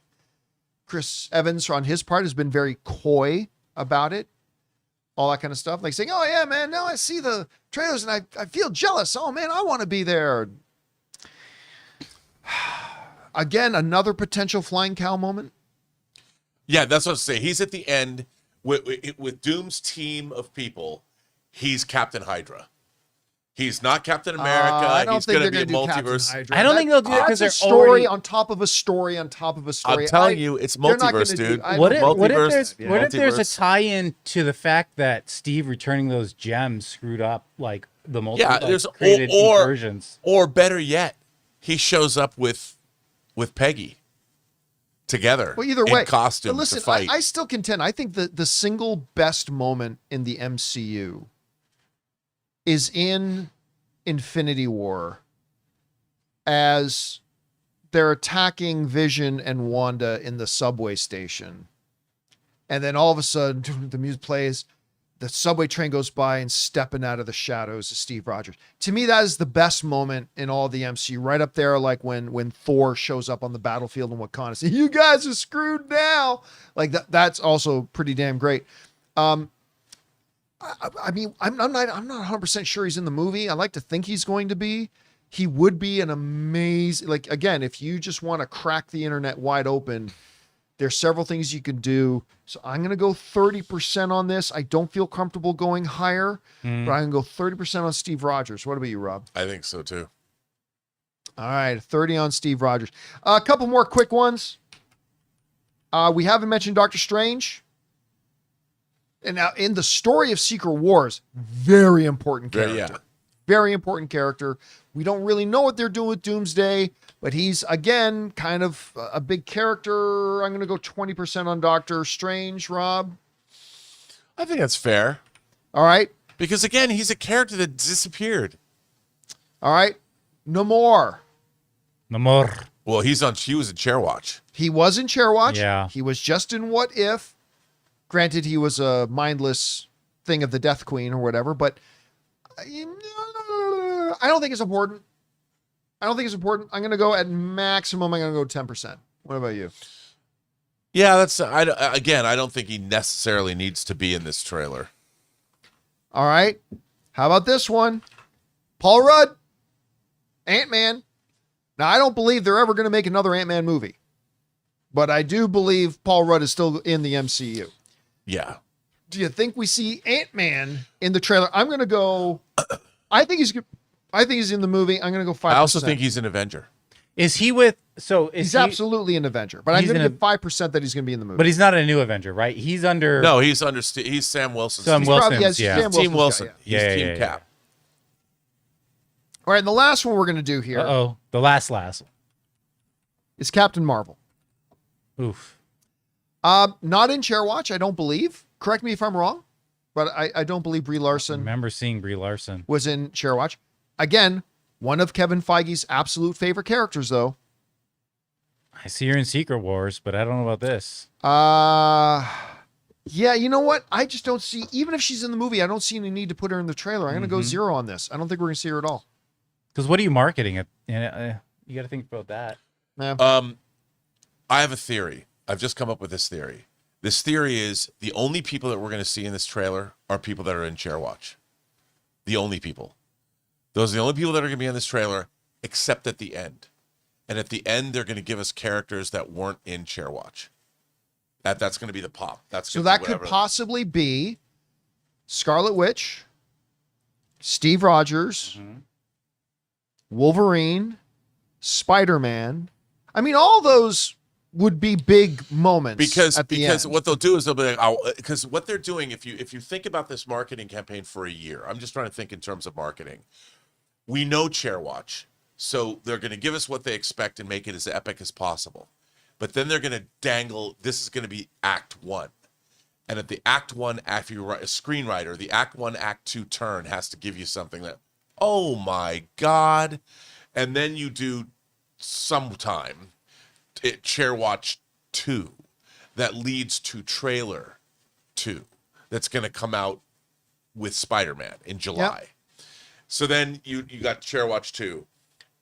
[SPEAKER 1] Chris Evans, on his part, has been very coy about it. All that kind of stuff. Like saying, oh, yeah, man, now I see the trailers and I feel jealous. Oh, man, I want to be there. Again, another potential flying cow moment.
[SPEAKER 3] Yeah, that's what I was saying. He's at the end with Doom's team of people. He's Captain Hydra. He's not Captain America. He's going to be a multiverse.
[SPEAKER 2] I don't think they'll do it because they're
[SPEAKER 1] story
[SPEAKER 2] already
[SPEAKER 1] on top of a story on top of a story.
[SPEAKER 3] I'm telling you, it's multiverse, dude.
[SPEAKER 2] What if there's a tie-in to the fact that Steve returning those gems screwed up like the multiverse?
[SPEAKER 3] Yeah, there's
[SPEAKER 2] created versions.
[SPEAKER 3] Or better yet, he shows up with Peggy together.
[SPEAKER 1] Well, either way,
[SPEAKER 3] in costume
[SPEAKER 1] but listen,
[SPEAKER 3] to fight.
[SPEAKER 1] I still contend. I think the single best moment in the MCU is in Infinity War as they're attacking Vision and Wanda in the subway station. And then all of a sudden the music plays, the subway train goes by and stepping out of the shadows is Steve Rogers. To me, that is the best moment in all the MCU. Right up there, like when Thor shows up on the battlefield in Wakanda, saying, "You guys are screwed now." Like that's also pretty damn great. I mean, I'm not 100% sure he's in the movie. I like to think he's going to be. He would be an amazing, like, again, if you just want to crack the internet wide open, there's several things you can do. So I'm going to go 30% on this. I don't feel comfortable going higher, but I'm going to go 30% on Steve Rogers. What about you, Rob?
[SPEAKER 3] I think so too.
[SPEAKER 1] All right, 30 on Steve Rogers. A couple more quick ones. We haven't mentioned Doctor Strange. And now in the story of Secret Wars, very important character.
[SPEAKER 3] Yeah.
[SPEAKER 1] Very important character. We don't really know what they're doing with Doomsday, but he's, again, kind of a big character. I'm going to go 20% on Doctor Strange, Rob.
[SPEAKER 3] I think that's fair.
[SPEAKER 1] All right.
[SPEAKER 3] Because, again, he's a character that disappeared.
[SPEAKER 1] All right. Namor.
[SPEAKER 2] Namor.
[SPEAKER 3] Well, he was in Chairwatch.
[SPEAKER 1] He was in Chairwatch.
[SPEAKER 2] Yeah.
[SPEAKER 1] He was just in What If. Granted, he was a mindless thing of the Death Queen or whatever, but I don't think it's important. I'm going to go at maximum. I'm going to go 10%. What about you?
[SPEAKER 3] Yeah, I don't think he necessarily needs to be in this trailer.
[SPEAKER 1] All right. How about this one? Paul Rudd, Ant-Man. Now, I don't believe they're ever going to make another Ant-Man movie, but I do believe Paul Rudd is still in the MCU.
[SPEAKER 3] Yeah.
[SPEAKER 1] Do you think we see Ant-Man in the trailer? I'm going to go. I think he's in the movie. I'm going to go 5%.
[SPEAKER 3] I also think he's an Avenger.
[SPEAKER 2] Is he with? So
[SPEAKER 1] he's absolutely an Avenger, but I'm going to give 5% that he's going to be in the movie.
[SPEAKER 2] But he's not a new Avenger, right? He's under.
[SPEAKER 3] No, he's Sam Wilson.
[SPEAKER 2] Sam Wilson.
[SPEAKER 1] Sam Wilson's
[SPEAKER 3] Team Wilson.
[SPEAKER 1] guy,
[SPEAKER 3] He's Team Cap.
[SPEAKER 1] All right, and the last one we're going to do here
[SPEAKER 2] The last.
[SPEAKER 1] is Captain Marvel.
[SPEAKER 2] Oof.
[SPEAKER 1] Not in Chairwatch, I don't believe. Correct me if I'm wrong, but I don't believe Brie
[SPEAKER 2] I
[SPEAKER 1] Larson
[SPEAKER 2] remember seeing Brie Larson.
[SPEAKER 1] was in Chairwatch. Again, one of Kevin Feige's absolute favorite characters, though.
[SPEAKER 2] I see her in Secret Wars, but I don't know about this.
[SPEAKER 1] Yeah, you know what? I just don't see, even if she's in the movie, I don't see any need to put her in the trailer. I'm going to go 0 on this. I don't think we're going to see her at all.
[SPEAKER 2] Because what are you marketing it? You got to think about that.
[SPEAKER 1] Yeah.
[SPEAKER 3] I have a theory. I've just come up with this theory. This theory is the only people that we're going to see in this trailer are people that are in Chairwatch. The only people. Those are the only people that are going to be in this trailer, except at the end. And at the end, they're going to give us characters that weren't in Chairwatch. That's going to be the pop.
[SPEAKER 1] So that could possibly be Scarlet Witch, Steve Rogers, Wolverine, Spider-Man. I mean, all those would be big moments
[SPEAKER 3] because
[SPEAKER 1] at the end.
[SPEAKER 3] What they'll do is they'll be like, because what they're doing, if you think about this marketing campaign for a year, I'm just trying to think in terms of marketing. We know Chairwatch, so they're going to give us what they expect and make it as epic as possible. But then they're going to dangle, this is going to be Act 1. And at the Act 1, after you write a screenwriter, the Act 1, Act 2 turn has to give you something that, oh my God. And then you do sometime Chairwatch 2 that leads to trailer 2 that's going to come out with Spider-Man in July. Yep. So then you got Chairwatch 2.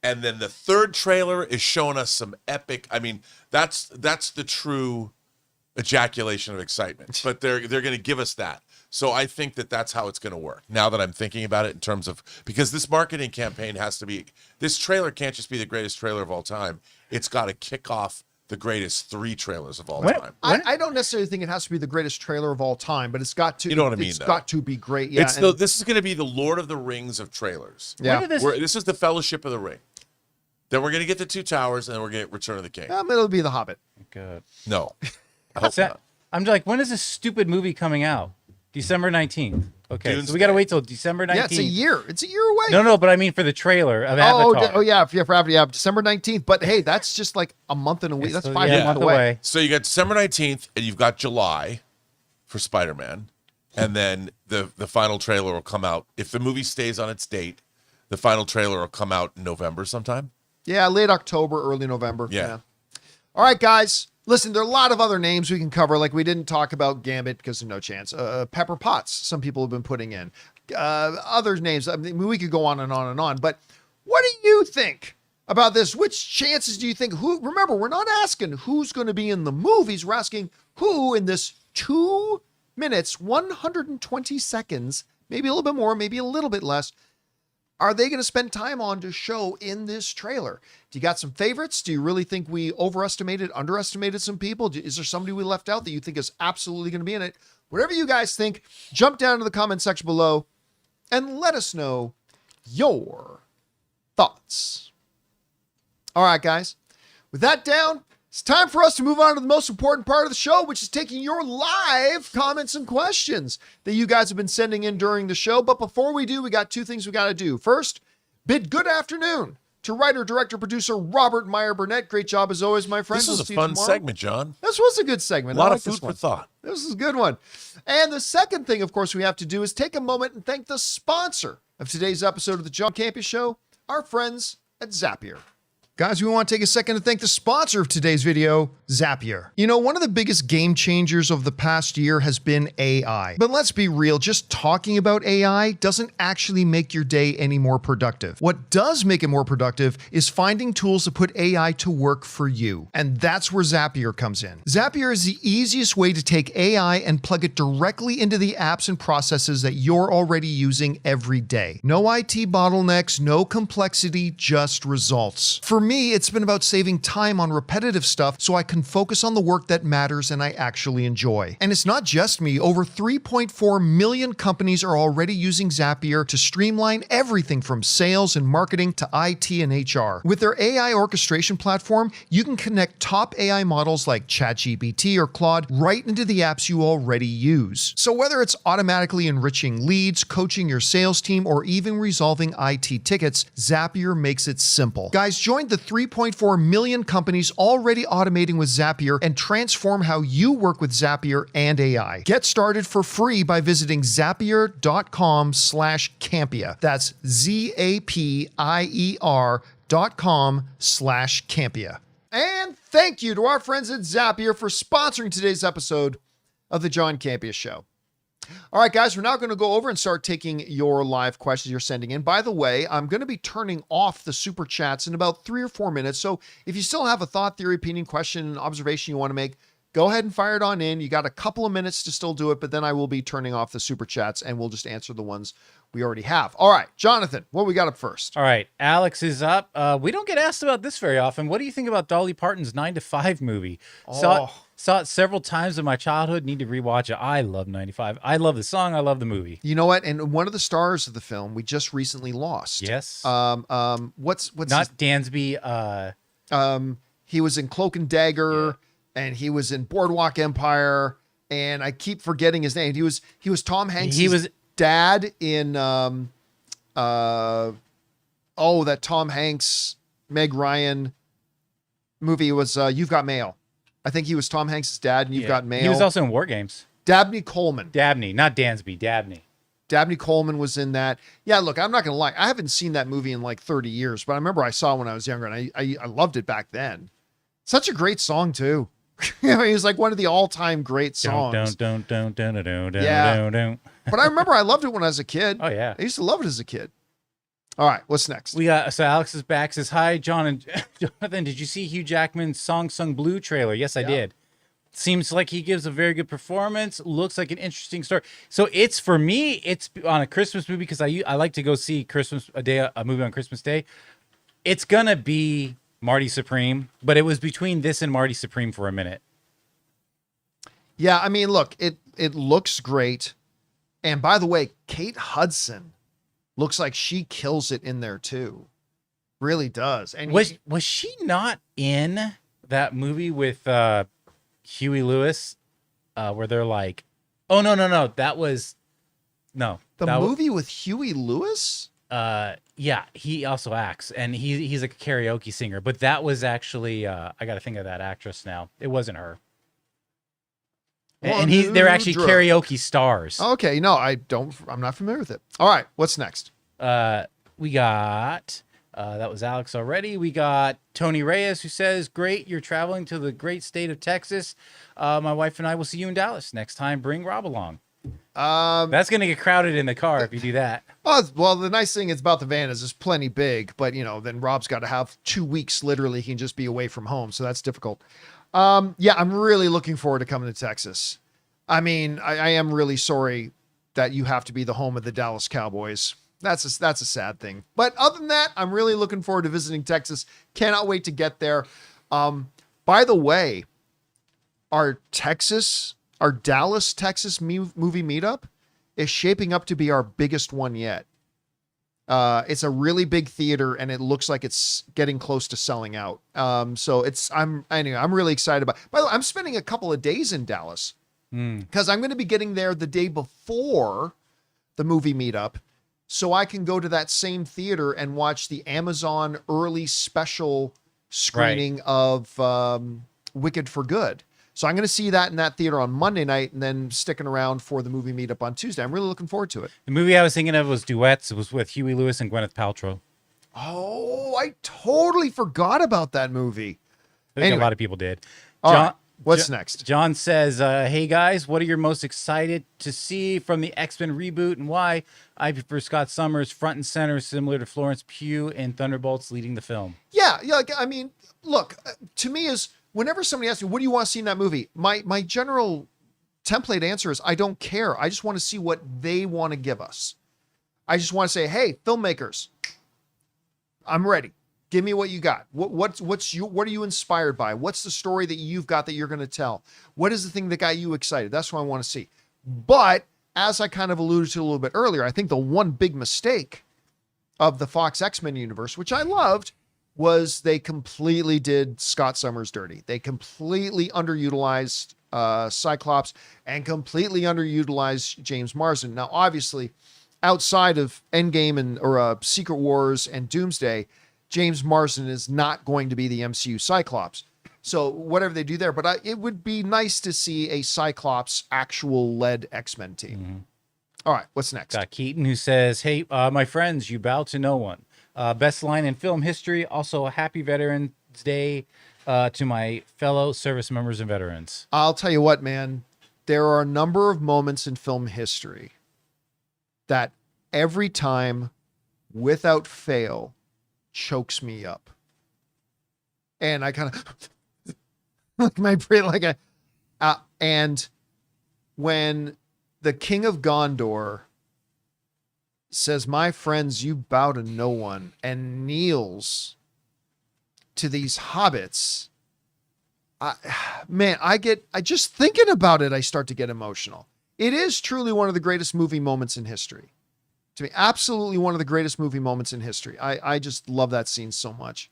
[SPEAKER 3] And then the third trailer is showing us some epic. I mean, that's the true ejaculation of excitement. But they're going to give us that. So I think that's how it's going to work. Now that I'm thinking about it in terms of, because this marketing campaign has to be, this trailer can't just be the greatest trailer of all time. It's got to kick off the greatest 3 trailers of all time.
[SPEAKER 1] I don't necessarily think it has to be the greatest trailer of all time, but it's got to.
[SPEAKER 3] You know what I mean?
[SPEAKER 1] It's got to be great. Yeah.
[SPEAKER 3] This is going to be the Lord of the Rings of trailers.
[SPEAKER 1] Yeah.
[SPEAKER 3] This is the Fellowship of the Ring. Then we're going to get the Two Towers, and then we're going to get Return of the King.
[SPEAKER 1] It'll be The Hobbit.
[SPEAKER 2] Good.
[SPEAKER 3] No, I hope not.
[SPEAKER 2] I'm like, when is this stupid movie coming out? December 19th. Okay,
[SPEAKER 3] Doomsday.
[SPEAKER 2] So we got to wait till December 19th.
[SPEAKER 1] Yeah, it's a year. It's a year away.
[SPEAKER 2] No, but I mean for the trailer of Avatar.
[SPEAKER 1] Oh yeah, for Avatar, yeah, December 19th. But hey, that's just like a month and a week. That's 5 months away.
[SPEAKER 3] So you got December 19th, and you've got July for Spider-Man, and then the final trailer will come out. If the movie stays on its date, the final trailer will come out in November sometime.
[SPEAKER 1] Yeah, late October, early November.
[SPEAKER 3] Yeah.
[SPEAKER 1] All right, guys. Listen, there are a lot of other names we can cover. Like we didn't talk about Gambit because of No Chance. Pepper Potts, some people have been putting in. Other names. I mean, we could go on and on and on. But what do you think about this? Which chances do you think? Remember, we're not asking who's going to be in the movies. We're asking who in this 2 minutes, 120 seconds, maybe a little bit more, maybe a little bit less, are they going to spend time on to show in this trailer? Do you got some favorites? Do you really think we underestimated some people? Is there somebody we left out that you think is absolutely going to be in it? Whatever you guys think, jump down to the comment section below and let us know your thoughts. All right, guys. With that down, it's time for us to move on to the most important part of the show, which is taking your live comments and questions that you guys have been sending in during the show. But before we do, we got two things we got to do. First, bid good afternoon to writer, director, producer Robert Meyer Burnett. Great job as always, my friend.
[SPEAKER 3] This
[SPEAKER 1] We'll
[SPEAKER 3] is a
[SPEAKER 1] see you
[SPEAKER 3] fun
[SPEAKER 1] tomorrow.
[SPEAKER 3] segment, John.
[SPEAKER 1] This was a good segment.
[SPEAKER 3] A lot
[SPEAKER 1] I
[SPEAKER 3] of
[SPEAKER 1] like
[SPEAKER 3] food
[SPEAKER 1] this one.
[SPEAKER 3] for thought.
[SPEAKER 1] This is a good one. And the second thing, of course, we have to do is take a moment and thank the sponsor of today's episode of the John Campea Show, our friends at Zapier. Guys, we want to take a second to thank the sponsor of today's video, Zapier. You know, one of the biggest game changers of the past year has been AI. But let's be real, just talking about AI doesn't actually make your day any more productive. What does make it more productive is finding tools to put AI to work for you. And that's where Zapier comes in. Zapier is the easiest way to take AI and plug it directly into the apps and processes that you're already using every day. No IT bottlenecks, no complexity, just results. For me, it's been about saving time on repetitive stuff so I can focus on the work that matters and I actually enjoy. And it's not just me. Over 3.4 million companies are already using Zapier to streamline everything from sales and marketing to IT and HR. With their AI orchestration platform, you can connect top AI models like ChatGPT or Claude right into the apps you already use. So whether it's automatically enriching leads, coaching your sales team, or even resolving IT tickets, Zapier makes it simple. Guys, join the 3.4 million companies already automating with Zapier and transform how you work with Zapier and AI. Get started for free by visiting zapier.com/Campea. That's zapier.com/Campea. And thank you to our friends at Zapier for sponsoring today's episode of the John Campea Show. All right, guys, we're now going to go over and start taking your live questions you're sending in. By the way, I'm going to be turning off the super chats in about 3 or 4 minutes. So if you still have a thought, theory, opinion, question, observation you want to make, go ahead and fire it on in. You got a couple of minutes to still do it, but then I will be turning off the super chats and we'll just answer the ones we already have. All right, Jonathan, what we got up first?
[SPEAKER 2] All right, Alex is up. We don't get asked about this very often. What do you think about Dolly Parton's 9 to 5 movie? Saw it several times in my childhood. Need to rewatch it. I love 95. I love the song. I love the movie.
[SPEAKER 1] You know what? And one of the stars of the film we just recently lost.
[SPEAKER 2] Yes.
[SPEAKER 1] What's
[SPEAKER 2] not Dansby?
[SPEAKER 1] He was in Cloak and Dagger, and he was in Boardwalk Empire, and I keep forgetting his name. He was Tom Hanks' dad in that Tom Hanks Meg Ryan movie was You've Got Mail. I think he was Tom Hanks' dad, and You've Got Mail.
[SPEAKER 2] He was also in War Games.
[SPEAKER 1] Dabney Coleman.
[SPEAKER 2] Dabney, not Dansby. Dabney.
[SPEAKER 1] Dabney Coleman was in that. Yeah, look, I'm not going to lie. I haven't seen that movie in like 30 years, but I remember I saw it when I was younger, and I loved it back then. Such a great song, too. It was like one of the all-time great songs.
[SPEAKER 2] Don't.
[SPEAKER 1] Yeah. But I remember I loved it when I was a kid.
[SPEAKER 2] Oh, yeah.
[SPEAKER 1] I used to love it as a kid. All right, what's next?
[SPEAKER 2] So Alex is back, says, hi, John and Jonathan. Did you see Hugh Jackman's Song Sung Blue trailer? Yes, I did. Seems like he gives a very good performance. Looks like an interesting story. So for me, it's on a Christmas movie because I like to go see a movie on Christmas Day. It's gonna be Marty Supreme, but it was between this and Marty Supreme for a minute.
[SPEAKER 1] Yeah, I mean, look, it looks great. And by the way, Kate Hudson looks like she kills it in there too. Really does. And
[SPEAKER 2] was she not in that movie with Huey Lewis, where they're like, oh no, that was the
[SPEAKER 1] movie with Huey Lewis?
[SPEAKER 2] Yeah, he also acts, and he's a karaoke singer, but that was actually I gotta think of that actress now. It wasn't her. And they're actually karaoke stars.
[SPEAKER 1] Okay, no, I'm not familiar with it. All right, what's next?
[SPEAKER 2] We got That was Alex already. We got Tony Reyes, who says, great, you're traveling to the great state of Texas. My wife and I will see you in Dallas next time. Bring Rob along. That's going to get crowded in the car if you do that.
[SPEAKER 1] Oh, well, the nice thing is about the van is it's plenty big, but then Rob's got to have 2 weeks literally. He can just be away from home, so that's difficult. Yeah, I'm really looking forward to coming to Texas. I mean, I am really sorry that you have to be the home of the Dallas Cowboys. That's a sad thing. But other than that, I'm really looking forward to visiting Texas. Cannot wait to get there. By the way, our Dallas, Texas movie meetup is shaping up to be our biggest one yet. It's a really big theater and it looks like it's getting close to selling out. So I'm really excited about, by the way, I'm spending a couple of days in Dallas because I'm going to be getting there the day before the movie meetup. So I can go to that same theater and watch the Amazon early special screening of Wicked for Good. So I'm going to see that in that theater on Monday night and then sticking around for the movie meetup on Tuesday. I'm really looking forward to it.
[SPEAKER 2] The movie I was thinking of was Duets. It was with Huey Lewis and Gwyneth Paltrow.
[SPEAKER 1] Oh, I totally forgot about that movie.
[SPEAKER 2] I think a lot of people did.
[SPEAKER 1] All right, what's next?
[SPEAKER 2] John says, hey guys, what are you most excited to see from the X-Men reboot and why? I prefer Scott Summers front and center, similar to Florence Pugh in Thunderbolts leading the film.
[SPEAKER 1] Yeah. I mean, look, to me is whenever somebody asks me, what do you want to see in that movie? My general template answer is I don't care. I just want to see what they want to give us. I just want to say, hey, filmmakers, I'm ready. Give me what you got. What are you inspired by? What's the story that you've got that you're going to tell? What is the thing that got you excited? That's what I want to see. But as I kind of alluded to a little bit earlier, I think the one big mistake of the Fox X-Men universe, which I loved, was they completely did Scott Summers dirty. They completely underutilized Cyclops and completely underutilized James Marsden. Now, obviously, outside of Endgame or Secret Wars and Doomsday, James Marsden is not going to be the MCU Cyclops. So whatever they do there, but it would be nice to see a Cyclops actual led X-Men team. Mm-hmm. All right, what's next?
[SPEAKER 2] Got Keaton who says, hey, my friends, you bow to no one. Best line in film history. Also, happy Veterans Day to my fellow service members and veterans.
[SPEAKER 1] I'll tell you what, man. There are a number of moments in film history that every time, without fail, chokes me up. And I kind of like my brain, like and when the King of Gondor says, my friends, you bow to no one, and kneels to these hobbits, I just thinking about it, I start to get emotional. It is truly one of the greatest movie moments in history. To me, absolutely one of the greatest movie moments in history. I just love that scene so much.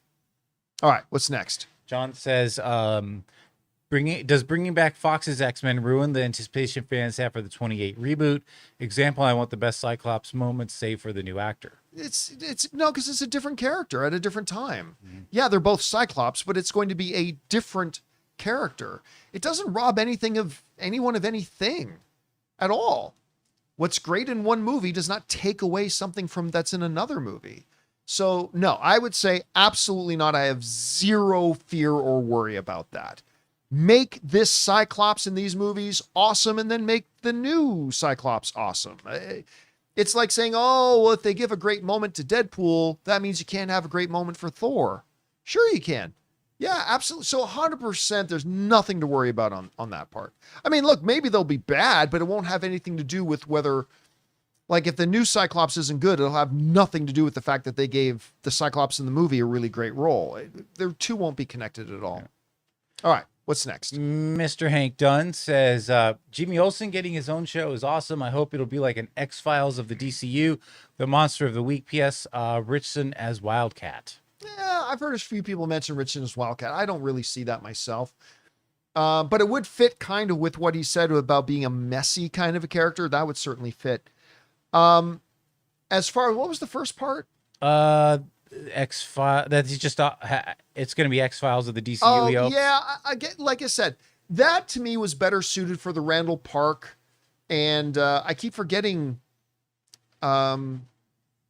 [SPEAKER 1] All right, what's next?
[SPEAKER 2] John says, bringing back Fox's X-Men ruin the anticipation fans have for the 28 reboot? Example, I want the best Cyclops moments, save for the new actor.
[SPEAKER 1] It's no, because it's a different character at a different time. Mm-hmm. Yeah, they're both Cyclops, but it's going to be a different character. It doesn't rob anything of anyone of anything at all. What's great in one movie does not take away something from that's in another movie. So no, I would say absolutely not. I have zero fear or worry about that. Make this Cyclops in these movies awesome and then make the new Cyclops awesome. It's like saying, oh, well, if they give a great moment to Deadpool, that means you can't have a great moment for Thor. Sure you can. Yeah, absolutely. So 100%, there's nothing to worry about on that part. I mean, look, maybe they'll be bad, but it won't have anything to do with whether, like if the new Cyclops isn't good, it'll have nothing to do with the fact that they gave the Cyclops in the movie a really great role. Their two won't be connected at all. All right. What's next?
[SPEAKER 2] Mr. Hank Dunn says, Jimmy Olsen getting his own show is awesome. I hope it'll be like an X-Files of the DCU. The Monster of the Week. P.S. Richardson as Wildcat.
[SPEAKER 1] Yeah, I've heard a few people mention Richardson as Wildcat. I don't really see that myself. But it would fit kind of with what he said about being a messy kind of a character. That would certainly fit. As far as, what was the first part?
[SPEAKER 2] X-Files, that's just it's going to be X-Files of the DCU.
[SPEAKER 1] Oh, yeah, I get, like I said, that to me was better suited for the Randall Park, and I keep forgetting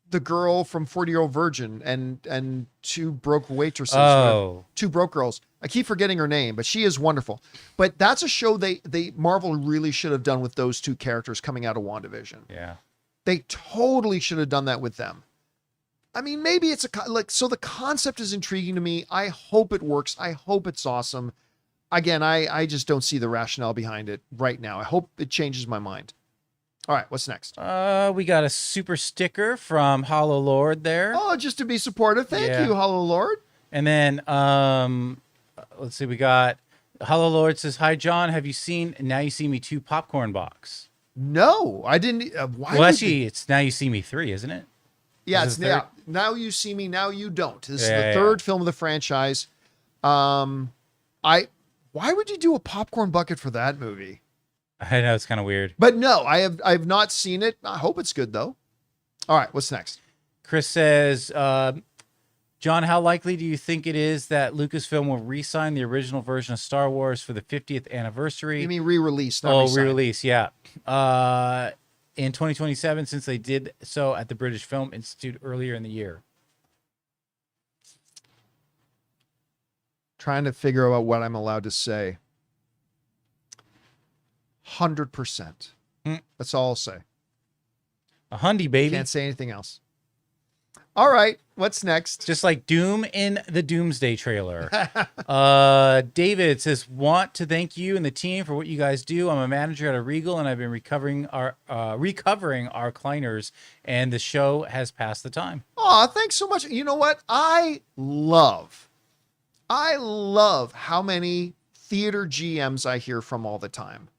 [SPEAKER 1] the girl from 40-Year-Old Virgin and Two Broke Waitresses.
[SPEAKER 2] Oh.
[SPEAKER 1] Two Broke Girls. I keep forgetting her name, but she is wonderful. But that's a show they Marvel really should have done with those two characters coming out of WandaVision.
[SPEAKER 2] Yeah.
[SPEAKER 1] They totally should have done that with them. I mean, maybe it's so the concept is intriguing to me. I hope it works. I hope it's awesome. Again, I just don't see the rationale behind it right now. I hope it changes my mind. All right, what's next?
[SPEAKER 2] We got a super sticker from Hollow Lord there.
[SPEAKER 1] Oh, just to be supportive. Thank you, Hollow Lord.
[SPEAKER 2] And then let's see, we got Hollow Lord says, "Hi John, have you seen Now You See Me 2 popcorn box?"
[SPEAKER 1] No, I didn't. Why
[SPEAKER 2] well, actually, it's Now You See Me 3, isn't it?
[SPEAKER 1] Yeah,
[SPEAKER 2] Is
[SPEAKER 1] it's
[SPEAKER 2] this
[SPEAKER 1] Now You See Me, Now You Don't. This is the third film of the franchise. Why would you do a popcorn bucket for that movie?
[SPEAKER 2] I know, it's kind of weird.
[SPEAKER 1] But no, I have not seen it. I hope it's good though. All right, what's next?
[SPEAKER 2] Chris says, John, how likely do you think it is that Lucasfilm will re-sign the original version of Star Wars for the 50th anniversary?
[SPEAKER 1] You mean re-release? Not re-sign.
[SPEAKER 2] Re-release, yeah. In 2027, since they did so at the British Film Institute earlier in the year.
[SPEAKER 1] Trying to figure out what I'm allowed to say. 100%. That's all I'll say.
[SPEAKER 2] A hundy, baby.
[SPEAKER 1] Can't say anything else. All right, what's next?
[SPEAKER 2] Just like Doom in the Doomsday trailer. David says, want to thank you and the team for what you guys do. I'm a manager at a Regal, and I've been recovering our recliners, and the show has passed the time.
[SPEAKER 1] Oh, thanks so much. You know what? I love how many theater GMs I hear from all the time.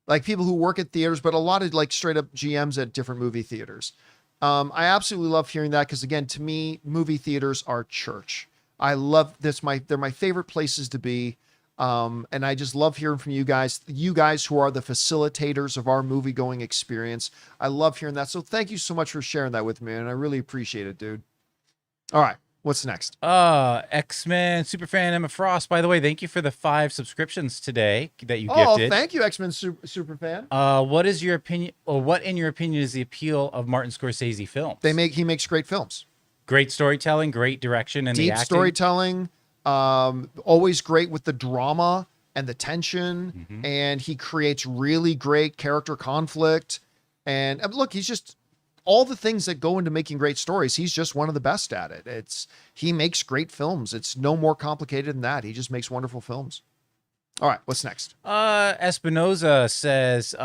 [SPEAKER 1] Like people who work at theaters, but a lot of like straight up GMs at different movie theaters. I absolutely love hearing that because, again, to me, movie theaters are church. I love this. They're my favorite places to be. And I just love hearing from you guys who are the facilitators of our movie going experience. I love hearing that. So thank you so much for sharing that with me. And I really appreciate it, dude. All right. What's next?
[SPEAKER 2] X-Men superfan Emma Frost. By the way, thank you for the 5 subscriptions today that you gifted.
[SPEAKER 1] Oh, thank you, X-Men superfan.
[SPEAKER 2] What is your opinion, or what in your opinion is the appeal of Martin Scorsese films?
[SPEAKER 1] He makes great films.
[SPEAKER 2] Great storytelling, great direction, and
[SPEAKER 1] deep
[SPEAKER 2] the acting.
[SPEAKER 1] Storytelling. Always great with the drama and the tension, and he creates really great character conflict. And look, he's just all the things that go into making great stories. He's just one of the best at it. He makes great films. It's no more complicated than that. He just makes wonderful films. All right, what's next?
[SPEAKER 2] Espinoza says,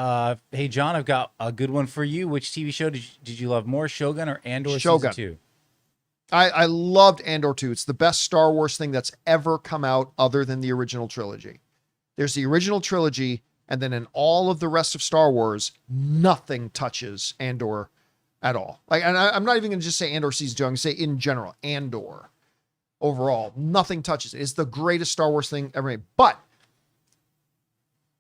[SPEAKER 2] hey John, I've got a good one for you. Which TV show did you love more, Shogun or Andor
[SPEAKER 1] Shogun.
[SPEAKER 2] Season 2?
[SPEAKER 1] I loved Andor 2. It's the best Star Wars thing that's ever come out other than the original trilogy. There's the original trilogy, and then in all of the rest of Star Wars, nothing touches Andor at all. Like, and I'm not even going to just say Andor Season 2. I'm going to say in general, Andor. Overall, nothing touches it. It's the greatest Star Wars thing ever made. But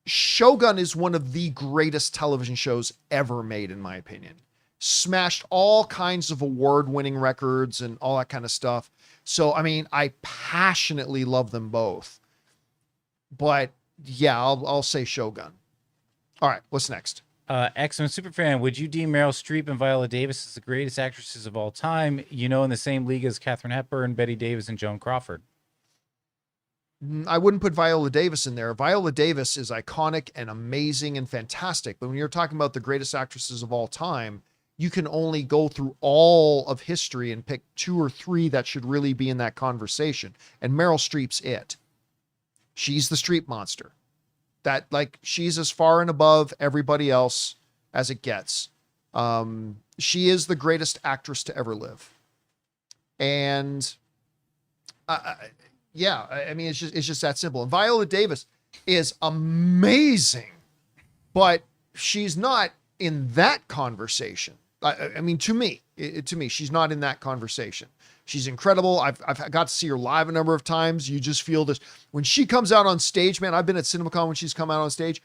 [SPEAKER 1] Shogun is one of the greatest television shows ever made, in my opinion. Smashed all kinds of award-winning records and all that kind of stuff. So, I mean, I passionately love them both. But yeah, I'll say Shogun. All right, what's next?
[SPEAKER 2] X-Men superfan, would you deem Meryl Streep and Viola Davis as the greatest actresses of all time? You know, in the same league as Katharine Hepburn, Betty Davis, and Joan Crawford.
[SPEAKER 1] I wouldn't put Viola Davis in there. Viola Davis is iconic and amazing and fantastic. But when you're talking about the greatest actresses of all time, you can only go through all of history and pick 2 or 3 that should really be in that conversation. And Meryl Streep's it. She's the Streep monster. That, like, she's as far and above everybody else as it gets. She is the greatest actress to ever live. And yeah, I mean, it's just that simple. And Viola Davis is amazing, but she's not in that conversation. I mean, to me, she's not in that conversation. She's incredible. I've got to see her live a number of times. You just feel this when she comes out on stage, man. I've been at CinemaCon when she's come out on stage.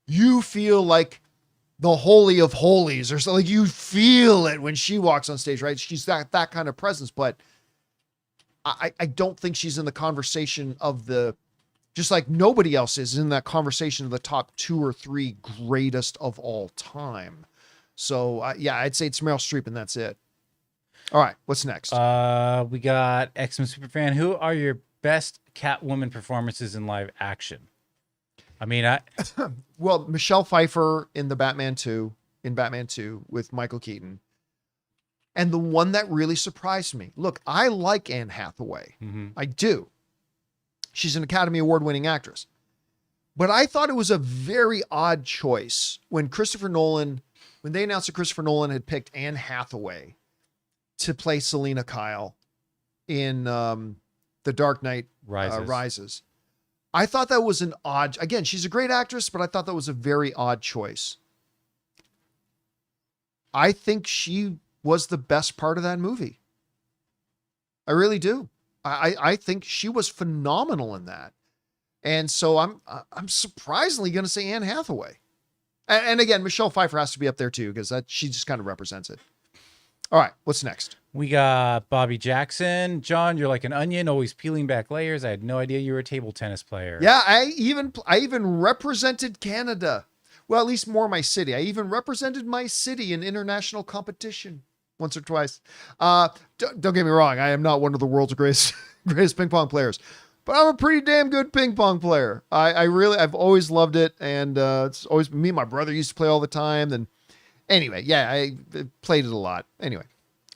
[SPEAKER 1] You feel like the Holy of Holies or something. Like you feel it when she walks on stage, right? She's that kind of presence, but I don't think she's in the conversation of just like nobody else is in that conversation of the top 2 or 3 greatest of all time. So yeah, I'd say it's Meryl Streep and that's it. All right, what's next?
[SPEAKER 2] We got X-Men Superfan. Who are your best Catwoman performances in live action? I mean,
[SPEAKER 1] Well, Michelle Pfeiffer in Batman 2 with Michael Keaton. And the one that really surprised me. Look, I like Anne Hathaway. I do. She's an Academy Award winning actress. But I thought it was a very odd choice when they announced that Christopher Nolan had picked Anne Hathaway to play Selena Kyle in The Dark Knight Rises. I thought that was again, she's a great actress, but I thought that was a very odd choice. I think she was the best part of that movie. I really do. I think she was phenomenal in that. And so I'm surprisingly going to say Anne Hathaway. And again, Michelle Pfeiffer has to be up there too, because she just kind of represents it. All right, what's next?
[SPEAKER 2] We got Bobby Jackson. John, you're like an onion, always peeling back layers. I had no idea you were a table tennis player.
[SPEAKER 1] Yeah, I even represented Canada. Well, at least more my city. I even represented my city in international competition once or twice. Don't get me wrong. I am not one of the world's greatest ping pong players, but I'm a pretty damn good ping pong player. I've always loved it. And it's always me and my brother used to play all the time. And anyway, yeah, I played it a lot. Anyway,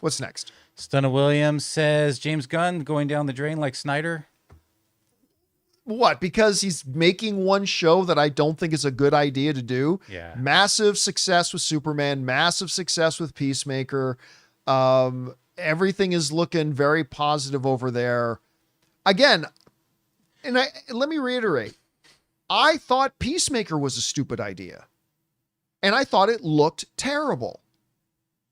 [SPEAKER 1] what's next?
[SPEAKER 2] Stunna Williams says, James Gunn going down the drain like Snyder.
[SPEAKER 1] What? Because he's making one show that I don't think is a good idea to do.
[SPEAKER 2] Yeah.
[SPEAKER 1] Massive success with Superman, massive success with Peacemaker. Everything is looking very positive over there. Again, let me reiterate. I thought Peacemaker was a stupid idea. And I thought it looked terrible.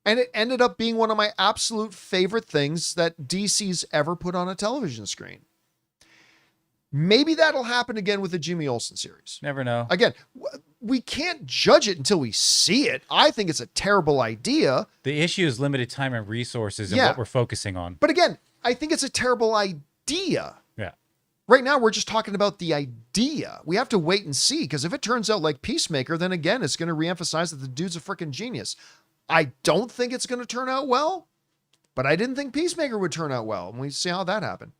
[SPEAKER 1] And it ended up being one of my absolute favorite things that DC's ever put on a television screen. Maybe that'll happen again with the Jimmy Olsen series.
[SPEAKER 2] Never know.
[SPEAKER 1] Again, we can't judge it until we see it. I think it's a terrible idea.
[SPEAKER 2] The issue is limited time and resources and what we're focusing on.
[SPEAKER 1] But again, I think it's a terrible idea.
[SPEAKER 2] Yeah.
[SPEAKER 1] Right now, we're just talking about the idea. We have to wait and see, because if it turns out like Peacemaker, then again, it's going to reemphasize that the dude's a freaking genius. I don't think it's going to turn out well, but I didn't think Peacemaker would turn out well. And we see how that happened.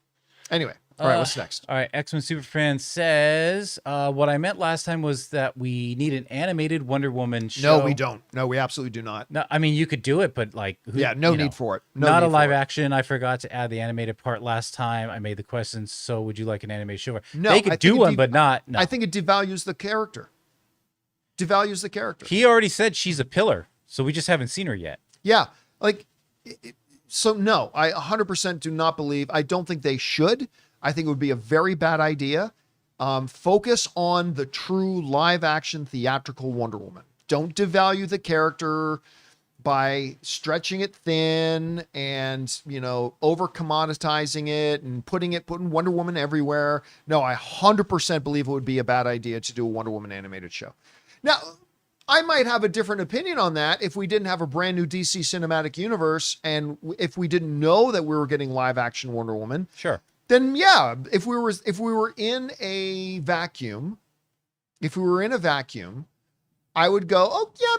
[SPEAKER 1] Anyway. All right, what's next?
[SPEAKER 2] All right, X-Men Superfan says, what I meant last time was that we need an animated Wonder Woman show.
[SPEAKER 1] No, we don't. No, we absolutely do not.
[SPEAKER 2] No, I mean, you could do it, but like...
[SPEAKER 1] no need for it.
[SPEAKER 2] Not a live action. I forgot to add the animated part last time. I made the question, so would you like an animated show?
[SPEAKER 1] No,
[SPEAKER 2] they could do one, but not... No.
[SPEAKER 1] I think it devalues the character. Devalues the character.
[SPEAKER 2] He already said she's a pillar, so we just haven't seen her yet.
[SPEAKER 1] Yeah, like... So no, I 100% do not believe... I don't think they should... I think it would be a very bad idea. Focus on the true live action theatrical Wonder Woman. Don't devalue the character by stretching it thin and, over commoditizing it and putting Wonder Woman everywhere. No, I 100% believe it would be a bad idea to do a Wonder Woman animated show. Now, I might have a different opinion on that if we didn't have a brand new DC cinematic universe and if we didn't know that we were getting live action Wonder Woman.
[SPEAKER 2] Sure.
[SPEAKER 1] Then yeah, if we were in a vacuum, I would go, oh yeah,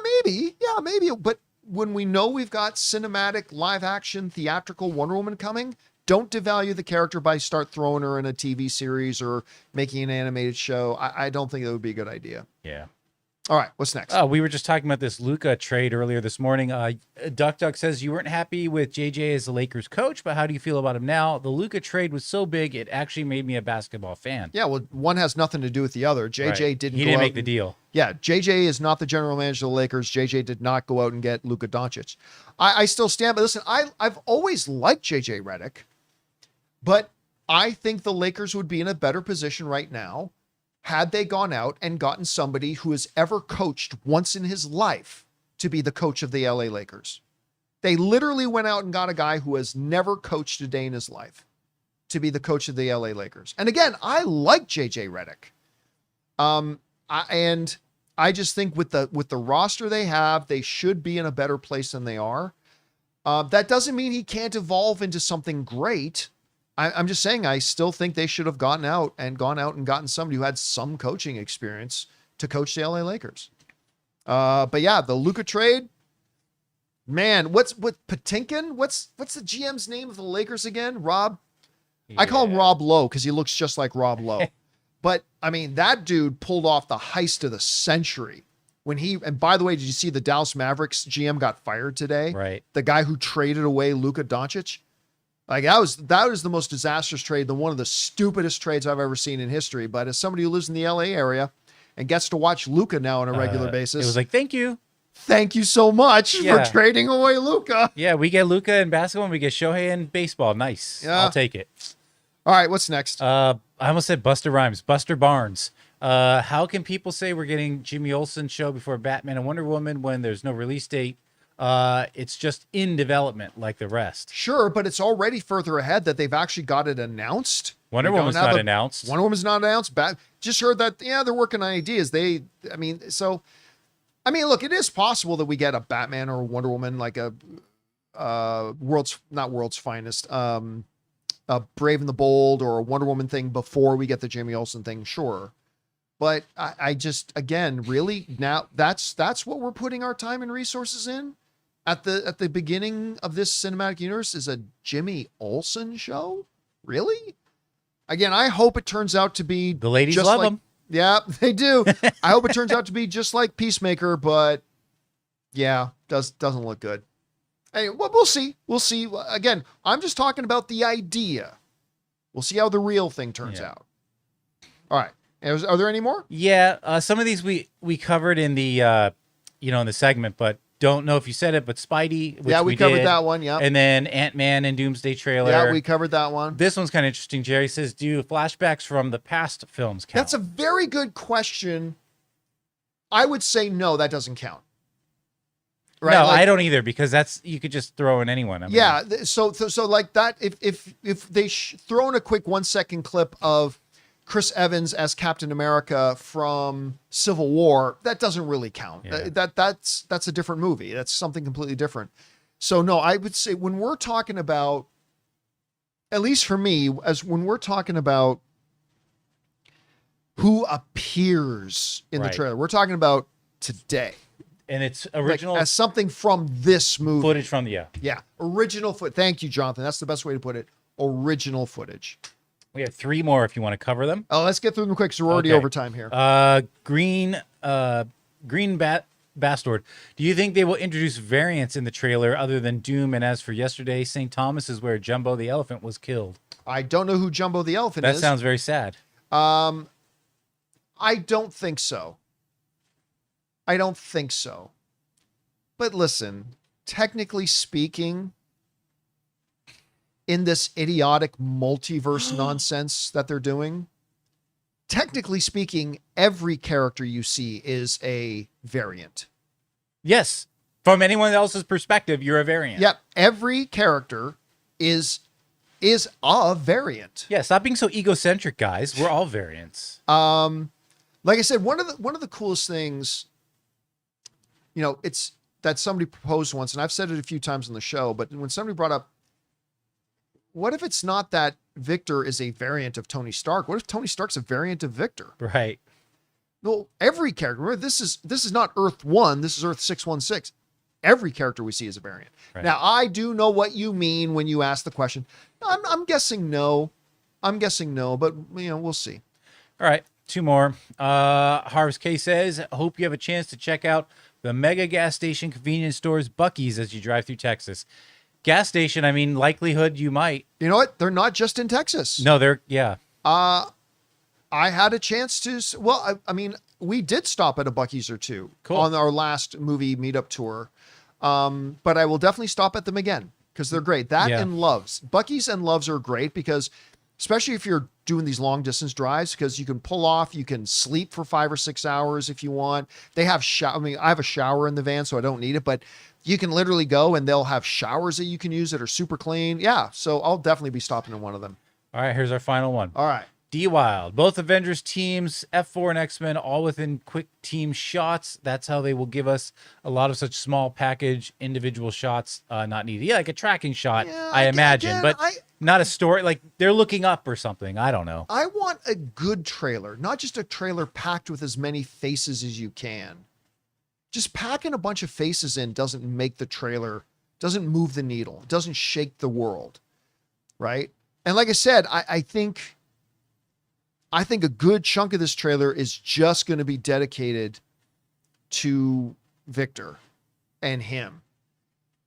[SPEAKER 1] maybe. But when we know we've got cinematic, live action, theatrical Wonder Woman coming, don't devalue the character by start throwing her in a TV series or making an animated show. I don't think that would be a good idea.
[SPEAKER 2] Yeah.
[SPEAKER 1] All right, what's next?
[SPEAKER 2] We were just talking about this Luka trade earlier this morning. Duck says you weren't happy with JJ as the Lakers coach, but how do you feel about him now? The Luka trade was so big, it actually made me a basketball fan.
[SPEAKER 1] Yeah, well, one has nothing to do with the other. JJ
[SPEAKER 2] Right.
[SPEAKER 1] didn't.
[SPEAKER 2] He didn't make the deal.
[SPEAKER 1] Yeah, JJ is not the general manager of the Lakers. JJ did not go out and get Luka Doncic. I still stand, but listen, I've always liked JJ Redick, but I think the Lakers would be in a better position right now had they gone out and gotten somebody who has ever coached once in his life to be the coach of the LA Lakers. They literally went out and got a guy who has never coached a day in his life to be the coach of the LA Lakers. And again, I like JJ Redick. And I just think with the roster they have, they should be in a better place than they are. That doesn't mean he can't evolve into something great. I'm just saying, I still think they should have gone out and gotten somebody who had some coaching experience to coach the LA Lakers. But yeah, the Luka trade, Man, what Patinkin? What's the GM's name of the Lakers again? Rob? I call him Rob Lowe because he looks just like Rob Lowe. But I mean, that dude pulled off the heist of the century and by the way, did you see the Dallas Mavericks GM got fired today?
[SPEAKER 2] Right.
[SPEAKER 1] The guy who traded away Luka Doncic. Like that was the most disastrous trade, one of the stupidest trades I've ever seen in history. But as somebody who lives in the LA area and gets to watch Luka now on a regular basis,
[SPEAKER 2] it was like, thank you
[SPEAKER 1] so much for trading away Luka.
[SPEAKER 2] Yeah, we get Luka in basketball and we get Shohei in baseball. Nice.
[SPEAKER 1] Yeah.
[SPEAKER 2] I'll take it.
[SPEAKER 1] All right, what's next?
[SPEAKER 2] I almost said Buster Rhymes. Buster Barnes. How can people say we're getting Jimmy Olsen show before Batman and Wonder Woman when there's no release date? It's just in development like the rest.
[SPEAKER 1] Sure, but it's already further ahead that they've actually got it announced.
[SPEAKER 2] Wonder Woman's not announced.
[SPEAKER 1] Wonder Woman's not announced. Just heard that, they're working on ideas. Look, it is possible that we get a Batman or a Wonder Woman, like a not world's finest, a Brave and the Bold or a Wonder Woman thing before we get the Jimmy Olsen thing, sure. But I just, again, really now that's what we're putting our time and resources in at the beginning of this cinematic universe is a Jimmy Olsen show. Really? Again, I hope it turns out to be
[SPEAKER 2] the ladies love him.
[SPEAKER 1] Yeah, they do. I hope it turns out to be just like Peacemaker, but yeah, doesn't look good. Anyway, we'll see. We'll see. Again, I'm just talking about the idea. We'll see how the real thing turns out. All right. Are there any more?
[SPEAKER 2] Yeah, some of these we covered in the in the segment, but don't know if you said it. But Spidey, which
[SPEAKER 1] we covered that one. Yeah,
[SPEAKER 2] and then Ant-Man and Doomsday trailer.
[SPEAKER 1] Yeah, we covered that one.
[SPEAKER 2] This one's kind of interesting. Jerry says, "Do flashbacks from the past films count?"
[SPEAKER 1] That's a very good question. I would say no, that doesn't count.
[SPEAKER 2] Right? No, I don't either because you could just throw in anyone.
[SPEAKER 1] So like that, if they throw in a quick 1-second clip of Chris Evans as Captain America from Civil War, that doesn't really count. Yeah. That's a different movie. That's something completely different. So no, I would say when we're talking about, at least for me, when we're talking about who appears in the trailer, we're talking about today.
[SPEAKER 2] And it's original
[SPEAKER 1] as something from this movie.
[SPEAKER 2] Footage from
[SPEAKER 1] original footage. Thank you, Jonathan. That's the best way to put it. Original footage.
[SPEAKER 2] We have 3 more if you want to cover them.
[SPEAKER 1] Oh, let's get through them quick. So we're already over time here.
[SPEAKER 2] Green Bastard. Do you think they will introduce variants in the trailer other than Doom? And as for yesterday, St. Thomas is where Jumbo the elephant was killed.
[SPEAKER 1] I don't know who Jumbo the elephant is.
[SPEAKER 2] That sounds very sad.
[SPEAKER 1] I don't think so. But listen, technically speaking, in this idiotic multiverse nonsense that they're doing, technically speaking, every character you see is a variant.
[SPEAKER 2] Yes. From anyone else's perspective, you're a variant.
[SPEAKER 1] Yep. Every character is a variant.
[SPEAKER 2] Yeah. Stop being so egocentric, guys. We're all variants.
[SPEAKER 1] Like I said, one of the coolest things, it's that somebody proposed once, and I've said it a few times on the show, but when somebody brought up, what if it's not that Victor is a variant of Tony Stark? What if Tony Stark's a variant of Victor?
[SPEAKER 2] Right.
[SPEAKER 1] Well, every character, remember, this is not Earth 1, this is Earth 616. Every character we see is a variant. Right. Now, I do know what you mean when you ask the question. I'm guessing no. But we'll see.
[SPEAKER 2] All right. 2 more. Harvest K says, hope you have a chance to check out the mega gas station convenience stores Buc-ee's as you drive through Texas. Gas station, I mean, likelihood you might.
[SPEAKER 1] You know what? They're not just in Texas.
[SPEAKER 2] No, they're, yeah.
[SPEAKER 1] I had a chance to, we did stop at a Buc-ee's or 2 on our last movie meetup tour. But I will definitely stop at them again because they're great. And Love's. Buc-ee's and Love's are great because, especially if you're doing these long distance drives, because you can pull off, you can sleep for 5 or 6 hours if you want. They have I have a shower in the van, so I don't need it, but you can literally go and they'll have showers that you can use that are super clean. Yeah. So I'll definitely be stopping in one of them.
[SPEAKER 2] All right. Here's our final one.
[SPEAKER 1] All right.
[SPEAKER 2] D-Wild. Both Avengers teams, F4 and X-Men, all within quick team shots. That's how they will give us a lot of such small package individual shots not needed. Yeah, like a tracking shot, I imagine, but not a story. Like they're looking up or something. I don't know.
[SPEAKER 1] I want a good trailer, not just a trailer packed with as many faces as you can. just packing a bunch of faces in doesn't make the trailer, doesn't move the needle, doesn't shake the world, right? And like I said, I think a good chunk of this trailer is just going to be dedicated to Victor and him.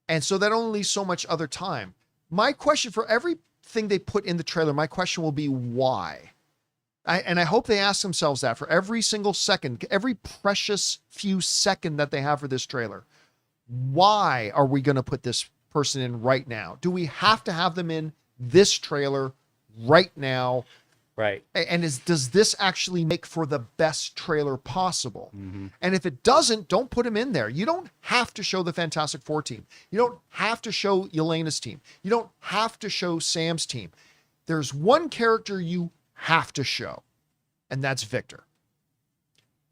[SPEAKER 1] And so that only leaves so much other time. My question for everything they put in the trailer, my question will be why? And I hope they ask themselves that for every single second, every precious few second that they have for this trailer. Why are we going to put this person in right now? Do we have to have them in this trailer right now?
[SPEAKER 2] Right.
[SPEAKER 1] And does this actually make for the best trailer possible?
[SPEAKER 2] Mm-hmm.
[SPEAKER 1] And if it doesn't, don't put him in there. You don't have to show the Fantastic Four team. You don't have to show Yelena's team. You don't have to show Sam's team. There's one character you have to show, and that's Victor.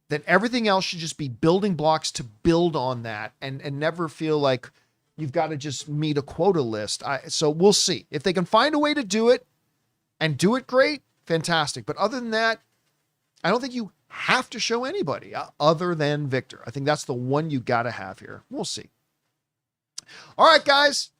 [SPEAKER 1] Then everything else should just be building blocks to build on that and never feel like you've got to just meet a quota list. So we'll see. If they can find a way to do it and do it great, fantastic. But other than that, I don't think you have to show anybody other than Victor. I think that's the one you got to have here. We'll see. All right, guys.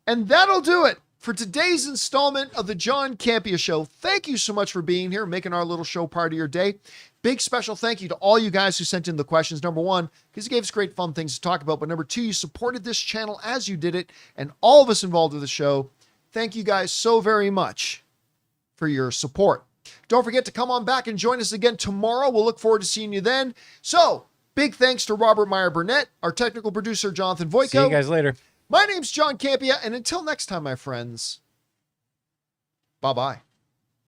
[SPEAKER 1] And that'll do it for today's installment of the John Campea Show. Thank you so much for being here, making our little show part of your day. Big special thank you to all you guys who sent in the questions. Number one, because you gave us great fun things to talk about. But number two, you supported this channel as you did it. And all of us involved with the show. Thank you guys so very much for your support. Don't forget to come on back and join us again tomorrow. We'll look forward to seeing you then. So, big thanks to Robert Meyer Burnett, our technical producer, Jonathan Voico.
[SPEAKER 2] See you guys later.
[SPEAKER 1] My name's John Campea, and until next time, my friends, bye-bye.